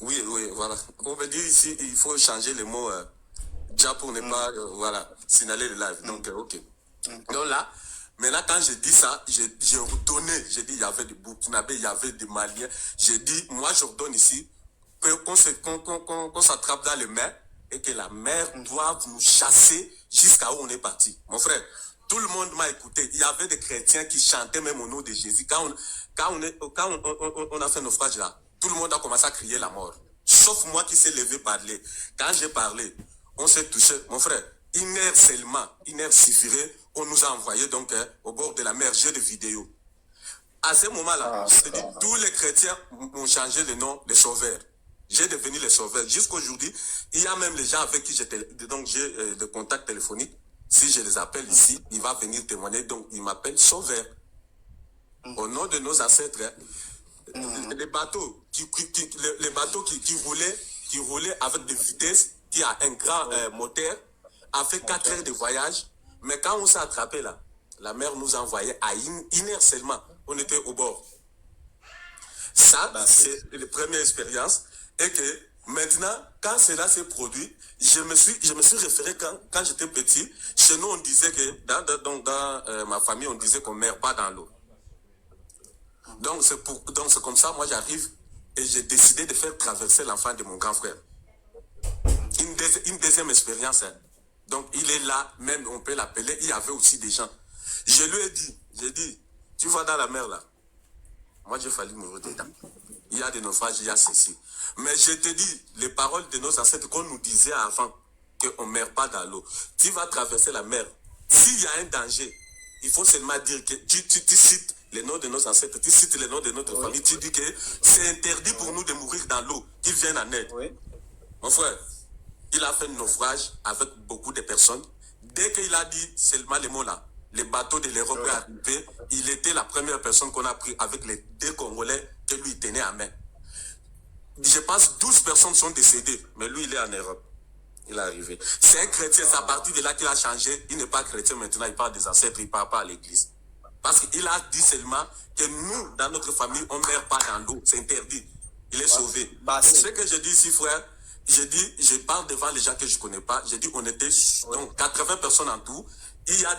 Speaker 7: Oui, voilà. On veut dire ici, il faut changer les mots déjà pour ne pas, voilà, signaler le live. Donc, ok. Donc là, maintenant, quand j'ai dit ça, j'ai retourné. J'ai dit, il y avait des Burkinabés, il y avait des Maliens. J'ai dit, moi, je redonne ici qu'on s'attrape dans les mers et que la mer doit nous chasser jusqu'à où on est parti. Mon frère, tout le monde m'a écouté. Il y avait des chrétiens qui chantaient même au nom de Jésus. Quand on a fait un naufrage là, tout le monde a commencé à crier la mort. Sauf moi qui s'est levé parler. Quand j'ai parlé, on s'est touché. Mon frère, une heure seulement, une heure suffirait. On nous a envoyé donc au bord de la mer, j'ai des vidéos. À ce moment-là, tous les chrétiens ont changé le nom, les sauveurs. J'ai devenu les sauveurs. Jusqu'aujourd'hui, il y a même les gens avec qui j'ai des contacts téléphoniques. Si je les appelle ici, il va venir témoigner. Donc, ils m'appellent sauveur. Au nom de nos ancêtres, les bateaux qui roulaient avec des vitesses, qui a un grand moteur, a fait 4 heures de voyage. Mais quand on s'est attrapé là, la mer nous a envoyé à 1 heure seulement. On était au bord. Ça, c'est la première expérience. Et que maintenant, quand cela s'est produit, je me suis référé quand j'étais petit. Chez nous, on disait que dans ma famille, on disait qu'on ne meurt pas dans l'eau. Donc c'est comme ça, moi j'arrive et j'ai décidé de faire traverser l'enfant de mon grand frère. Une deuxième expérience. Hein. Donc il est là, même on peut l'appeler, il y avait aussi des gens. Je lui ai dit, j'ai dit, tu vas dans la mer là. Moi j'ai fallu mourir dedans. Il y a des naufrages, il y a ceci. Mais je te dis, les paroles de nos ancêtres qu'on nous disait avant, qu'on ne meurt pas dans l'eau. Tu vas traverser la mer. S'il y a un danger, il faut seulement dire que tu cites les noms de nos ancêtres, tu cites les noms de notre famille, tu dis que c'est interdit pour nous de mourir dans l'eau, qu'ils viennent en aide. Oui. Mon frère, il a fait un naufrage avec beaucoup de personnes. Dès qu'il a dit seulement les mots là, les bateaux de l'Europe est arrivé, il était la première personne qu'on a pris avec les 2 Congolais que lui tenait à main. Je pense 12 personnes sont décédées, mais lui il est en Europe. Il est arrivé. C'est un chrétien, c'est à partir de là qu'il a changé. Il n'est pas chrétien maintenant, il parle des ancêtres, il ne parle pas à l'église. Parce qu'il a dit seulement que nous, dans notre famille, on ne meurt pas dans l'eau. C'est interdit. Il est sauvé. C'est ce que je dis ici, frère. Je parle devant les gens que je ne connais pas. Je dis on était donc 80 personnes en tout. Il y a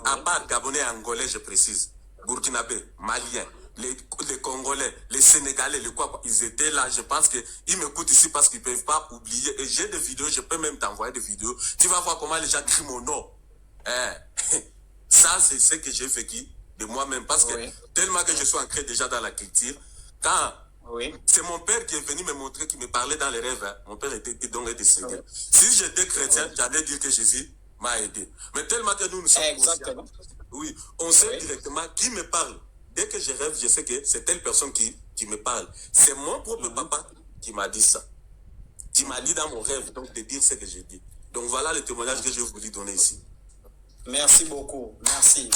Speaker 7: à part Gabonais et Angolais, je précise, Burkinabé, Maliens, les Congolais, les Sénégalais, les quoi, ils étaient là. Je pense qu'ils m'écoutent ici parce qu'ils ne peuvent pas oublier. Et j'ai des vidéos, je peux même t'envoyer des vidéos. Tu vas voir comment les gens crient mon nom. Ça, c'est ce que j'ai vécu de moi-même. Parce que tellement que je suis ancré déjà dans la culture, quand c'est mon père qui est venu me montrer, qui me parlait dans les rêves. Hein. Mon père était donc décédé. Si j'étais chrétien, j'allais dire que Jésus m'a aidé. Mais tellement que nous sommes conscients. Oui, on sait directement qui me parle. Dès que je rêve, je sais que c'est telle personne qui me parle. C'est mon propre papa qui m'a dit ça. Qui m'a dit dans mon rêve, donc de dire ce que j'ai dit. Donc voilà le témoignage que je voulais donner ici.
Speaker 8: Merci beaucoup. Merci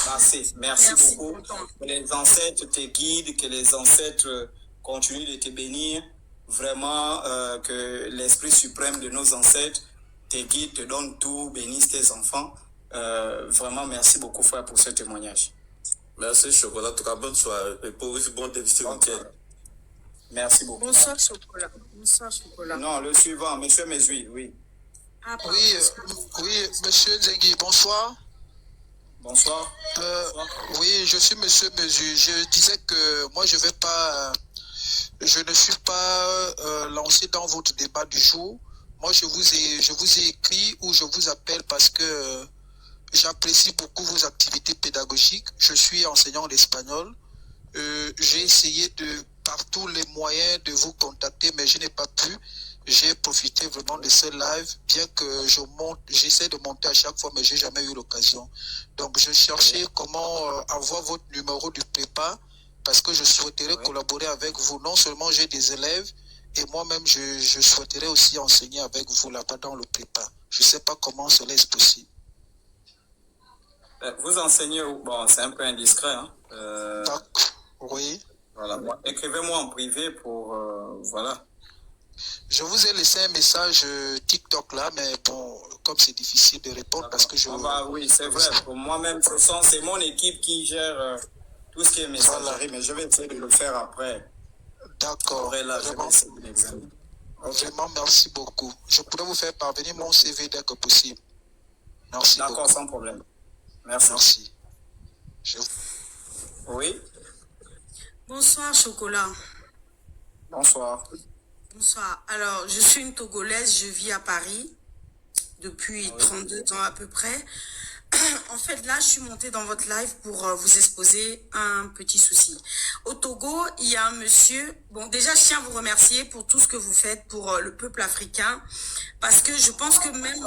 Speaker 8: beaucoup. Que les ancêtres te guident, que les ancêtres continuent de te bénir. Vraiment, que l'Esprit suprême de nos ancêtres te guide, te donne tout, bénisse tes enfants. Vraiment, merci beaucoup, frère, pour ce témoignage.
Speaker 7: Merci, Chocolat. En tout cas, bonne soirée. Et pour vous, bon début de week-end.
Speaker 8: Merci beaucoup.
Speaker 2: Bonsoir, Chocolat. Bonsoir, Chocolat.
Speaker 8: Non, le suivant, monsieur Mesui, oui.
Speaker 2: Ah,
Speaker 9: oui, monsieur Zengui, bonsoir.
Speaker 8: Bonsoir.
Speaker 9: Oui, je suis monsieur Mesui. Je disais que moi, je ne suis pas lancé dans votre débat du jour. Moi, je vous ai écrit ou je vous appelle parce que j'apprécie beaucoup vos activités pédagogiques. Je suis enseignant d'espagnol. J'ai essayé par tous les moyens de vous contacter, mais je n'ai pas pu. J'ai profité vraiment de ce live, bien que j'essaie de monter à chaque fois, mais j'ai jamais eu l'occasion. Donc, je cherchais comment avoir votre numéro du prépa, parce que je souhaiterais collaborer avec vous. Non seulement j'ai des élèves, et moi-même, je souhaiterais aussi enseigner avec vous là-bas dans le prépa. Je ne sais pas comment cela est possible.
Speaker 8: Vous enseignez où? Bon, c'est un peu indiscret. Hein?
Speaker 9: Oui.
Speaker 8: Voilà. Bon, écrivez-moi en privé pour... voilà.
Speaker 9: Je vous ai laissé un message TikTok là, mais bon, comme c'est difficile de répondre parce que je...
Speaker 8: oui, c'est vrai. Pour moi-même, c'est mon équipe qui gère tout ce qui est messagerie, mais je vais essayer de le faire après.
Speaker 9: D'accord. Vraiment, merci beaucoup. Je pourrais vous faire parvenir mon CV dès que possible. Merci beaucoup.
Speaker 8: D'accord, sans problème. Merci. Oui.
Speaker 2: Bonsoir, Chocolat.
Speaker 8: Bonsoir.
Speaker 2: Bonsoir. Alors, je suis une Togolaise, je vis à Paris depuis 32 ans à peu près. En fait, là, je suis montée dans votre live pour vous exposer un petit souci. Au Togo, il y a un monsieur... Bon, déjà, je tiens à vous remercier pour tout ce que vous faites pour le peuple africain. Parce que je pense que même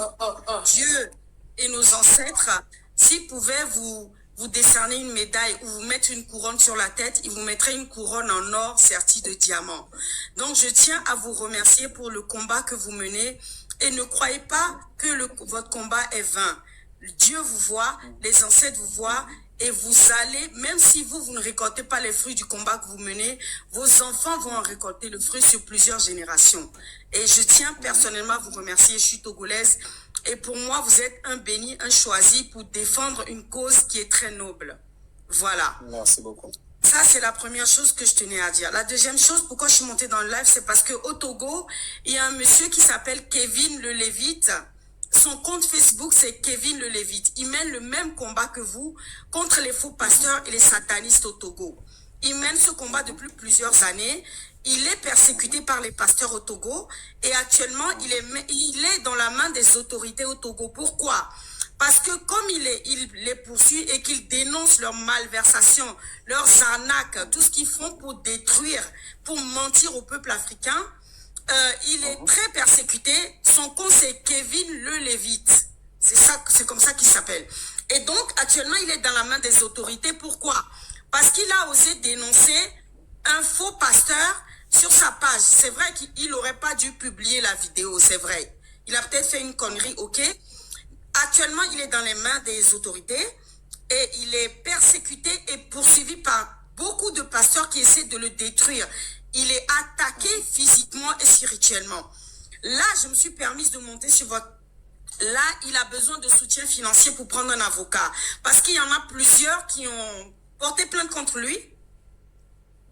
Speaker 2: Dieu et nos ancêtres, s'ils pouvaient vous décerner une médaille ou vous mettre une couronne sur la tête, ils vous mettraient une couronne en or sertie de diamants. Donc, je tiens à vous remercier pour le combat que vous menez. Et ne croyez pas que votre combat est vain. Dieu vous voit, les ancêtres vous voient et vous allez, même si vous ne récoltez pas les fruits du combat que vous menez, vos enfants vont en récolter le fruit sur plusieurs générations. Et je tiens personnellement à vous remercier, je suis togolaise Et pour moi, vous êtes un béni, un choisi pour défendre une cause qui est très noble. Voilà.
Speaker 8: Merci beaucoup.
Speaker 2: Ça, c'est la première chose que je tenais à dire. La deuxième chose, pourquoi je suis montée dans le live, c'est parce qu'au Togo, il y a un monsieur qui s'appelle Kevin Le Lévite. Son compte Facebook, c'est Kevin Le Lévite. Il mène le même combat que vous contre les faux pasteurs et les satanistes au Togo. Il mène ce combat depuis plusieurs années. Il est persécuté par les pasteurs au Togo et actuellement, il est dans la main des autorités au Togo. Pourquoi ? Parce que comme il les poursuit et qu'il dénonce leurs malversations, leurs arnaques, tout ce qu'ils font pour détruire, pour mentir au peuple africain, il est très persécuté. Son compte, c'est Kevin Le Lévite. C'est comme ça qu'il s'appelle. Et donc, actuellement, il est dans la main des autorités. Pourquoi ? Parce qu'il a osé dénoncer un faux pasteur sur sa page. C'est vrai qu'il n'aurait pas dû publier la vidéo, c'est vrai. Il a peut-être fait une connerie, ok ? Actuellement, il est dans les mains des autorités et il est persécuté et poursuivi par beaucoup de pasteurs qui essaient de le détruire. Il est attaqué physiquement et spirituellement. Là, je me suis permise de monter sur votre... Là, il a besoin de soutien financier pour prendre un avocat. Parce qu'il y en a plusieurs qui ont porté plainte contre lui.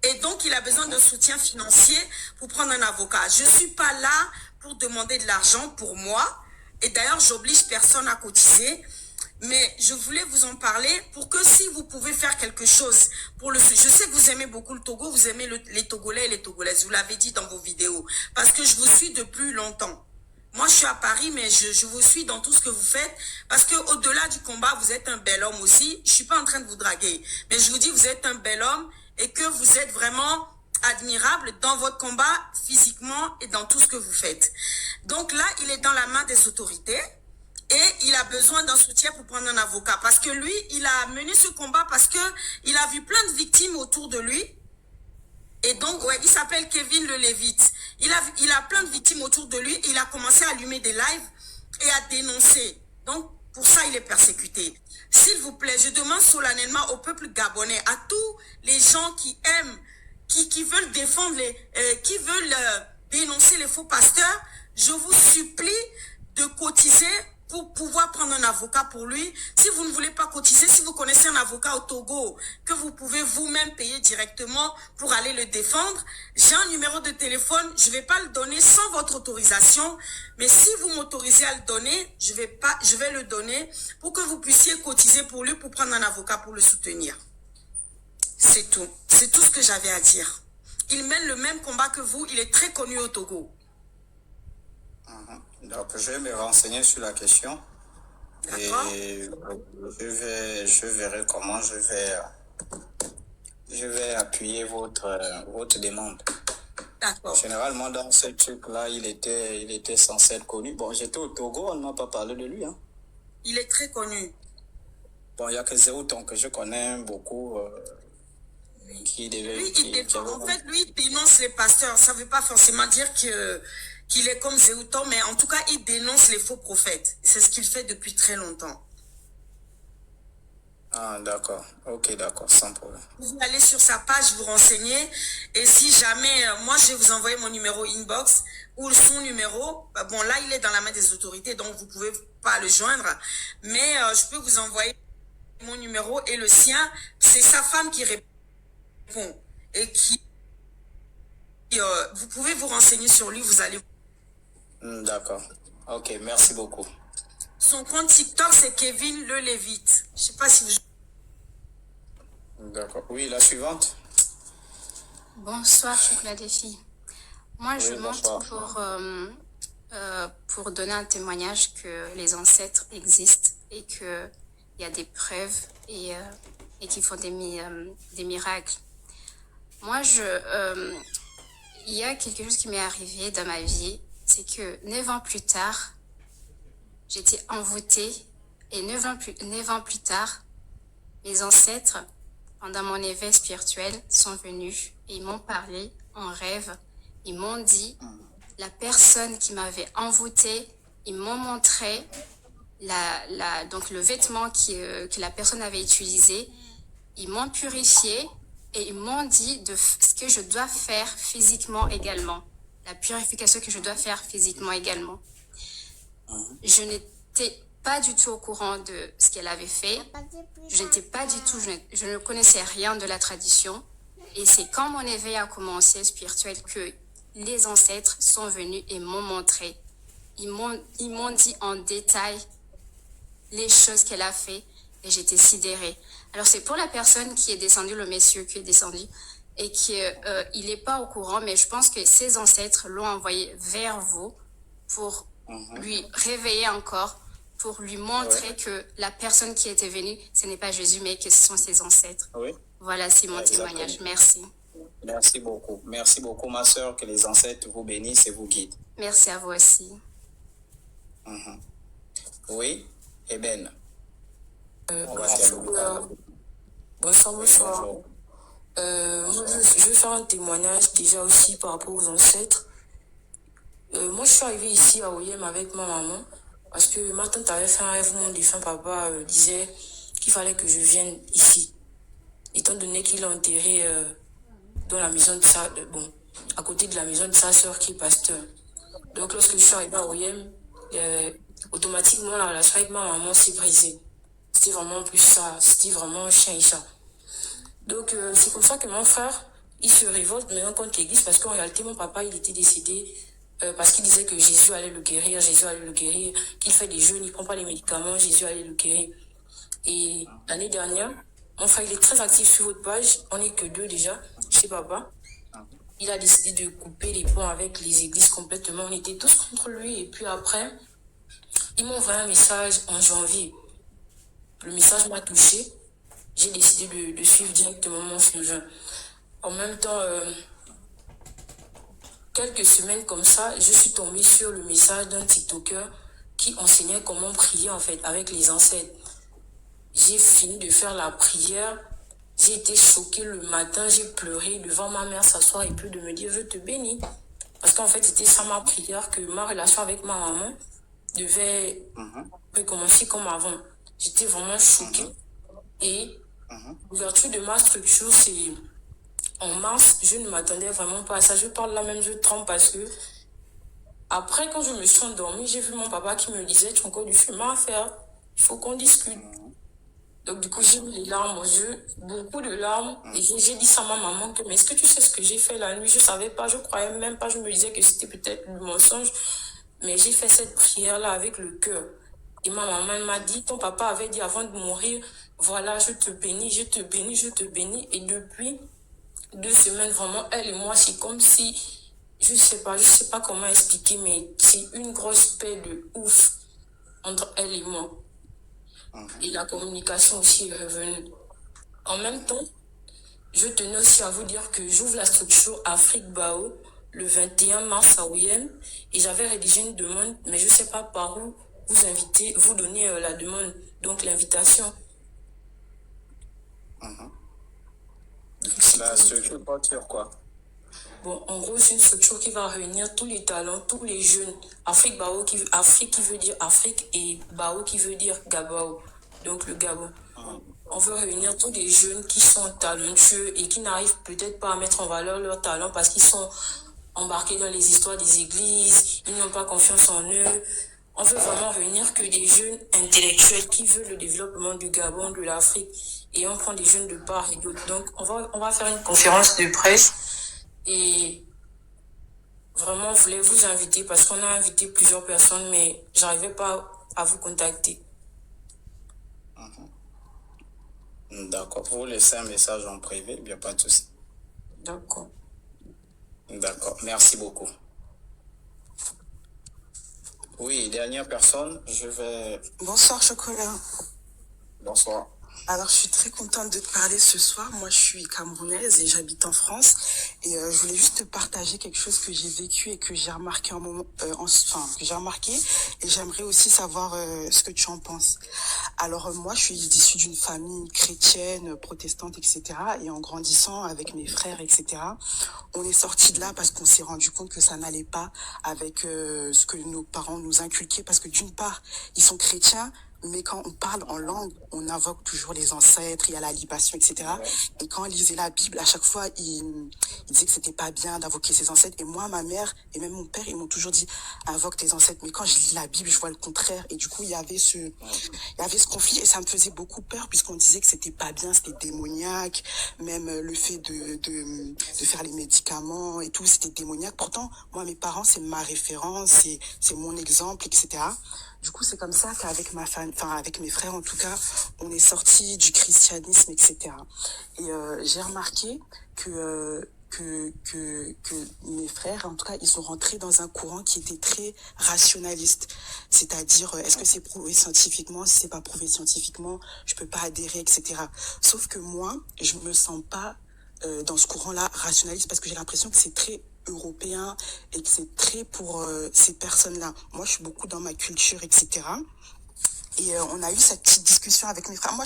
Speaker 2: Et donc, il a besoin de soutien financier pour prendre un avocat. Je ne suis pas là pour demander de l'argent pour moi. Et d'ailleurs, j'oblige personne à cotiser. Mais je voulais vous en parler pour que si vous pouvez faire quelque chose pour le... Je sais que vous aimez beaucoup le Togo, vous aimez les Togolais et les Togolaises. Vous l'avez dit dans vos vidéos. Parce que je vous suis depuis longtemps. Moi, je suis à Paris, mais je vous suis dans tout ce que vous faites. Parce qu'au-delà du combat, vous êtes un bel homme aussi. Je ne suis pas en train de vous draguer. Mais je vous dis, vous êtes un bel homme et que vous êtes vraiment admirable dans votre combat, physiquement et dans tout ce que vous faites. Donc là, il est dans la main des autorités et il a besoin d'un soutien pour prendre un avocat. Parce que lui, il a mené ce combat parce qu'il a vu plein de victimes autour de lui. Et donc, ouais, il s'appelle Kevin Le Lévite. Il a plein de victimes autour de lui. Et il a commencé à allumer des lives et à dénoncer. Donc, pour ça, il est persécuté. S'il vous plaît, je demande solennellement au peuple gabonais, à tous les gens qui aiment, qui veulent défendre qui veulent dénoncer les faux pasteurs, je vous supplie de cotiser pour pouvoir prendre un avocat pour lui. Si vous ne voulez pas cotiser, si vous connaissez un avocat au Togo que vous pouvez vous-même payer directement pour aller le défendre, j'ai un numéro de téléphone, je ne vais pas le donner sans votre autorisation, mais si vous m'autorisez à le donner, je vais le donner pour que vous puissiez cotiser pour lui pour prendre un avocat pour le soutenir. C'est tout. C'est tout ce que j'avais à dire. Il mène le même combat que vous, il est très connu au Togo.
Speaker 8: Donc, je vais me renseigner sur la question et je verrai comment je vais appuyer votre demande.
Speaker 2: D'accord.
Speaker 8: Généralement, dans ce truc-là, il était censé être connu. Bon, j'étais au Togo, on ne m'a pas parlé de lui. Hein.
Speaker 2: Il est très connu.
Speaker 8: Bon, il n'y a que Zéouton que je connais beaucoup. Qui devait...
Speaker 2: En fait, lui, il dénonce les pasteurs. Ça ne veut pas forcément dire qu'il est comme Zéouton, mais en tout cas, il dénonce les faux prophètes. C'est ce qu'il fait depuis très longtemps.
Speaker 8: Ah, d'accord. Ok, d'accord, sans problème.
Speaker 2: Vous allez sur sa page, vous renseignez. Et si jamais, moi, je vais vous envoyer mon numéro inbox ou son numéro. Bon, là, il est dans la main des autorités, donc vous ne pouvez pas le joindre. Mais je peux vous envoyer mon numéro et le sien. C'est sa femme qui répond. Et qui... vous pouvez vous renseigner sur lui, vous allez...
Speaker 8: D'accord. Ok, merci beaucoup.
Speaker 2: Son compte TikTok, c'est Kevin Le Lévite. Je ne sais pas si vous...
Speaker 8: D'accord. Oui, la suivante.
Speaker 10: Bonsoir, Chocolat des filles. Moi, je monte pour donner un témoignage que les ancêtres existent et qu'il y a des preuves et qu'ils font des miracles. Moi, il y a quelque chose qui m'est arrivé dans ma vie, c'est que 9 ans plus tard, j'étais envoûtée et 9 ans plus tard, mes ancêtres, pendant mon éveil spirituel, sont venus et ils m'ont parlé en rêve. Ils m'ont dit, la personne qui m'avait envoûtée, ils m'ont montré donc le vêtement que la personne avait utilisé. Ils m'ont purifié et ils m'ont dit de ce que je dois faire physiquement également. La purification que je dois faire physiquement également. Je n'ai n'étais pas du tout au courant de ce qu'elle avait fait. Je n'étais pas du tout, je ne connaissais rien de la tradition. Et c'est quand mon éveil a commencé spirituel que les ancêtres sont venus et m'ont montré. Ils m'ont dit en détail les choses qu'elle a fait et j'étais sidérée. Alors c'est pour la personne qui est descendue, le monsieur qui est descendu et qui il n'est pas au courant, mais je pense que ses ancêtres l'ont envoyé vers vous pour lui réveiller encore, pour lui montrer que la personne qui était venue, ce n'est pas Jésus, mais que ce sont ses ancêtres.
Speaker 8: Oui.
Speaker 10: Voilà, c'est mon témoignage. Merci.
Speaker 8: Merci beaucoup. Merci beaucoup, ma soeur. Que les ancêtres vous bénissent et vous guident.
Speaker 10: Merci à vous aussi.
Speaker 8: Oui, Eben.
Speaker 11: Bonsoir. Moi, je vais faire un témoignage déjà aussi par rapport aux ancêtres. Moi, je suis arrivée ici à Oyem avec ma maman parce que ma tante avait fait un rêve où mon défunt papa disait qu'il fallait que je vienne ici. Étant donné qu'il est enterré dans la maison de à côté de la maison de sa sœur qui est pasteur. Donc, lorsque je suis arrivée à Oyem, automatiquement, la relation avec ma maman s'est brisée. C'était vraiment plus ça. C'était vraiment chien et chat. Donc, c'est comme ça que mon frère, il se révolte maintenant contre l'église parce qu'en réalité, mon papa, il était décédé parce qu'il disait que Jésus allait le guérir, qu'il fait des jeûnes, il prend pas les médicaments, Jésus allait le guérir. Et l'année dernière, mon frère, il est très actif sur votre page. On n'est que 2 déjà, chez papa. Il a décidé de couper les ponts avec les églises complètement. On était tous contre lui. Et puis après, il m'a envoyé un message en janvier. Le message m'a touché. J'ai décidé de suivre directement mon conjoint. En même temps, quelques semaines comme ça, je suis tombée sur le message d'un TikToker qui enseignait comment prier en fait avec les ancêtres. J'ai fini de faire la prière. J'ai été choquée le matin, j'ai pleuré devant ma mère s'asseoir et puis de me dire je te bénis. Parce qu'en fait, c'était ça ma prière, que ma relation avec ma maman devait recommencer comme avant. J'étais vraiment choquée. Et l'ouverture de ma structure, c'est en mars. Je ne m'attendais vraiment pas à ça. Je parle là même, je tremble parce que après, quand je me suis endormie, j'ai vu mon papa qui me disait tu as encore du chemin à faire. Il faut qu'on discute. Donc du coup, j'ai mis les larmes aux yeux, beaucoup de larmes. Et j'ai dit ça à ma maman que mais est-ce que tu sais ce que j'ai fait la nuit? Je savais pas, je croyais même pas. Je me disais que c'était peut-être du mensonge. Mais j'ai fait cette prière-là avec le cœur. Et ma maman elle m'a dit, ton papa avait dit avant de mourir, voilà, je te bénis, je te bénis, je te bénis. Et depuis 2 semaines, vraiment, elle et moi, c'est comme si, je sais pas comment expliquer, mais c'est une grosse paix de ouf entre elle et moi. Et la communication aussi est revenue. En même temps, je tenais aussi à vous dire que j'ouvre la structure Afrique Bao le 21 mars à Oyem et j'avais rédigé une demande, mais je ne sais pas par où vous donner la demande, donc l'invitation.
Speaker 8: La structure porte sur quoi?
Speaker 11: Bon, en gros, c'est une structure qui va réunir tous les talents, tous les jeunes. Afrique qui veut dire Afrique et Bao qui veut dire Gabao, donc le Gabon. On veut réunir tous les jeunes qui sont talentueux et qui n'arrivent peut-être pas à mettre en valeur leur talent parce qu'ils sont embarqués dans les histoires des églises, ils n'ont pas confiance en eux. On veut vraiment réunir que des jeunes intellectuels qui veulent le développement du Gabon, de l'Afrique. Et on prend des jeunes de part et d'autre. Donc, on va faire une conférence de presse. Et vraiment, je voulais vous inviter parce qu'on a invité plusieurs personnes, mais j'arrivais pas à vous contacter.
Speaker 8: D'accord. Pour vous laisser un message en privé, il n'y a pas de souci.
Speaker 11: D'accord.
Speaker 8: D'accord. Merci beaucoup. Oui, dernière personne, je vais...
Speaker 12: Bonsoir, Chocolat.
Speaker 8: Bonsoir.
Speaker 12: Alors, je suis très contente de te parler ce soir. Moi, je suis camerounaise et j'habite en France. Et je voulais juste te partager quelque chose que j'ai vécu et que j'ai remarqué que j'ai remarqué. Et j'aimerais aussi savoir ce que tu en penses. Alors, moi, je suis issue d'une famille chrétienne, protestante, etc. Et en grandissant avec mes frères, etc., on est sortis de là parce qu'on s'est rendu compte que ça n'allait pas avec ce que nos parents nous inculquaient. Parce que d'une part, ils sont chrétiens, mais quand on parle en langue, on invoque toujours les ancêtres, il y a la libation, etc. Et quand on lisait la Bible, à chaque fois, il disait que c'était pas bien d'invoquer ses ancêtres. Et moi, ma mère et même mon père, ils m'ont toujours dit invoque tes ancêtres. Mais quand je lis la Bible, je vois le contraire. Et du coup, il y avait ce conflit et ça me faisait beaucoup peur puisqu'on disait que c'était pas bien, c'était démoniaque. Même le fait de faire les médicaments et tout, c'était démoniaque. Pourtant, moi, mes parents, c'est ma référence, c'est mon exemple, etc. Du coup, c'est comme ça qu'avec ma famille, enfin avec mes frères en tout cas, on est sortis du christianisme, etc. Et j'ai remarqué que mes frères, en tout cas, ils sont rentrés dans un courant qui était très rationaliste. C'est-à-dire, est-ce que c'est prouvé scientifiquement? Si c'est pas prouvé scientifiquement, je peux pas adhérer, etc. Sauf que moi, je me sens pas dans ce courant-là rationaliste parce que j'ai l'impression que c'est très européen et que c'est très pour ces personnes-là. Moi, je suis beaucoup dans ma culture, etc. Et on a eu cette petite discussion avec mes frères. Moi,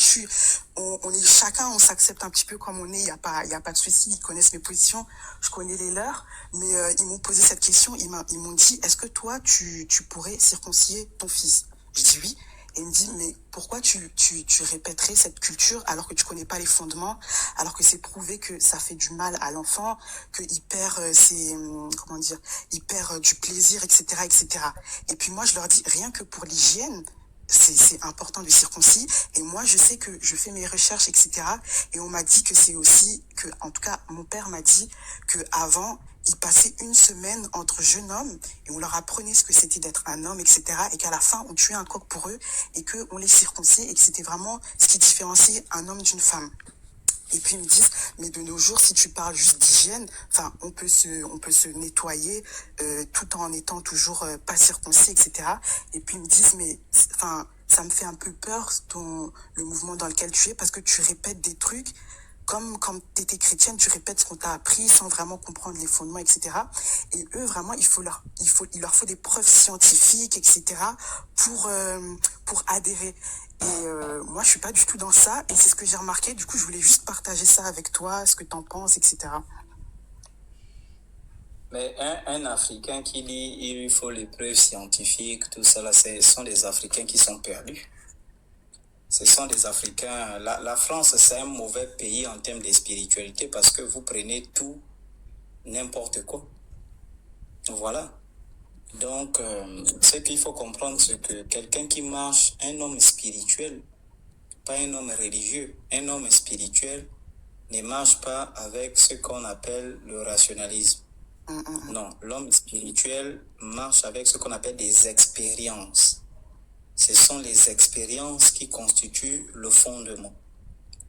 Speaker 12: on est chacun, on s'accepte un petit peu comme on est. Il y a pas de souci. Ils connaissent mes positions, je connais les leurs. Mais ils m'ont posé cette question. Ils m'ont dit, est-ce que toi, tu pourrais circonciller ton fils? Je dis oui. Et il me dit, mais pourquoi tu répéterais cette culture alors que tu connais pas les fondements, alors que c'est prouvé que ça fait du mal à l'enfant, qu'il perd il perd du plaisir, etc., etc. Et puis moi, je leur dis, rien que pour l'hygiène, c'est important de circoncis. Et moi, je sais que je fais mes recherches, etc. Et on m'a dit que c'est aussi que, en tout cas, mon père m'a dit que avant, ils passaient une semaine entre jeunes hommes et on leur apprenait ce que c'était d'être un homme, etc. Et qu'à la fin, on tuait un coq pour eux et qu'on les circoncisait et que c'était vraiment ce qui différenciait un homme d'une femme. Et puis ils me disent, mais de nos jours, si tu parles juste d'hygiène, enfin, on peut se nettoyer tout en étant toujours pas circoncis, etc. Et puis ils me disent, mais enfin, ça me fait un peu peur le mouvement dans lequel tu es parce que tu répètes des trucs comme quand tu étais chrétienne, tu répètes ce qu'on t'a appris sans vraiment comprendre les fondements, etc. Et eux, vraiment, il leur faut des preuves scientifiques, etc. pour adhérer. Et moi, je suis pas du tout dans ça. Et c'est ce que j'ai remarqué. Du coup, je voulais juste partager ça avec toi, ce que tu en penses, etc.
Speaker 8: Mais un Africain qui dit il lui faut les preuves scientifiques, tout ça, là, ce sont des Africains qui sont perdus. Ce sont des Africains. La France, c'est un mauvais pays en termes de spiritualité parce que vous prenez tout, n'importe quoi. Voilà. Donc, ce qu'il faut comprendre, c'est que quelqu'un qui marche, un homme spirituel, pas un homme religieux, un homme spirituel ne marche pas avec ce qu'on appelle le rationalisme. Non, l'homme spirituel marche avec ce qu'on appelle des expériences. Ce sont les expériences qui constituent le fondement.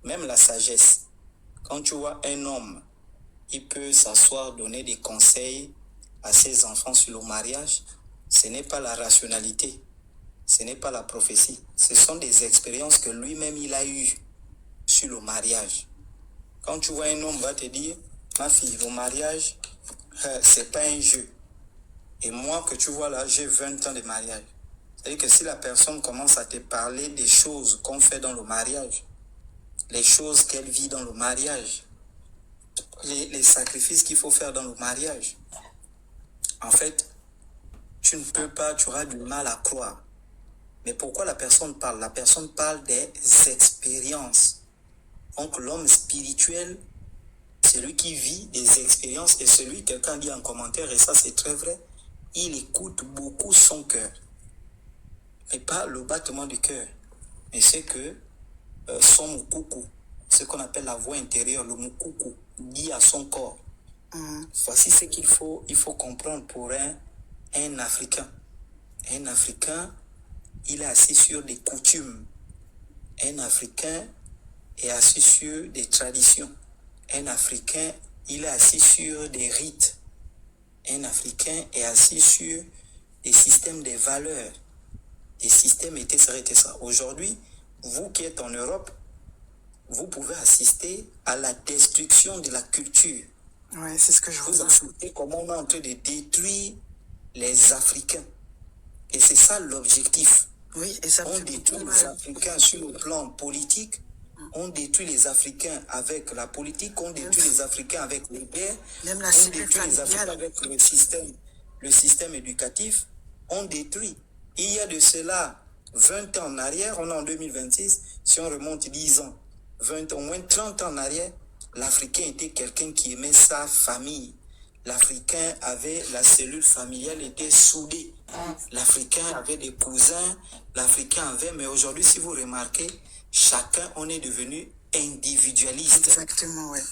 Speaker 8: Même la sagesse. Quand tu vois un homme, il peut s'asseoir, donner des conseils à ses enfants sur le mariage. Ce n'est pas la rationalité. Ce n'est pas la prophétie. Ce sont des expériences que lui-même il a eues sur le mariage. Quand tu vois un homme, va te dire, ma fille, le mariage, c'est pas un jeu. Et moi que tu vois là, j'ai 20 ans de mariage. C'est-à-dire que si la personne commence à te parler des choses qu'on fait dans le mariage, les choses qu'elle vit dans le mariage, les sacrifices qu'il faut faire dans le mariage, en fait, tu ne peux pas, tu auras du mal à croire. Mais pourquoi la personne parle? La personne parle des expériences. Donc l'homme spirituel, celui qui vit des expériences, et celui, quelqu'un dit en commentaire, et ça c'est très vrai, il écoute beaucoup son cœur. Et pas le battement du cœur, mais c'est que son moukoukou, ce qu'on appelle la voix intérieure, le moukoukou, dit à son corps. Voici ce qu'il faut comprendre pour un Africain. Un Africain, il est assis sur des coutumes. Un Africain est assis sur des traditions. Un Africain, il est assis sur des rites. Un Africain est assis sur des systèmes de valeurs. Des systèmes etc. Aujourd'hui, vous qui êtes en Europe, vous pouvez assister à la destruction de la culture.
Speaker 12: Ouais, c'est ce que je
Speaker 8: vous assistez comment on est en train de détruire les Africains. Et c'est ça l'objectif.
Speaker 12: Oui, et ça
Speaker 8: on détruit les Africains sur le plan politique, on détruit les Africains avec la politique, on détruit les Africains avec les guerres,
Speaker 12: même la
Speaker 8: on détruit les Africains avec le système éducatif, on détruit. Il y a de cela
Speaker 1: 20 ans en arrière, on est en 2026, si on remonte 10 ans, 20 ans, au moins 30 ans en arrière, l'Africain était quelqu'un qui aimait sa famille. L'Africain avait la cellule familiale était soudée. L'Africain avait des cousins, l'Africain avait, mais aujourd'hui, si vous remarquez, chacun, on est devenu individualiste.
Speaker 12: Exactement, ouais.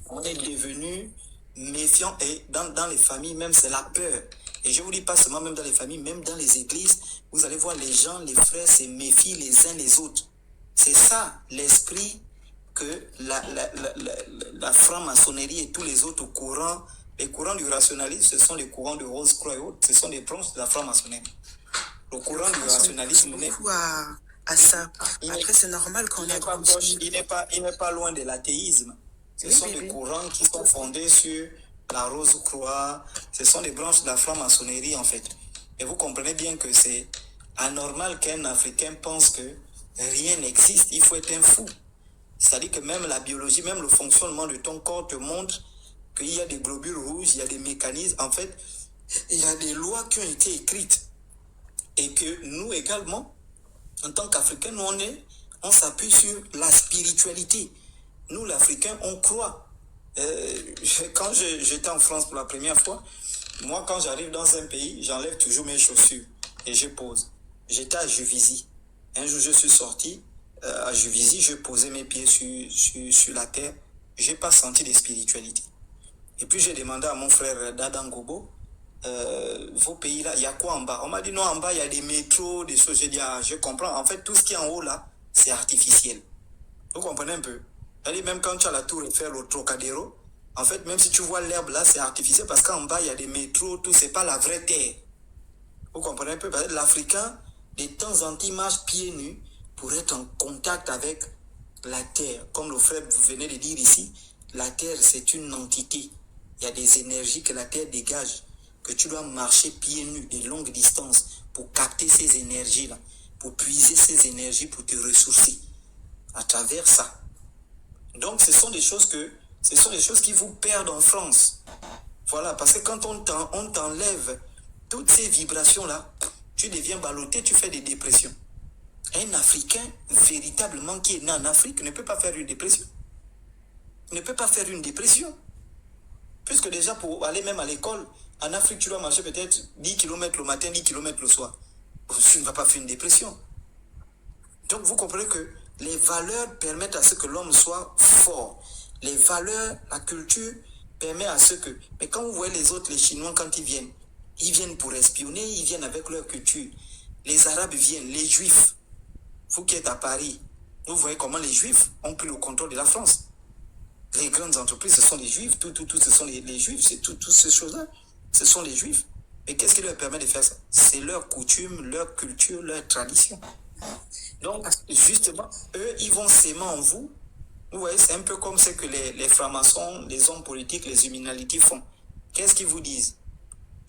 Speaker 1: On est devenu méfiant et dans les familles, même c'est la peur. Et je vous dis pas seulement même dans les familles, même dans les églises, vous allez voir les gens, les frères se méfient les uns les autres. C'est ça l'esprit que la franc-maçonnerie et tous les autres courants, les courants du rationalisme, ce sont les courants de Rose-Croix et autres, ce sont des branches de la franc-maçonnerie. Le courant du rationalisme n'est
Speaker 12: pas à ça. Après, c'est normal qu'on ait
Speaker 1: proche, il n'est pas loin de l'athéisme. Ce sont des courants qui sont fondés sur la Rose-Croix, ce sont des branches de la franc-maçonnerie en fait. Et vous comprenez bien que c'est anormal qu'un Africain pense que rien n'existe, il faut être un fou. C'est-à-dire que même la biologie, même le fonctionnement de ton corps te montre qu'il y a des globules rouges, il y a des mécanismes. En fait, il y a des lois qui ont été écrites. Et que nous également, en tant qu'Africains, on s'appuie sur la spiritualité. Nous, l'Africain, on croit. Quand j'étais en France pour la première fois, moi, quand j'arrive dans un pays, j'enlève toujours mes chaussures et je pose. J'étais à Juvisy. Un jour, je suis sorti à Juvisy, je posais mes pieds sur la terre. Je n'ai pas senti de spiritualité. Et puis, j'ai demandé à mon frère Dadan Gobo, vos pays là, il y a quoi en bas? On m'a dit non, en bas, il y a des métros, des choses. J'ai dit, ah, je comprends. En fait, tout ce qui est en haut là, c'est artificiel. Vous comprenez un peu? C'est-à-dire, même quand tu as la tour Eiffel au Trocadéro, en fait, même si tu vois l'herbe là, c'est artificiel parce qu'en bas, il y a des métros, tout, c'est pas la vraie terre. Vous comprenez un peu? Parce que l'Africain, de temps en temps, marche pieds nus pour être en contact avec la terre. Comme le frère vous venez de dire ici, la terre, c'est une entité. Il y a des énergies que la terre dégage, que tu dois marcher pieds nus de longues distances pour capter ces énergies-là, pour puiser ces énergies, pour te ressourcer à travers ça. Donc, ce sont des choses qui vous perdent en France. Voilà, parce que quand on t'enlève toutes ces vibrations-là, tu deviens ballotté, tu fais des dépressions. Un Africain, véritablement, qui est né en Afrique, ne peut pas faire une dépression. Ne peut pas faire une dépression. Puisque déjà, pour aller même à l'école, en Afrique, tu dois marcher peut-être 10 km le matin, 10 km le soir. Tu ne vas pas faire une dépression. Donc, vous comprenez que les valeurs permettent à ce que l'homme soit fort. Les valeurs, la culture, permet à ce que... Mais quand vous voyez les autres, les Chinois, quand ils viennent pour espionner, ils viennent avec leur culture. Les Arabes viennent, les Juifs. Vous qui êtes à Paris, vous voyez comment les Juifs ont pris le contrôle de la France. Les grandes entreprises, ce sont les Juifs, tout, ce sont les Juifs, c'est toutes ces choses-là, ce sont les Juifs. Mais qu'est-ce qui leur permet de faire ça? C'est leur coutume, leur culture, leur tradition. Donc, justement, eux, ils vont s'aimer en vous. Vous voyez, c'est un peu comme ce que les francs-maçons, les hommes politiques, les Illuminati font. Qu'est-ce qu'ils vous disent?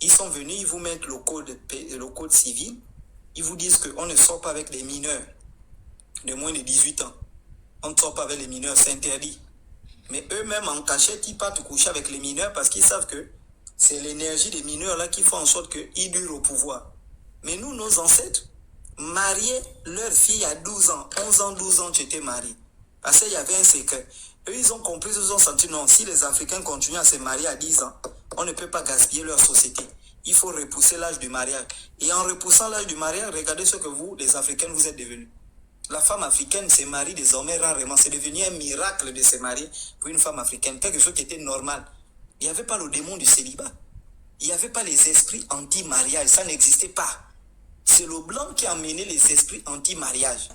Speaker 1: Ils sont venus, ils vous mettent le code civil. Ils vous disent qu'on ne sort pas avec des mineurs de moins de 18 ans. On ne sort pas avec les mineurs, c'est interdit. Mais eux-mêmes, en cachette, ils partent coucher avec les mineurs parce qu'ils savent que c'est l'énergie des mineurs là qui font en sorte qu'ils durent au pouvoir. Mais nous, nos ancêtres, mariaient leurs filles à 12 ans, 11 ans, 12 ans, tu étais marié. Parce qu'il y avait un secret. Eux, ils ont compris, ils ont senti, non, si les Africains continuent à se marier à 10 ans, on ne peut pas gaspiller leur société. Il faut repousser l'âge du mariage. Et en repoussant l'âge du mariage, regardez ce que vous, les Africains, vous êtes devenus. La femme africaine se marie désormais rarement. C'est devenu un miracle de se marier pour une femme africaine. Quelque chose qui était normal. Il n'y avait pas le démon du célibat. Il n'y avait pas les esprits anti-mariage. Ça n'existait pas. C'est le blanc qui a amené les esprits anti-mariage.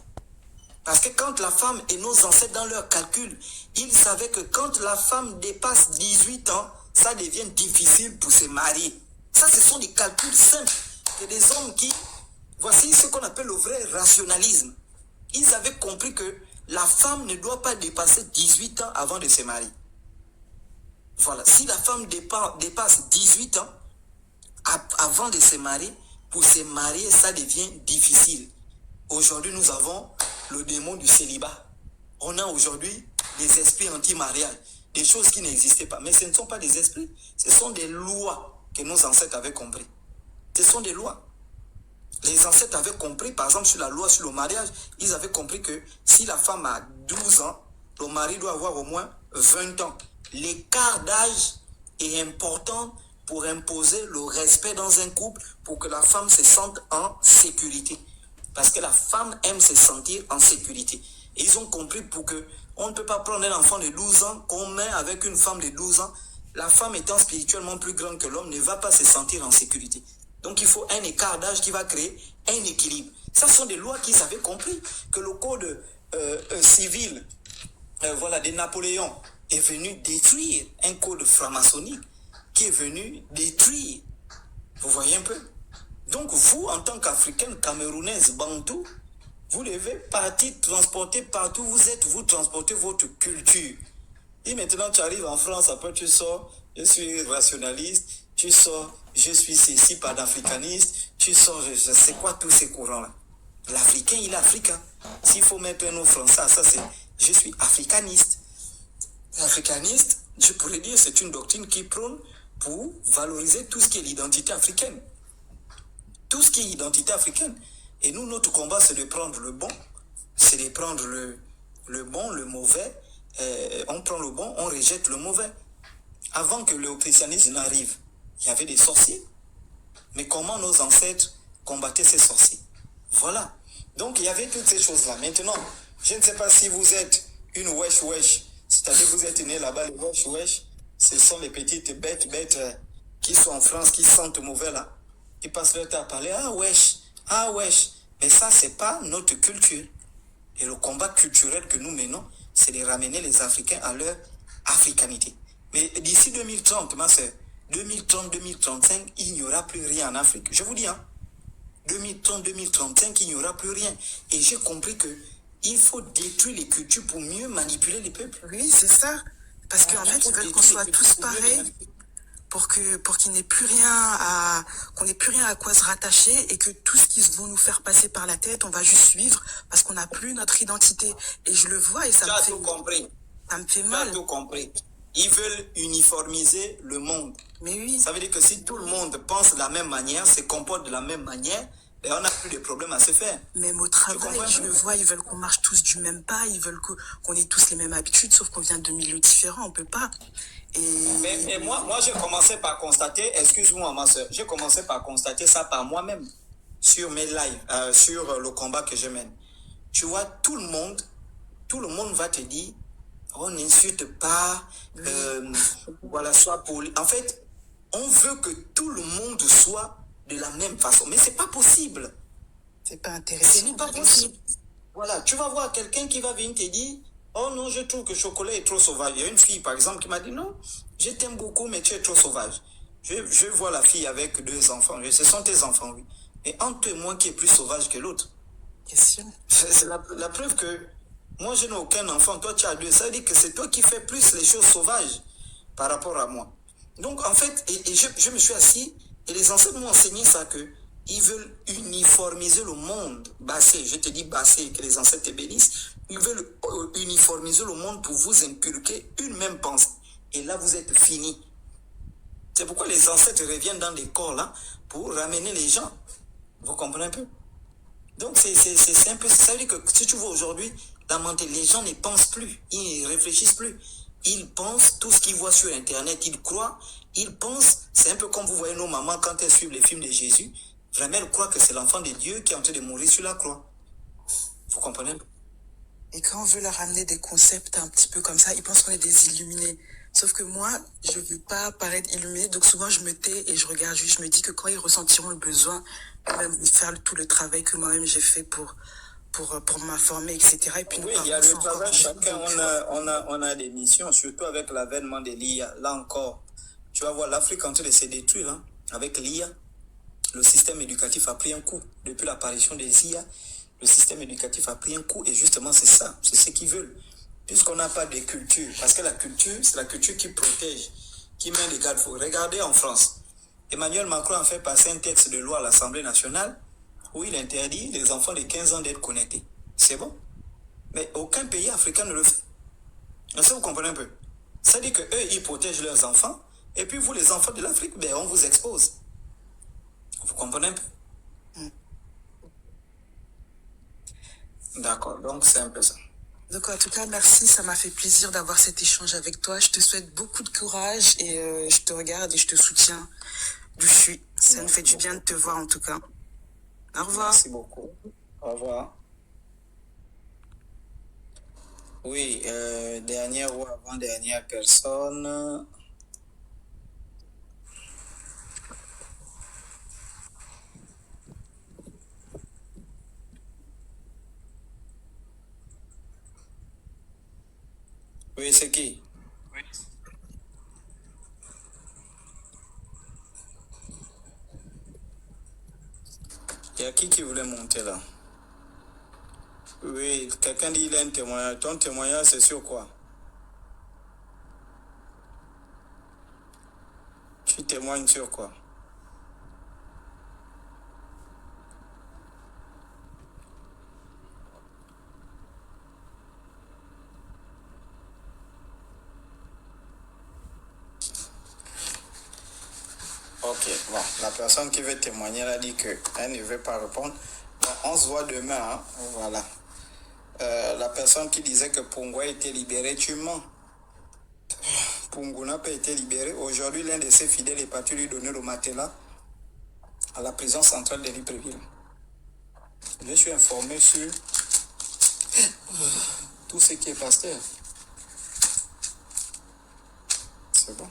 Speaker 1: Parce que quand la femme et nos ancêtres dans leur calcul, ils savaient que quand la femme dépasse 18 ans, ça devient difficile pour se marier. Ça, ce sont des calculs simples. C'est des hommes qui... Voici ce qu'on appelle le vrai rationalisme. Ils avaient compris que la femme ne doit pas dépasser 18 ans avant de se marier. Voilà. Si la femme dépasse 18 ans avant de se marier, pour se marier, ça devient difficile. Aujourd'hui, nous avons le démon du célibat. On a aujourd'hui des esprits anti-mariage, des choses qui n'existaient pas. Mais ce ne sont pas des esprits, ce sont des lois que nos ancêtres avaient compris. Ce sont des lois. Les ancêtres avaient compris, par exemple, sur la loi sur le mariage, ils avaient compris que si la femme a 12 ans, le mari doit avoir au moins 20 ans. L'écart d'âge est important pour imposer le respect dans un couple, pour que la femme se sente en sécurité. Parce que la femme aime se sentir en sécurité. Et ils ont compris pour que on ne peut pas prendre un enfant de 12 ans qu'on met avec une femme de 12 ans. La femme étant spirituellement plus grande que l'homme ne va pas se sentir en sécurité. Donc il faut un écart d'âge qui va créer un équilibre. Ça sont des lois qu'ils avaient compris, que le code civil de Napoléon est venu détruire un code franc-maçonnique qui est venu détruire. Vous voyez un peu? Donc vous, en tant qu'Africaine, Camerounaise, Bantou, vous devez partir, transporter partout où vous êtes, vous transportez votre culture. Et maintenant tu arrives en France, après tu sors, je suis rationaliste, tu sors, je suis ceci, pas d'africaniste, tu sors, je sais quoi, tous ces courants-là. L'Africain, il est africain. S'il faut mettre un nom français, ça c'est, je suis africaniste. L'africaniste, je pourrais dire, c'est une doctrine qui prône pour valoriser tout ce qui est l'identité africaine. Tout ce qui est identité africaine. Et nous, notre combat, c'est de prendre le bon, c'est de prendre le bon, le mauvais. On prend le bon, on rejette le mauvais. Avant que le christianisme n'arrive, il y avait des sorciers. Mais comment nos ancêtres combattaient ces sorciers? Voilà. Donc, il y avait toutes ces choses-là. Maintenant, je ne sais pas si vous êtes une wesh-wesh, c'est-à-dire vous êtes né là-bas, les wesh-wesh, ce sont les petites bêtes qui sont en France, qui sentent mauvais là. Ils passent leur temps à parler, ah wesh. Mais ça, c'est pas notre culture. Et le combat culturel que nous menons, c'est de ramener les Africains à leur africanité. Mais d'ici 2030, ma soeur, 2030-2035, il n'y aura plus rien en Afrique. Je vous dis, 2030-2035, il n'y aura plus rien. Et j'ai compris que il faut détruire les cultures pour mieux manipuler les peuples.
Speaker 12: Oui, c'est ça. Parce qu'en fait, ils veulent qu'on soit tous pareils pour qu'il n'ait plus rien qu'on n'ait plus rien à quoi se rattacher et que tout ce qu'ils vont nous faire passer par la tête, on va juste suivre parce qu'on n'a plus notre identité. Et je le vois et ça me fait
Speaker 1: tout compris.
Speaker 12: Ça me fait mal.
Speaker 1: Tu as tout compris. Ils veulent uniformiser le monde.
Speaker 12: Mais oui.
Speaker 1: Ça veut dire que si tout le monde pense de la même manière, se comporte de la même manière, ben on n'a plus de problème à se faire.
Speaker 12: Même au travail, je le vois, ils veulent qu'on marche tous du même pas, ils veulent qu'on ait tous les mêmes habitudes, sauf qu'on vient de milieux différents, on peut pas.
Speaker 1: Mais moi, j'ai commencé par constater, excuse-moi ma soeur, j'ai commencé par constater ça par moi-même, sur mes lives, sur le combat que je mène. Tu vois, tout le monde va te dire, on n'insulte pas, sois poli. En fait, on veut que tout le monde soit de la même façon. Mais c'est pas possible.
Speaker 12: C'est pas intéressant.
Speaker 1: Ce n'est pas possible. Voilà, tu vas voir quelqu'un qui va venir te dire, oh non, je trouve que Chocolat est trop sauvage. Il y a une fille, par exemple, qui m'a dit, non, je t'aime beaucoup, mais tu es trop sauvage. Je vois la fille avec 2 enfants. Ce sont tes enfants, oui. Mais entre toi et moi, qui est plus sauvage que l'autre?
Speaker 12: Question.
Speaker 1: C'est la preuve que moi, je n'ai aucun enfant. Toi, tu as 2. Ça veut dire que c'est toi qui fais plus les choses sauvages par rapport à moi. Donc, en fait, je me suis assis et les ancêtres m'ont enseigné ça, que ils veulent uniformiser le monde. Bassé, je te dis bassé, que les ancêtres te bénissent. Ils veulent uniformiser le monde pour vous inculquer une même pensée. Et là, vous êtes finis. C'est pourquoi les ancêtres reviennent dans des corps là pour ramener les gens. Vous comprenez un peu? Donc, c'est un peu... Ça veut dire que si tu vois aujourd'hui, les gens ne pensent plus. Ils ne réfléchissent plus. Ils pensent tout ce qu'ils voient sur Internet. Ils croient. Ils pensent. C'est un peu comme vous voyez nos mamans quand elles suivent les films de Jésus. Vraiment, elles croient que c'est l'enfant de Dieu qui est en train de mourir sur la croix. Vous comprenez?
Speaker 12: Et quand on veut leur amener des concepts un petit peu comme ça, ils pensent qu'on est des illuminés. Sauf que moi, je veux pas paraître illuminée. Donc souvent, je me tais et je regarde juste. Je me dis que quand ils ressentiront le besoin, même de faire tout le travail que moi-même j'ai fait pour m'informer, etc. Et puis
Speaker 1: oui, il y a le travail, chacun, on a des missions, surtout avec l'avènement de l'IA. Là encore, tu vas voir l'Afrique en train de se détruire, hein, avec l'IA. Le système éducatif a pris un coup. Depuis l'apparition des IA, le système éducatif a pris un coup. Et justement, c'est ça, c'est ce qu'ils veulent. Puisqu'on n'a pas de culture. Parce que la culture, c'est la culture qui protège, qui met des garde-fous. Regardez en France. Emmanuel Macron a fait passer un texte de loi à l'Assemblée nationale où il interdit les enfants de 15 ans d'être connectés. C'est bon. Mais aucun pays africain ne le fait. Est-ce que vous comprenez un peu? Ça dit qu'eux, ils protègent leurs enfants. Et puis vous, les enfants de l'Afrique, ben, on vous expose. Vous comprenez un peu?
Speaker 8: D'accord, donc c'est un peu ça.
Speaker 12: Donc en tout cas, merci, ça m'a fait plaisir d'avoir cet échange avec toi. Je te souhaite beaucoup de courage et je te regarde et je te soutiens d'où je suis. Ça me fait du bien de te voir en tout cas. Au revoir.
Speaker 8: Merci beaucoup. Au revoir. Oui, dernière ou avant-dernière personne. Oui, c'est qui? Il y a qui voulait monter là? Oui, quelqu'un dit il a un témoignage. Ton témoignage, c'est sur quoi? Tu témoignes sur quoi? Ok, bon, la personne qui veut témoigner, elle a dit qu'elle ne veut pas répondre. Bon, on se voit demain, hein? Voilà. La personne qui disait que Pungu a été libéré, tu mens. Pungu n'a pas été libéré. Aujourd'hui, l'un de ses fidèles est parti lui donner le matelas à la prison centrale de Libreville. Je suis informé sur tout ce qui est pasteur. C'est bon.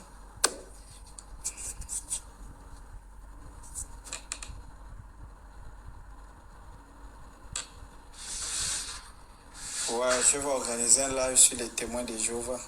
Speaker 8: Ouais, je vais organiser un live sur les témoins de Jéhovah.